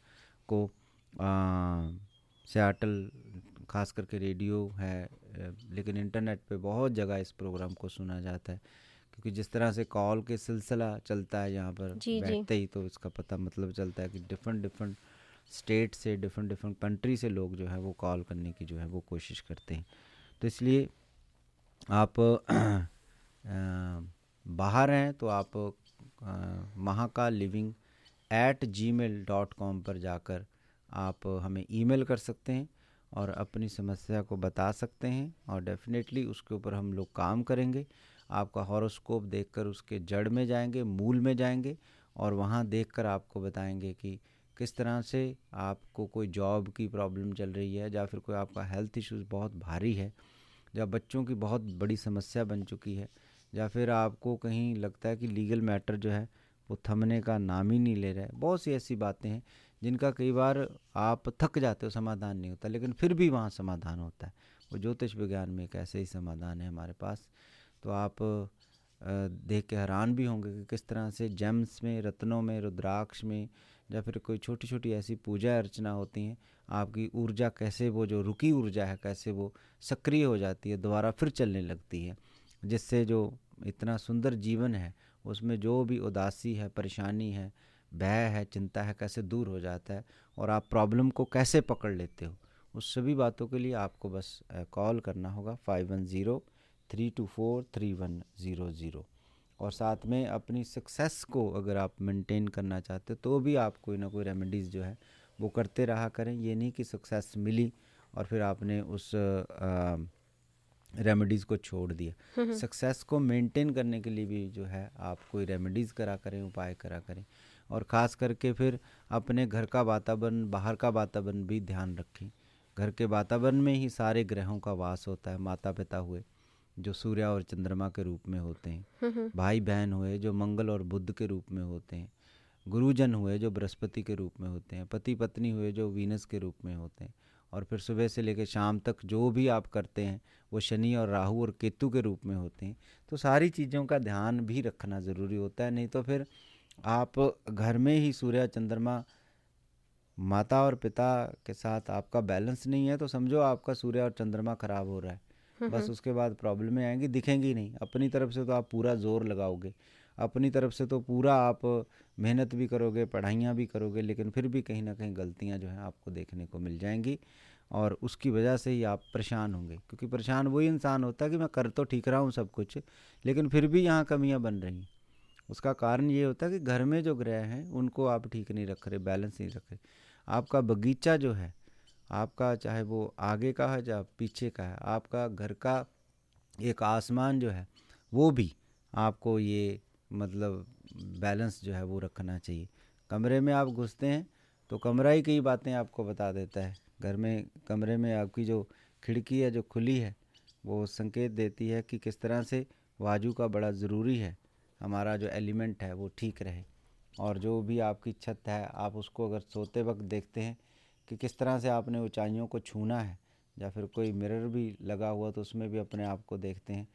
को सियाटल खास करके रेडियो है, लेकिन इंटरनेट पे बहुत जगह इस प्रोग्राम को सुना जाता है। क्योंकि जिस तरह से कॉल के सिलसिला चलता है यहाँ पर बैठते ही, तो इसका पता मतलब चलता है कि डिफरेंट स्टेट से डिफरेंट कंट्री से लोग जो है वो कॉल करने की जो है वो कोशिश करते हैं। तो इसलिए आप बाहर हैं तो आप mahakaliving@gmail.com पर जाकर आप हमें ईमेल कर सकते हैं और अपनी समस्या को बता सकते हैं और डेफिनेटली उसके ऊपर हम लोग काम करेंगे। आपका हॉरोस्कोप देखकर उसके जड़ में जाएंगे, मूल में जाएंगे और वहाँ देखकर आपको बताएंगे कि किस तरह से आपको कोई जॉब की प्रॉब्लम चल रही है या फिर कोई आपका हेल्थ इश्यूज़ बहुत भारी है, या बच्चों की बहुत बड़ी समस्या बन चुकी है, या फिर आपको कहीं लगता है कि लीगल मैटर जो है वो थमने का नाम ही नहीं ले रहा है। बहुत सी ऐसी बातें हैं जिनका कई बार आप थक जाते हो, समाधान नहीं होता, लेकिन फिर भी वहाँ समाधान होता है। वो ज्योतिष विज्ञान में एक ऐसे ही समाधान है हमारे पास। तो आप देख के हैरान भी होंगे कि किस तरह से जेम्स में, रत्नों में, रुद्राक्ष में या फिर कोई छोटी छोटी ऐसी पूजा अर्चना होती हैं, आपकी ऊर्जा कैसे, वो जो रुकी ऊर्जा है कैसे वो सक्रिय हो जाती है, दोबारा फिर चलने लगती है, जिससे जो इतना सुंदर जीवन है उसमें जो भी उदासी है, परेशानी है, भय है, चिंता है, कैसे दूर हो जाता है और आप प्रॉब्लम को कैसे पकड़ लेते हो। उस सभी बातों के लिए आपको बस कॉल करना होगा 5103243100। और साथ में अपनी सक्सेस को अगर आप मेंटेन करना चाहते तो भी आप कोई ना कोई रेमेडीज़ जो है वो करते रहा करें। ये नहीं कि सक्सेस मिली और फिर आपने उस रेमेडीज़ को छोड़ दिया। सक्सेस को मेंटेन करने के लिए भी जो है आप कोई रेमेडीज़ करा करें, उपाय करा करें। और ख़ास करके फिर अपने घर का वातावरण, बाहर का वातावरण भी ध्यान रखें। घर के वातावरण में ही सारे ग्रहों का वास होता है। माता पिता हुए जो सूर्य और चंद्रमा के रूप में होते हैं, भाई बहन हुए जो मंगल और बुध के रूप में होते हैं, गुरुजन हुए जो बृहस्पति के रूप में होते हैं, पति पत्नी हुए जो वीनस के रूप में होते हैं, और फिर सुबह से लेकर शाम तक जो भी आप करते हैं वो शनि और राहु और केतु के रूप में होते हैं। तो सारी चीज़ों का ध्यान भी रखना ज़रूरी होता है, नहीं तो फिर आप घर में ही सूर्य चंद्रमा, माता और पिता के साथ आपका बैलेंस नहीं है तो समझो आपका सूर्य और चंद्रमा खराब हो रहा है। बस उसके बाद प्रॉब्लमें आएंगी, दिखेंगी नहीं। अपनी तरफ से तो आप पूरा जोर लगाओगे, अपनी तरफ से तो पूरा आप मेहनत भी करोगे, पढ़ाइयाँ भी करोगे, लेकिन फिर भी कहीं ना कहीं गलतियाँ जो हैं आपको देखने को मिल जाएंगी और उसकी वजह से ही आप परेशान होंगे। क्योंकि परेशान वही इंसान होता है कि मैं कर तो ठीक रहा हूँ सब कुछ, लेकिन फिर भी यहाँ कमियाँ बन रही हैं। उसका कारण ये होता है कि घर में जो ग्रह हैं उनको आप ठीक नहीं रख रहे, बैलेंस नहीं रख रहे। आपका बगीचा जो है आपका, चाहे वो आगे का है या पीछे का है, आपका घर का एक आसमान जो है वो भी आपको ये मतलब बैलेंस जो है वो रखना चाहिए। कमरे में आप घुसते हैं तो कमरा ही कई बातें आपको बता देता है घर में कमरे में आपकी जो खिड़की है जो खुली है वो संकेत देती है कि किस तरह से वायु का बड़ा ज़रूरी है, हमारा जो एलिमेंट है वो ठीक रहे। और जो भी आपकी छत है, आप उसको अगर सोते वक्त देखते हैं कि किस तरह से आपने ऊंचाइयों को छूना है, या फिर कोई मिरर भी लगा हुआ तो उसमें भी अपने आप को देखते हैं,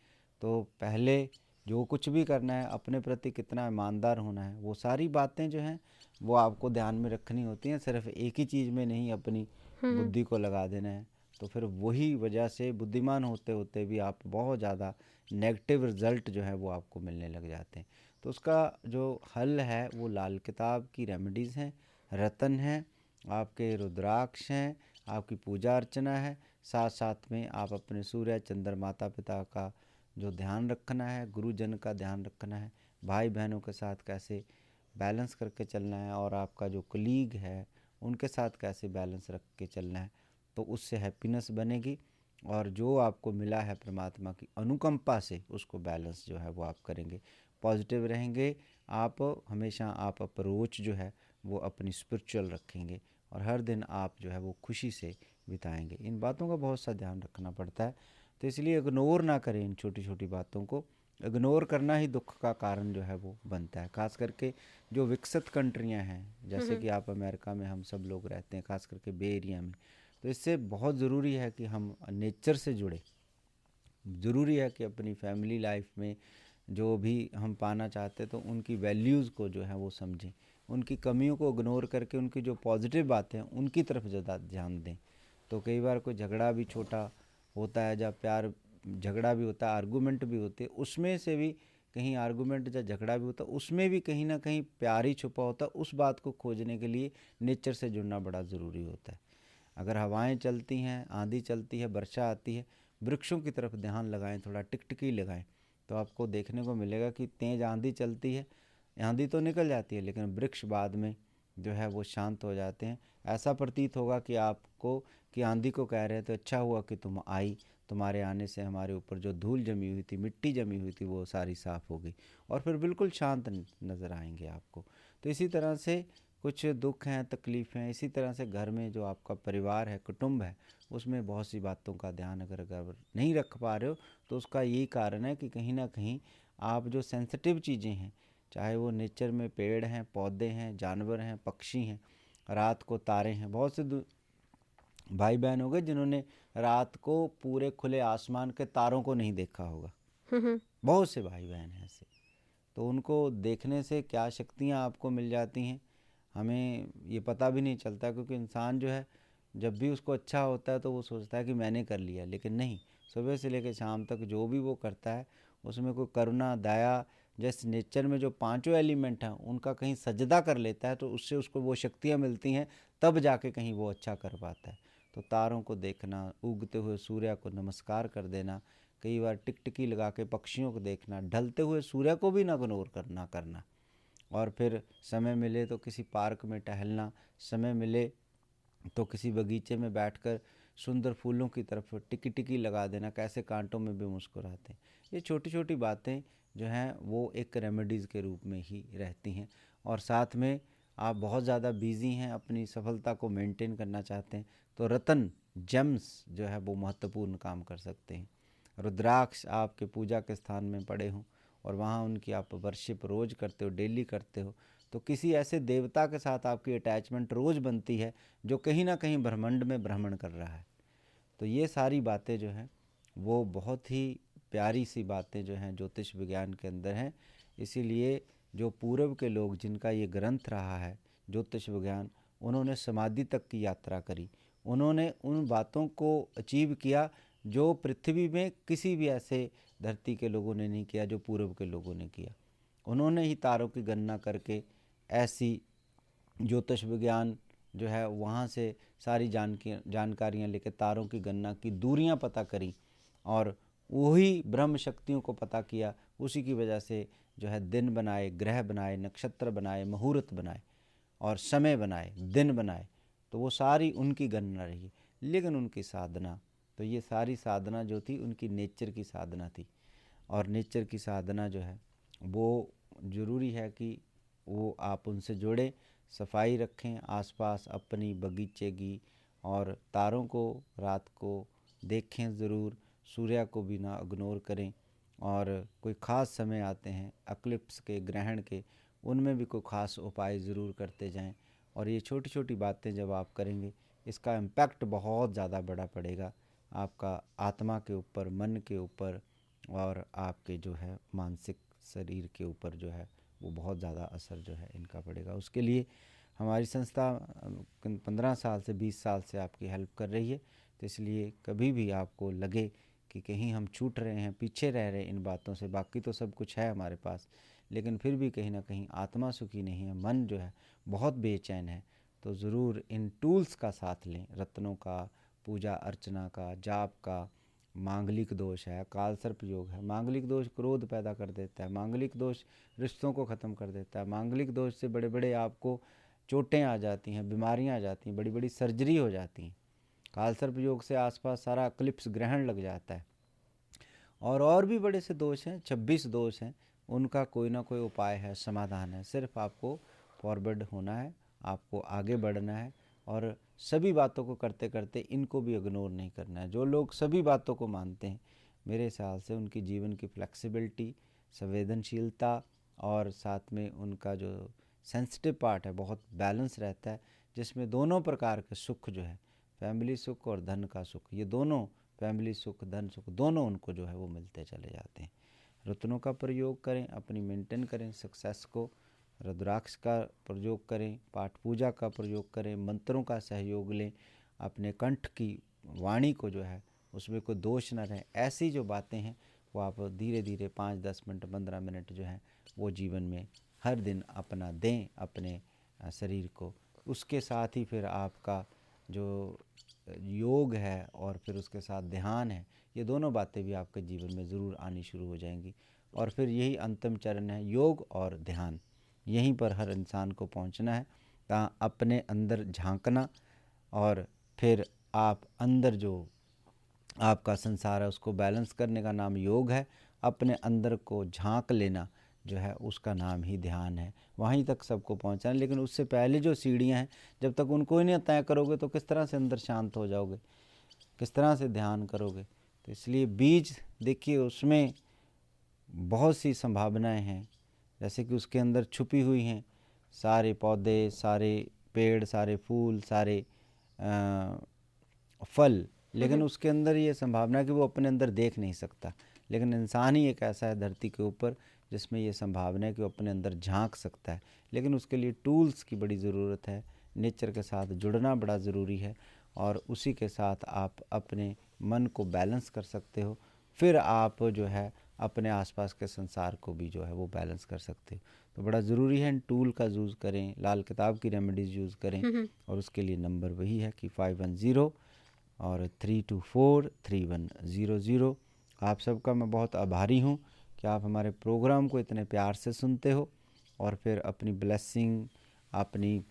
तो पहले जो कुछ भी करना है अपने प्रति कितना ईमानदार होना है, वो सारी बातें जो हैं वो आपको ध्यान में रखनी होती हैं। सिर्फ एक ही चीज़ में नहीं अपनी बुद्धि को लगा देना है, तो फिर वही वजह से बुद्धिमान होते होते भी आप बहुत ज़्यादा नेगेटिव रिज़ल्ट जो है वो आपको मिलने लग जाते हैं। तो उसका जो हल है वो लाल किताब की रेमेडीज़ हैं, रतन हैं, आपके रुद्राक्ष हैं, आपकी पूजा अर्चना है, साथ साथ में आप अपने सूर्य चंद्र माता पिता का जो ध्यान रखना है, गुरुजन का ध्यान रखना है, भाई बहनों के साथ कैसे बैलेंस करके चलना है, और आपका जो कलीग है उनके साथ कैसे बैलेंस रख के चलना है, तो उससे हैप्पीनेस बनेगी। और जो आपको मिला है परमात्मा की अनुकंपा से उसको बैलेंस जो है वो आप करेंगे, पॉजिटिव रहेंगे आप हमेशा। आप अप्रोच जो है वो अपनी स्पिरिचुअल रखेंगे और हर दिन आप जो है वो खुशी से बिताएंगे। इन बातों का बहुत सा ध्यान रखना पड़ता है, तो इसलिए इग्नोर ना करें इन छोटी छोटी बातों को। इग्नोर करना ही दुख का कारण जो है वो बनता है। खास करके जो विकसित कंट्रियां हैं, जैसे कि आप अमेरिका में हम सब लोग रहते हैं, खास करके बे एरिया में, तो इससे बहुत ज़रूरी है कि हम नेचर से जुड़े। ज़रूरी है कि अपनी फैमिली लाइफ में जो भी हम पाना चाहते हैं तो उनकी वैल्यूज़ को जो है वो समझें, उनकी कमियों को इग्नोर करके उनकी जो पॉजिटिव बातें हैं उनकी तरफ ज़्यादा ध्यान दें। तो कई बार कोई झगड़ा भी छोटा होता है, जब प्यार झगड़ा भी होता है, आर्गूमेंट भी होते हैं, उसमें से भी कहीं आर्गूमेंट या झगड़ा भी होता है उसमें भी कहीं ना कहीं प्यार ही छुपा होता है। उस बात को खोजने के लिए नेचर से जुड़ना बड़ा ज़रूरी होता है। अगर हवाएं चलती हैं, आंधी चलती है, वर्षा आती है, वृक्षों की तरफ ध्यान लगाएं, थोड़ा टिकटिकी लगाएं, तो आपको देखने को मिलेगा कि तेज़ आंधी चलती है, आंधी तो निकल जाती है लेकिन वृक्ष बाद में जो है वो शांत हो जाते हैं। ऐसा प्रतीत होगा कि आपको कि आंधी को कह रहे हैं तो अच्छा हुआ कि तुम आई, तुम्हारे आने से हमारे ऊपर जो धूल जमी हुई थी, मिट्टी जमी हुई थी, वो सारी साफ़ हो गई और फिर बिल्कुल शांत नज़र आएंगे आपको। तो इसी तरह से कुछ दुख हैं, तकलीफ़ हैं, इसी तरह से घर में जो आपका परिवार है, कुटुंब है, उसमें बहुत सी बातों का ध्यान अगर नहीं रख पा रहे हो तो उसका यही कारण है कि कहीं ना कहीं आप जो सेंसिटिव चीज़ें हैं, चाहे वो नेचर में पेड़ हैं, पौधे हैं, जानवर हैं, पक्षी हैं, रात को तारे हैं। बहुत से भाई बहन हो गए जिन्होंने रात को पूरे खुले आसमान के तारों को नहीं देखा होगा। बहुत से भाई बहन हैं ऐसे। तो उनको देखने से क्या शक्तियाँ आपको मिल जाती हैं हमें ये पता भी नहीं चलता, क्योंकि इंसान जो है जब भी उसको अच्छा होता है तो वो सोचता है कि मैंने कर लिया, लेकिन नहीं, सुबह से लेकर शाम तक जो भी वो करता है उसमें कोई करुणा, दया, जैसे नेचर में जो पांचों एलिमेंट हैं उनका कहीं सजदा कर लेता है तो उससे उसको वो शक्तियाँ मिलती हैं, तब जाके कहीं वो अच्छा कर पाता है। तो तारों को देखना, उगते हुए सूर्य को नमस्कार कर देना, कई बार टिकटिकी लगा के पक्षियों को देखना, ढलते हुए सूर्य को भी ना इग्नोर करना, और फिर समय मिले तो किसी पार्क में टहलना, समय मिले तो किसी बगीचे में बैठकर सुंदर फूलों की तरफ टिकी लगा देना, कैसे कांटों में भी मुस्कुराते हैं। ये छोटी छोटी बातें जो हैं वो एक रेमेडीज़ के रूप में ही रहती हैं। और साथ में आप बहुत ज़्यादा बिज़ी हैं, अपनी सफलता को मेंटेन करना चाहते हैं, तो रतन जेम्स जो है वो महत्वपूर्ण काम कर सकते हैं। रुद्राक्ष आपके पूजा के स्थान में पड़े हों और वहाँ उनकी आप वर्शिप रोज़ करते हो, डेली करते हो, तो किसी ऐसे देवता के साथ आपकी अटैचमेंट रोज़ बनती है जो कहीं ना कहीं ब्रह्मांड में भ्रमण कर रहा है। तो ये सारी बातें जो हैं वो बहुत ही प्यारी सी बातें जो हैं ज्योतिष विज्ञान के अंदर हैं। इसीलिए जो पूर्व के लोग जिनका ये ग्रंथ रहा है ज्योतिष विज्ञान, उन्होंने समाधि तक की यात्रा करी, उन्होंने उन बातों को अचीव किया जो पृथ्वी में किसी भी ऐसे धरती के लोगों ने नहीं किया जो पूर्व के लोगों ने किया। उन्होंने ही तारों की गणना करके ऐसी ज्योतिष विज्ञान जो है वहाँ से सारी जानकारियाँ लेकर तारों की गणना की, दूरियाँ पता करी और वही ब्रह्म शक्तियों को पता किया। उसी की वजह से जो है दिन बनाए, ग्रह बनाए, नक्षत्र बनाए, मुहूर्त बनाए और समय बनाए, दिन बनाए, तो वो सारी उनकी गणना रही। लेकिन उनकी साधना, तो ये सारी साधना जो थी उनकी नेचर की साधना थी। और नेचर की साधना जो है वो ज़रूरी है कि वो आप उनसे जुड़ें, सफाई रखें आसपास अपनी बगीचे की और तारों को रात को देखें ज़रूर, सूर्य को भी ना इग्नोर करें। और कोई ख़ास समय आते हैं एक्लिप्स के, ग्रहण के, उनमें भी कोई ख़ास उपाय ज़रूर करते जाएं। और ये छोटी छोटी बातें जब आप करेंगे इसका इम्पैक्ट बहुत ज़्यादा बड़ा पड़ेगा आपका आत्मा के ऊपर, मन के ऊपर और आपके जो है मानसिक शरीर के ऊपर जो है वो बहुत ज़्यादा असर जो है इनका पड़ेगा। उसके लिए हमारी संस्था 15 साल से 20 साल से आपकी हेल्प कर रही है। तो इसलिए कभी भी आपको लगे कि कहीं हम छूट रहे हैं, पीछे रह रहे हैं इन बातों से, बाकी तो सब कुछ है हमारे पास, लेकिन फिर भी कहीं ना कहीं आत्मा सुखी नहीं है, मन जो है बहुत बेचैन है, तो ज़रूर इन टूल्स का साथ लें, रत्नों का, पूजा अर्चना का, जाप का। मांगलिक दोष है, काल सर्प योग है। मांगलिक दोष क्रोध पैदा कर देता है, मांगलिक दोष रिश्तों को ख़त्म कर देता है, मांगलिक दोष से बड़े बड़े आपको चोटें आ जाती हैं, बीमारियां आ जाती हैं, बड़ी बड़ी सर्जरी हो जाती हैं। काल सर्प योग से आसपास सारा क्लिप्स ग्रहण लग जाता है। और भी बड़े से दोष हैं, 26 दोष हैं, उनका कोई ना कोई उपाय है, समाधान है। सिर्फ आपको फॉरवर्ड होना है, आपको आगे बढ़ना है और सभी बातों को करते करते इनको भी इग्नोर नहीं करना है। जो लोग सभी बातों को मानते हैं, मेरे ख्याल से उनकी जीवन की फ्लेक्सिबिलिटी, संवेदनशीलता और साथ में उनका जो सेंसिटिव पार्ट है बहुत बैलेंस रहता है, जिसमें दोनों प्रकार के सुख जो है, फैमिली सुख और धन का सुख, ये दोनों, फैमिली सुख, धन सुख, दोनों उनको जो है वो मिलते चले जाते हैं। रत्नों का प्रयोग करें, अपनी मेंटेन करें सक्सेस को, रुद्राक्ष का प्रयोग करें, पाठ पूजा का प्रयोग करें, मंत्रों का सहयोग लें, अपने कंठ की वाणी को जो है उसमें कोई दोष न रहे। ऐसी जो बातें हैं वो आप धीरे धीरे 5-10 मिनट 15 मिनट जो है वो जीवन में हर दिन अपना दें अपने शरीर को। उसके साथ ही फिर आपका जो योग है और फिर उसके साथ ध्यान है, ये दोनों बातें भी आपके जीवन में ज़रूर आनी शुरू हो जाएंगी। और फिर यही अंतिम चरण है, योग और ध्यान। यहीं पर हर इंसान को पहुंचना है, ताकि अपने अंदर झांकना और फिर आप अंदर जो आपका संसार है उसको बैलेंस करने का नाम योग है। अपने अंदर को झांक लेना जो है उसका नाम ही ध्यान है। वहीं तक सबको पहुंचना, लेकिन उससे पहले जो सीढ़ियां हैं जब तक उनको ही नहीं तय करोगे तो किस तरह से अंदर शांत हो जाओगे, किस तरह से ध्यान करोगे। तो इसलिए बीज देखिए उसमें बहुत सी संभावनाएं हैं, जैसे कि उसके अंदर छुपी हुई हैं सारे पौधे, सारे पेड़, सारे फूल, सारे फल, लेकिन उसके अंदर ये संभावना है कि वो अपने अंदर देख नहीं सकता। लेकिन इंसान ही एक ऐसा है धरती के ऊपर जिसमें ये संभावना है कि वो अपने अंदर झांक सकता है, लेकिन उसके लिए टूल्स की बड़ी ज़रूरत है। नेचर के साथ जुड़ना बड़ा ज़रूरी है और उसी के साथ आप अपने मन को बैलेंस कर सकते हो। फिर आप जो है अपने आसपास के संसार को भी जो है वो बैलेंस कर सकते हो। तो बड़ा ज़रूरी है इन टूल का यूज़ करें, लाल किताब की रेमेडीज़ यूज़ करें। और उसके लिए नंबर वही है कि 510 और 3243100। आप सबका मैं बहुत आभारी हूँ कि आप हमारे प्रोग्राम को इतने प्यार से सुनते हो और फिर अपनी ब्लेसिंग, अपनी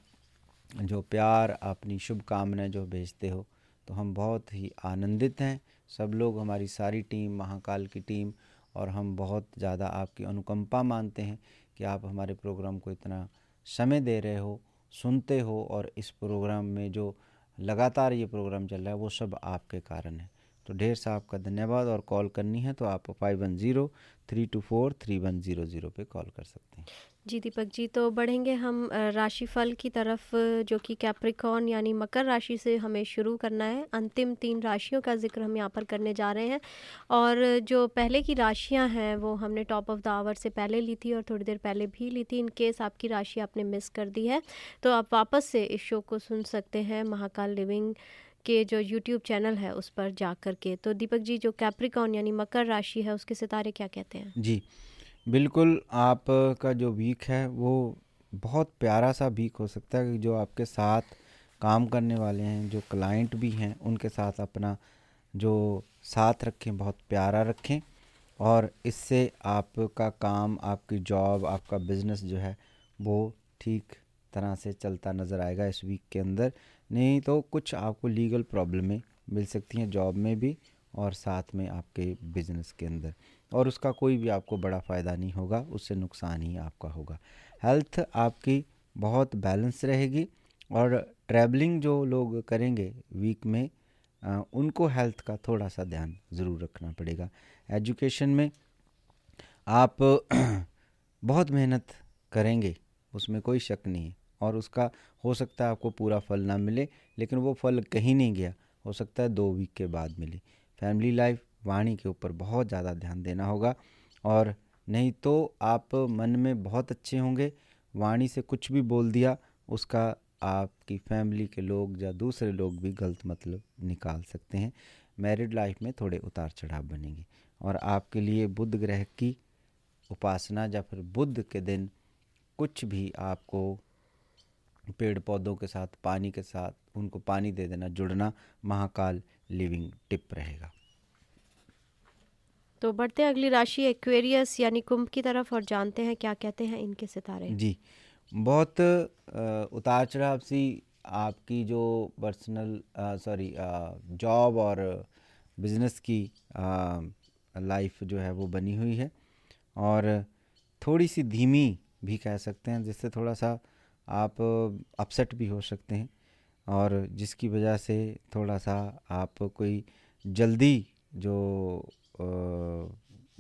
जो प्यार, अपनी शुभकामनाएं जो भेजते हो, तो हम बहुत ही आनंदित हैं। सब लोग, हमारी सारी टीम, महाकाल की टीम, और हम बहुत ज़्यादा आपकी अनुकंपा मानते हैं कि आप हमारे प्रोग्राम को इतना समय दे रहे हो, सुनते हो, और इस प्रोग्राम में जो लगातार ये प्रोग्राम चल रहा है वो सब आपके कारण है। तो ढेर सा आपका धन्यवाद। और कॉल करनी है तो आप 510-324-3100 पे कॉल कर सकते हैं। जी दीपक जी, तो बढ़ेंगे हम राशिफल की तरफ, जो कि कैप्रिकॉर्न यानी मकर राशि से हमें शुरू करना है। अंतिम 3 राशियों का जिक्र हम यहाँ पर करने जा रहे हैं, और जो पहले की राशियाँ हैं वो हमने टॉप ऑफ द आवर से पहले ली थी और थोड़ी देर पहले भी ली थी। इन केस आपकी राशि आपने मिस कर दी है तो आप वापस से इस शो को सुन सकते हैं महाकाल लिविंग के जो यूट्यूब चैनल है उस पर जा कर के। तो दीपक जी, जो कैप्रिकॉर्न यानी मकर राशि है उसके सितारे क्या कहते हैं? जी बिल्कुल, आपका जो वीक है वो बहुत प्यारा सा वीक हो सकता है। जो आपके साथ काम करने वाले हैं, जो क्लाइंट भी हैं, उनके साथ अपना जो साथ रखें, बहुत प्यारा रखें, और इससे आपका काम, आपकी जॉब, आपका बिज़नेस जो है वो ठीक तरह से चलता नज़र आएगा इस वीक के अंदर। नहीं तो कुछ आपको लीगल प्रॉब्लमें मिल सकती हैं जॉब में भी और साथ में आपके बिज़नेस के अंदर, और उसका कोई भी आपको बड़ा फ़ायदा नहीं होगा, उससे नुकसान ही आपका होगा। हेल्थ आपकी बहुत बैलेंस रहेगी और ट्रैवलिंग जो लोग करेंगे वीक में उनको हेल्थ का थोड़ा सा ध्यान ज़रूर रखना पड़ेगा। एजुकेशन में आप बहुत मेहनत करेंगे, उसमें कोई शक नहीं है, और उसका हो सकता है आपको पूरा फल ना मिले, लेकिन वो फल कहीं नहीं गया, हो सकता है 2 वीक के बाद मिले। फैमिली लाइफ, वाणी के ऊपर बहुत ज़्यादा ध्यान देना होगा, और नहीं तो आप मन में बहुत अच्छे होंगे, वाणी से कुछ भी बोल दिया उसका आपकी फैमिली के लोग या दूसरे लोग भी गलत मतलब निकाल सकते हैं। मैरिड लाइफ में थोड़े उतार चढ़ाव बनेंगे, और आपके लिए बुध ग्रह की उपासना या फिर बुध के दिन कुछ भी आपको पेड़ पौधों के साथ, पानी के साथ उनको पानी दे देना, जुड़ना महाकाल लिविंग टिप रहेगा। तो बढ़ते हैं अगली राशि एक्वेरियस यानी कुंभ की तरफ और जानते हैं क्या कहते हैं इनके सितारे। जी, बहुत उतार चढ़ाव सी आपकी जो पर्सनल जॉब और बिजनेस की लाइफ जो है वो बनी हुई है, और थोड़ी सी धीमी भी कह सकते हैं, जिससे थोड़ा सा आप अपसेट भी हो सकते हैं, और जिसकी वजह से थोड़ा सा आप कोई जल्दी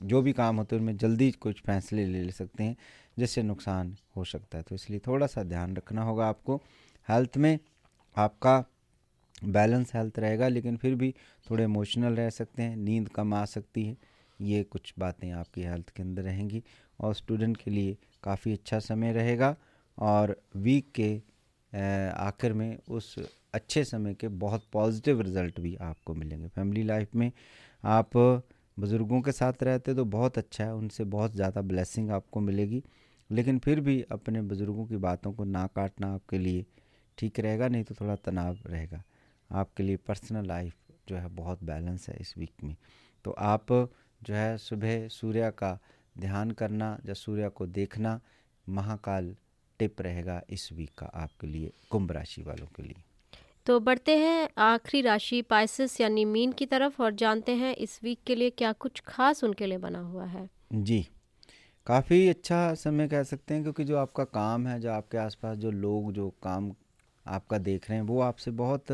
जो भी काम होते हैं उनमें जल्दी कुछ फैसले ले सकते हैं, जिससे नुकसान हो सकता है। तो इसलिए थोड़ा सा ध्यान रखना होगा आपको। हेल्थ में आपका बैलेंस हेल्थ रहेगा, लेकिन फिर भी थोड़े इमोशनल रह सकते हैं, नींद कम आ सकती है, ये कुछ बातें आपकी हेल्थ के अंदर रहेंगी। और स्टूडेंट के लिए काफ़ी अच्छा समय रहेगा, और वीक के आखिर में उस अच्छे समय के बहुत पॉजिटिव रिज़ल्ट भी आपको मिलेंगे। फैमिली लाइफ में आप बुज़ुर्गों के साथ रहते तो बहुत अच्छा है, उनसे बहुत ज़्यादा ब्लेसिंग आपको मिलेगी, लेकिन फिर भी अपने बुज़ुर्गों की बातों को ना काटना आपके लिए ठीक रहेगा, नहीं तो थोड़ा तनाव रहेगा। आपके लिए पर्सनल लाइफ जो है बहुत बैलेंस है इस वीक में। तो आप जो है सुबह सूर्य का ध्यान करना या सूर्य को देखना महाकाल टिप रहेगा इस वीक का आपके लिए, कुंभ राशि वालों के लिए। तो बढ़ते हैं आखिरी राशि पाइसेस यानी मीन की तरफ और जानते हैं इस वीक के लिए क्या कुछ खास उनके लिए बना हुआ है। जी, काफ़ी अच्छा समय कह सकते हैं, क्योंकि जो आपका काम है, जो आपके आसपास जो लोग जो काम आपका देख रहे हैं वो आपसे बहुत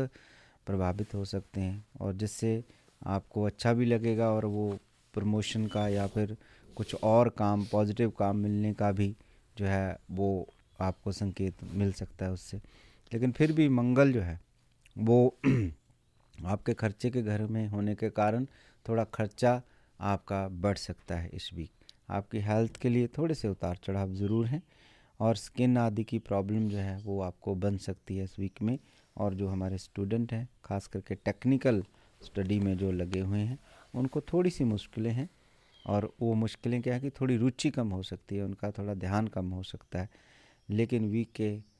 प्रभावित हो सकते हैं, और जिससे आपको अच्छा भी लगेगा, और वो प्रमोशन का या फिर कुछ और काम, पॉजिटिव काम मिलने का भी जो है वो आपको संकेत मिल सकता है उससे। लेकिन फिर भी मंगल जो है वो आपके खर्चे के घर में होने के कारण थोड़ा खर्चा आपका बढ़ सकता है इस वीक। आपकी हेल्थ के लिए थोड़े से उतार चढ़ाव ज़रूर हैं, और स्किन आदि की प्रॉब्लम जो है वो आपको बन सकती है इस वीक में। और जो हमारे स्टूडेंट हैं, खास करके टेक्निकल स्टडी में जो लगे हुए हैं, उनको थोड़ी सी मुश्किलें हैं, और वो मुश्किलें क्या है कि थोड़ी रुचि कम हो सकती है, उनका थोड़ा ध्यान कम हो सकता है। लेकिन वीक के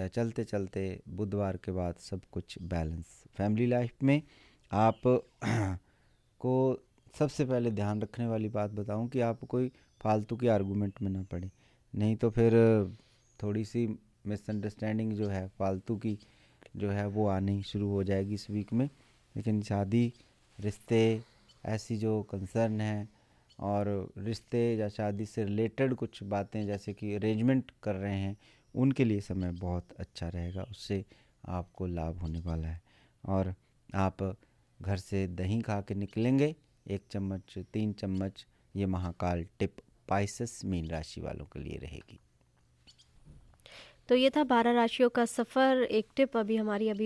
चलते चलते बुधवार के बाद सब कुछ बैलेंस। फैमिली लाइफ में आप को सबसे पहले ध्यान रखने वाली बात बताऊं कि आप कोई फालतू के आर्गूमेंट में ना पड़े, नहीं तो फिर थोड़ी सी मिसअंडरस्टैंडिंग जो है फालतू की जो है वो आनी शुरू हो जाएगी इस वीक में। लेकिन शादी, रिश्ते, ऐसी जो कंसर्न है और रिश्ते या शादी से रिलेटेड कुछ बातें जैसे कि अरेंजमेंट कर रहे हैं, उनके लिए समय बहुत अच्छा रहेगा, उससे आपको लाभ होने वाला है। और आप घर से दही खा के निकलेंगे 1 चम्मच 3 चम्मच, ये महाकाल टिप पाइसेस मीन राशि वालों के लिए रहेगी। तो ये था 12 राशियों का सफ़र। एक टिप अभी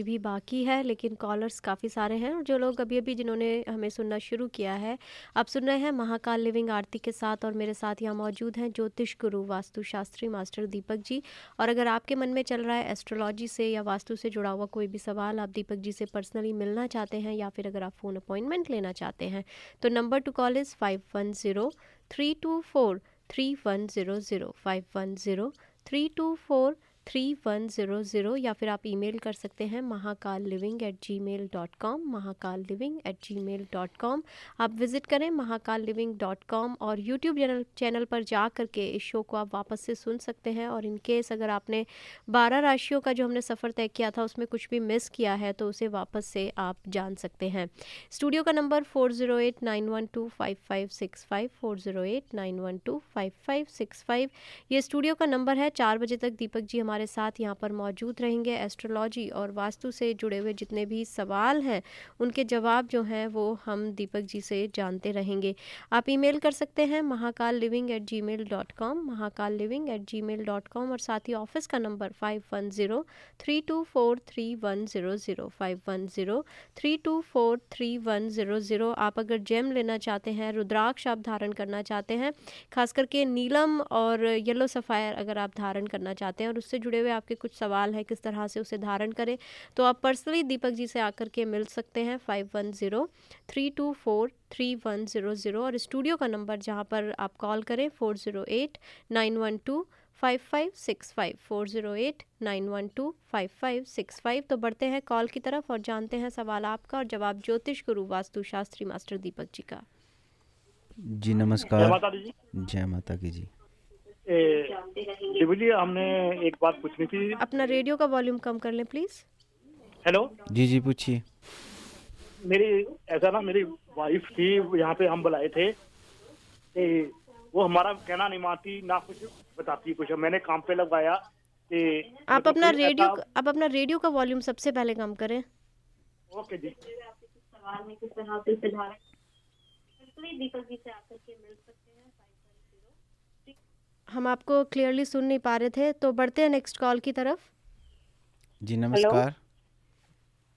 भी बाकी है, लेकिन कॉलर्स काफ़ी सारे हैं, और जो लोग अभी जिन्होंने हमें सुनना शुरू किया है, आप सुन रहे हैं महाकाल लिविंग आरती के साथ, और मेरे साथ यहाँ मौजूद हैं ज्योतिष गुरु वास्तुशास्त्री मास्टर दीपक जी। और अगर आपके मन में चल रहा है एस्ट्रोलॉजी से या वास्तु से जुड़ा हुआ कोई भी सवाल, आप दीपक जी से पर्सनली मिलना चाहते हैं, या फिर अगर आप फ़ोन अपॉइंटमेंट लेना चाहते हैं, तो नंबर टू कॉल इज़ 5103243100 5103243100, या फिर आप ईमेल कर सकते हैं mahakalliving@gmail.com mahakalliving@gmail.com। आप विज़िट करें mahakalliving.com, और यूट्यूब चैनल पर जा करके इस शो को आप वापस से सुन सकते हैं। और इन केस अगर आपने 12 राशियों का जो हमने सफ़र तय किया था उसमें कुछ भी मिस किया है, तो उसे वापस से आप जान सकते हैं। स्टूडियो का नंबर 4089125565 4089125565, ये स्टूडियो का नंबर है। 4 बजे तक दीपक जी हमारे हमारे साथ यहाँ पर मौजूद रहेंगे। एस्ट्रोलॉजी और वास्तु से जुड़े हुए जितने भी सवाल हैं उनके जवाब जो हैं वो हम दीपक जी से जानते रहेंगे। आप ईमेल कर सकते हैं mahakalliving@gmail.com, mahakalliving@gmail.com, और साथ ही ऑफिस का नंबर 5103243100, 5103243100। आप अगर जेम लेना चाहते हैं, रुद्राक्ष आप धारण करना चाहते हैं, खास करके नीलम और येलो सफ़ायर अगर आप धारण करना चाहते हैं और उससे जुड़े हुए आपके कुछ सवाल हैं किस तरह से उसे धारण करें, तो आप पर्सनली दीपक जी से आकर के मिल सकते हैं 5103243100। और स्टूडियो का नंबर जहां पर आप कॉल करें 408-912-5565, 408-912-5565। तो बढ़ते हैं कॉल की तरफ और जानते हैं सवाल आपका और जवाब ज्योतिष गुरु वास्तु शास्त्री मास्टर दीपक जी का। जी नमस्कार। जय माता दी जी। जय माता की जी। जी हमने एक बात पूछनी थी। अपना रेडियो का वॉल्यूम कम कर लें प्लीज। हेलो। जी जी पूछिए। मेरी मेरी वाइफ थी, यहाँ पे हम बुलाए थे, वो हमारा कहना नहीं मानती, ना कुछ बताती कुछ। मैंने काम पे लगवाया कि आप अपना रेडियो का वॉल्यूम सबसे पहले कम करें। ओके जी। दीपक जी से आकर के मिल सकते हैं। हम आपको क्लियरली सुन नहीं पा रहे थे, तो बढ़ते हैं नेक्स्ट कॉल की तरफ। जी नमस्कार।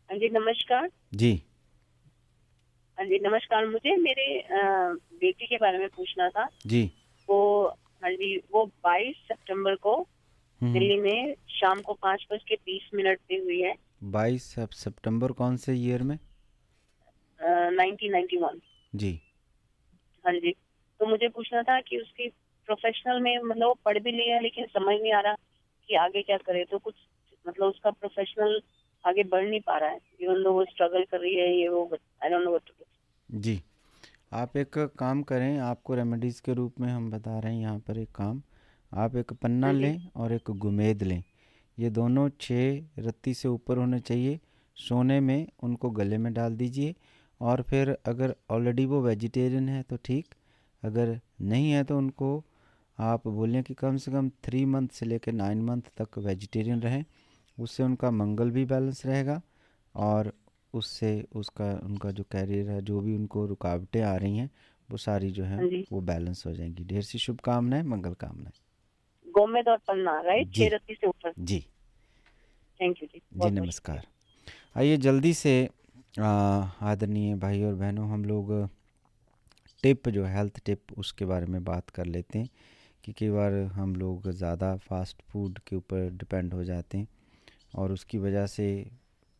जी नमस्कार। जी हाँ जी नमस्कार। मुझे मेरे बेटी के बारे में पूछना था। जी वो 22 सितंबर को दिल्ली में शाम को 5:20 पे हुई है। 22 सितंबर कौन से ईयर में? 1991। जी हाँ जी। तो मुझे पूछना था कि उसकी प्रोफेशनल में मतलब वो पढ़ भी लिया है लेकिन समझ नहीं आ रहा कि आगे क्या करे। तो कुछ मतलब उसका प्रोफेशनल आगे बढ़ नहीं पा रहा है, इवन दो वो स्ट्रगल कर रही है, ये वो I don't know what to do. जी आप एक काम करें, आपको रेमेडीज़ के रूप में हम बता रहे हैं यहाँ पर एक काम। आप एक पन्ना लें और एक गुमेद लें, ये दोनों 6 रत्ती से ऊपर होने चाहिए। सोने में उनको गले में डाल दीजिए, और फिर अगर ऑलरेडी वो वेजिटेरियन है तो ठीक, अगर नहीं है तो उनको आप बोलें कि कम से कम 3 मंथ से लेकर 9 मंथ तक वेजिटेरियन रहें। उससे उनका मंगल भी बैलेंस रहेगा और उससे उनका जो कैरियर है, जो भी उनको रुकावटें आ रही हैं, वो सारी जो हैं वो बैलेंस हो जाएंगी। ढेर सी शुभकामनाएं, मंगल कामनाएं। गोमेद और पन्ना, राइट? 6 रत्ती से ऊपर। जी थैंक यू जी। जी नमस्कार। आइए जल्दी से आदरणीय भाई और बहनों, हम लोग टिप जो हेल्थ टिप उसके बारे में बात कर लेते हैं कि कई बार हम लोग ज़्यादा फास्ट फूड के ऊपर डिपेंड हो जाते हैं और उसकी वजह से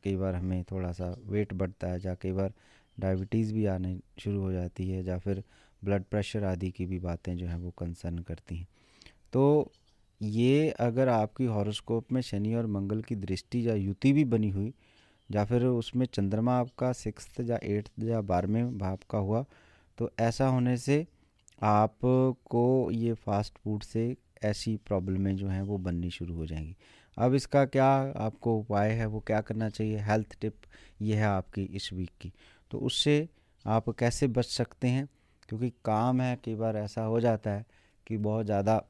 कई बार हमें थोड़ा सा वेट बढ़ता है, या कई बार डायबिटीज़ भी आने शुरू हो जाती है, या फिर ब्लड प्रेशर आदि की भी बातें जो हैं वो कंसर्न करती हैं। तो ये अगर आपकी हॉरोस्कोप में शनि और मंगल की दृष्टि या युति भी बनी हुई, या फिर उसमें चंद्रमा आपका 6th या 8th या 12वें भाव का हुआ, तो ऐसा होने से आपको ये फास्ट फूड से ऐसी प्रॉब्लमें जो हैं वो बननी शुरू हो जाएंगी। अब इसका क्या आपको उपाय है, वो क्या करना चाहिए, हेल्थ टिप ये है आपकी इस वीक की। तो उससे आप कैसे बच सकते हैं, क्योंकि काम है कई बार ऐसा हो जाता है कि बहुत ज़्यादा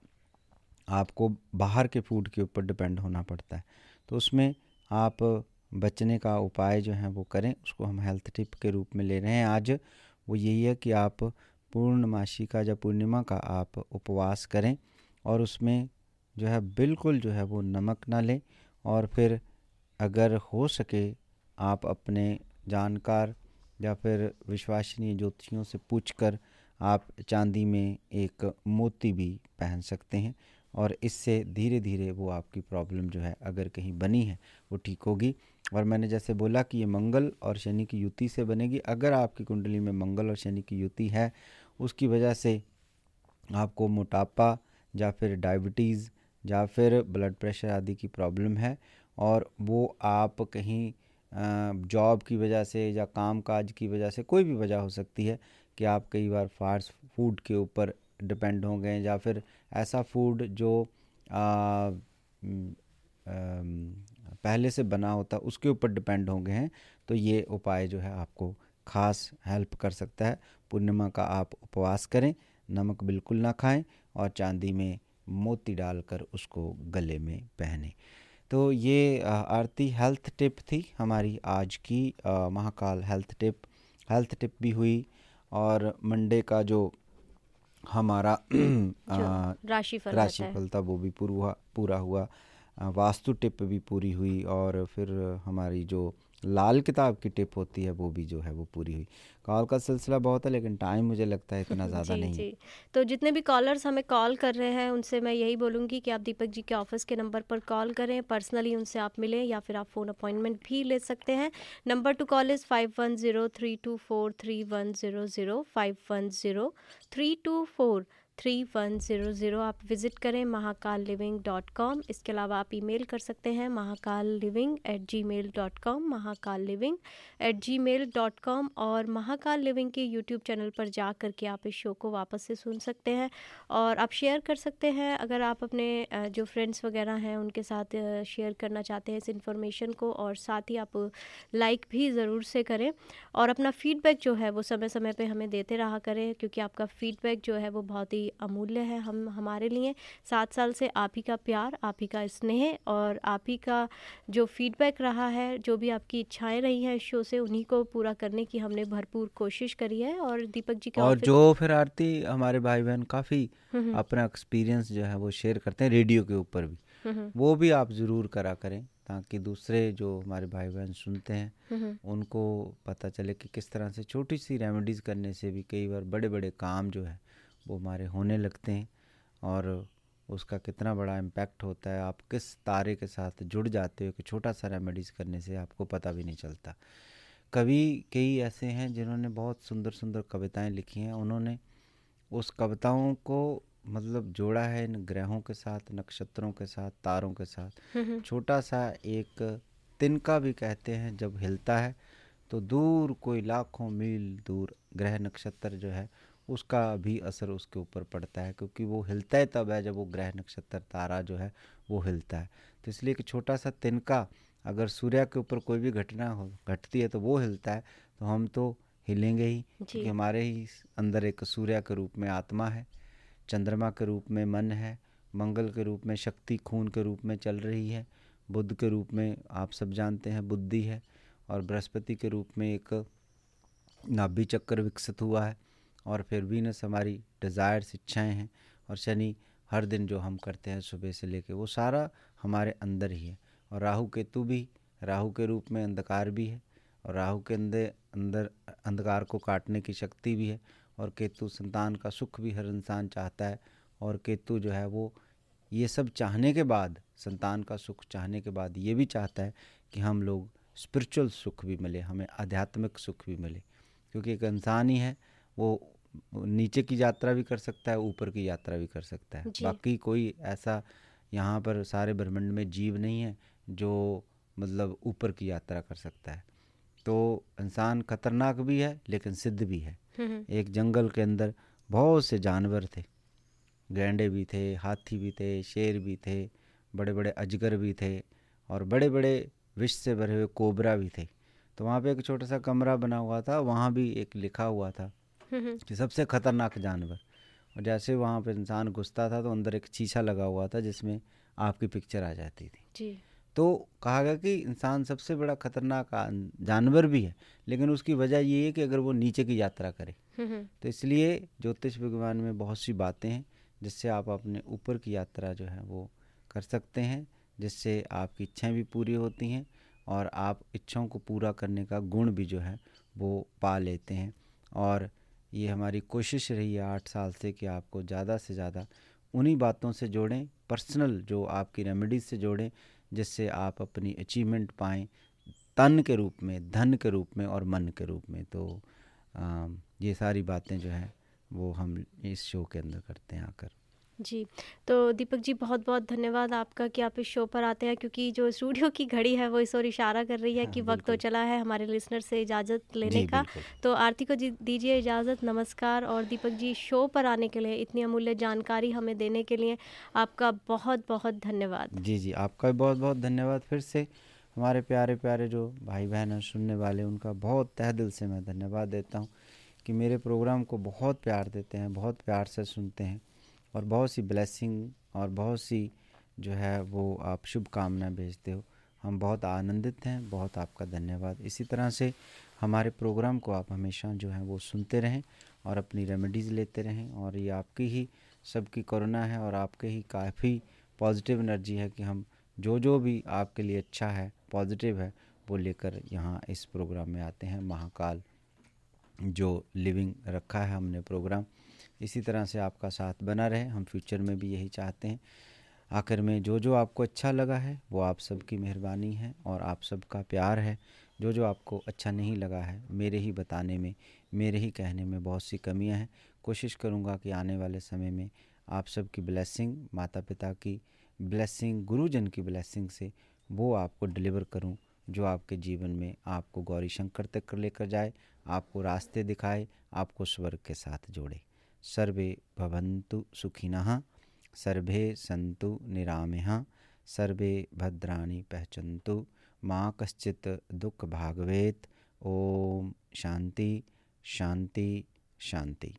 आपको बाहर के फूड के ऊपर डिपेंड होना पड़ता है। तो उसमें आप बचने का उपाय जो है वो करें, उसको हम हेल्थ टिप के रूप में ले रहे हैं आज। वो यही है कि आप पूर्णमासी का या पूर्णिमा का आप उपवास करें और उसमें जो है बिल्कुल जो है वो नमक ना लें, और फिर अगर हो सके आप अपने जानकार या फिर विश्वसनीय ज्योतिषियों से पूछकर आप चांदी में एक मोती भी पहन सकते हैं, और इससे धीरे धीरे वो आपकी प्रॉब्लम जो है अगर कहीं बनी है वो ठीक होगी। और मैंने जैसे बोला कि ये मंगल और शनि की युति से बनेगी। अगर आपकी कुंडली में मंगल और शनि की युति है, उसकी वजह से आपको मोटापा या फिर डायबिटीज़ या फिर ब्लड प्रेशर आदि की प्रॉब्लम है, और वो आप कहीं जॉब की वजह से या काम काज की वजह से, कोई भी वजह हो सकती है कि आप कई बार फास्ट फूड के ऊपर डिपेंड हो गए, या फिर ऐसा फूड जो पहले से बना होता उसके ऊपर डिपेंड हो गए हैं। तो ये उपाय जो है आपको खास हेल्प कर सकता है। पूर्णिमा का आप उपवास करें, नमक बिल्कुल ना खाएं, और चांदी में मोती डालकर उसको गले में पहने। तो ये आरती हेल्थ टिप थी हमारी आज की महाकाल हेल्थ टिप भी हुई। और मंडे का जो हमारा राशिफल था वो भी पूरा हुआ। वास्तु टिप भी पूरी हुई और फिर हमारी जो लाल किताब की टिप होती है वो भी जो है वो पूरी हुई। कॉल का सिलसिला बहुत है लेकिन टाइम मुझे लगता है इतना ज़्यादा नहीं है। तो जितने भी कॉलर्स हमें कॉल कर रहे हैं उनसे मैं यही बोलूँगी कि आप दीपक जी के ऑफिस के नंबर पर कॉल करें, पर्सनली उनसे आप मिलें या फिर आप फ़ोन अपॉइंटमेंट भी ले सकते हैं। Number to call is 5103243100 5103243100। आप विज़िट करें mahakalliving.com। इसके अलावा आप ईमेल कर सकते हैं mahakalliving@gmail.com mahakalliving@gmail.com। और महाकाल लिविंग के यूट्यूब चैनल पर जा कर के आप इस शो को वापस से सुन सकते हैं और आप शेयर कर सकते हैं। अगर आप अपने जो फ्रेंड्स वगैरह हैं उनके साथ शेयर करना चाहते हैं इस इन्फॉर्मेशन को, और साथ ही आप लाइक भी ज़रूर से करें और अपना फीडबैक जो है वो समय समय पे हमें देते रहा करें, क्योंकि आपका फीडबैक जो है वो बहुत ही अमूल्य है हमारे लिए। 7 साल से आप ही का प्यार, आप ही का स्नेह और आप ही का जो फीडबैक रहा है, जो भी आपकी इच्छाएं रही हैं इस शो से, उन्हीं को पूरा करने की हमने भरपूर कोशिश करी है। और दीपक जी का और जो फिर आरती हमारे भाई बहन काफ़ी अपना एक्सपीरियंस जो है वो शेयर करते हैं रेडियो के ऊपर भी, वो भी आप ज़रूर करा करें ताकि दूसरे जो हमारे भाई बहन सुनते हैं उनको पता चले कि किस तरह से छोटी सी रेमेडीज़ करने से भी कई बार बड़े बड़े काम जो है वो हमारे होने लगते हैं और उसका कितना बड़ा इम्पैक्ट होता है। आप किस तारे के साथ जुड़ जाते हो कि छोटा सा रेमेडीज़ करने से आपको पता भी नहीं चलता। कई ऐसे हैं जिन्होंने बहुत सुंदर सुंदर कविताएं लिखी हैं, उन्होंने उस कविताओं को मतलब जोड़ा है इन ग्रहों के साथ, नक्षत्रों के साथ, तारों के साथ। छोटा सा एक तिनका भी कहते हैं जब हिलता है तो दूर कोई लाखों मील दूर ग्रह नक्षत्र जो है उसका भी असर उसके ऊपर पड़ता है, क्योंकि वो हिलता है तब है जब वो ग्रह नक्षत्र तारा जो है वो हिलता है। तो इसलिए कि छोटा सा तिनका अगर सूर्य के ऊपर कोई भी घटना घटती है तो वो हिलता है, तो हम तो हिलेंगे ही, क्योंकि हमारे ही अंदर एक सूर्य के रूप में आत्मा है, चंद्रमा के रूप में मन है, मंगल के रूप में शक्ति खून के रूप में चल रही है, बुध के रूप में आप सब जानते हैं बुद्धि है, और बृहस्पति के रूप में एक नाभि चक्र विकसित हुआ है, और फिर वीनस हमारी डिज़ायर्स इच्छाएं हैं, और शनि हर दिन जो हम करते हैं सुबह से लेके वो सारा हमारे अंदर ही है। और राहु केतु भी राहु के रूप में अंधकार भी है, और राहु के अंदर अंधकार को काटने की शक्ति भी है, और केतु संतान का सुख भी हर इंसान चाहता है, और केतु जो है वो ये सब चाहने के बाद, संतान का सुख चाहने के बाद ये भी चाहता है कि हम लोग स्पिरिचुअल सुख भी मिले, हमें आध्यात्मिक सुख भी मिले, क्योंकि एक इंसान ही है वो नीचे की यात्रा भी कर सकता है, ऊपर की यात्रा भी कर सकता है। बाकी कोई ऐसा यहाँ पर सारे ब्रह्मांड में जीव नहीं है जो मतलब ऊपर की यात्रा कर सकता है। तो इंसान खतरनाक भी है लेकिन सिद्ध भी है। एक जंगल के अंदर बहुत से जानवर थे, गैंडे भी थे, हाथी भी थे, शेर भी थे, बड़े बड़े अजगर भी थे, और बड़े बड़े विष से भरे हुए कोबरा भी थे। तो वहाँ पे एक छोटा सा कमरा बना हुआ था, वहाँ भी एक लिखा हुआ था कि सबसे खतरनाक जानवर, और जैसे वहाँ पे इंसान घुसता था तो अंदर एक शीशा लगा हुआ था जिसमें आपकी पिक्चर आ जाती थी। तो कहा गया कि इंसान सबसे बड़ा खतरनाक जानवर भी है, लेकिन उसकी वजह ये है कि अगर वो नीचे की यात्रा करे। तो इसलिए ज्योतिष विज्ञान में बहुत सी बातें हैं जिससे आप अपने ऊपर की यात्रा जो है वो कर सकते हैं, जिससे आपकी इच्छाएं भी पूरी होती हैं और आप इच्छाओं को पूरा करने का गुण भी जो है वो पा लेते हैं। और ये हमारी कोशिश रही है 8 साल से कि आपको ज़्यादा से ज़्यादा उन्हीं बातों से जोड़ें, पर्सनल जो आपकी रेमेडीज से जोड़ें, जिससे आप अपनी अचीवमेंट पाएँ, तन के रूप में, धन के रूप में और मन के रूप में। तो ये सारी बातें जो हैं वो हम इस शो के अंदर करते हैं आकर। जी, तो दीपक जी बहुत बहुत धन्यवाद आपका कि आप इस शो पर आते हैं, क्योंकि जो स्टूडियो की घड़ी है वो इस ओर इशारा कर रही है कि वक्त तो चला है हमारे लिसनर से इजाज़त लेने का। तो आरती को दीजिए इजाज़त, नमस्कार। और दीपक जी शो पर आने के लिए, इतनी अमूल्य जानकारी हमें देने के लिए आपका बहुत बहुत धन्यवाद। जी, आपका भी बहुत बहुत धन्यवाद। फिर से हमारे प्यारे प्यारे जो भाई बहन हैं सुनने वाले, उनका बहुत तहे दिल से मैं धन्यवाद देता हूँ कि मेरे प्रोग्राम को बहुत प्यार देते हैं, बहुत प्यार से सुनते हैं और बहुत सी ब्लेसिंग और बहुत सी जो है वो आप शुभकामनाएं भेजते हो। हम बहुत आनंदित हैं, बहुत आपका धन्यवाद। इसी तरह से हमारे प्रोग्राम को आप हमेशा जो है वो सुनते रहें और अपनी रेमेडीज़ लेते रहें। और ये आपकी ही सबकी करुणा है और आपके ही काफ़ी पॉजिटिव एनर्जी है कि हम जो भी आपके लिए अच्छा है, पॉजिटिव है, वो लेकर यहाँ इस प्रोग्राम में आते हैं। महाकाल जो लिविंग रखा है हमने प्रोग्राम, इसी तरह से आपका साथ बना रहे, हम फ्यूचर में भी यही चाहते हैं। आखिर में जो आपको अच्छा लगा है वो आप सबकी मेहरबानी है और आप सबका प्यार है। जो आपको अच्छा नहीं लगा है, मेरे ही बताने में, मेरे ही कहने में बहुत सी कमियां हैं। कोशिश करूंगा कि आने वाले समय में आप सबकी ब्लेसिंग, माता पिता की ब्लेसिंग, गुरुजन की ब्लेसिंग से वो आपको डिलीवर करूं, जो आपके जीवन में आपको गौरी शंकर तक लेकर जाए, आपको रास्ते दिखाए, आपको स्वर्ग के साथ जोड़े। सर्वे भवन्तु सुखिनः, सर्वे सन्तु निरामयाः, सर्वे भद्राणि पश्यन्तु, माँ कश्चित् दुःख भाग् भवेत्। ओम शांति शांति शांति।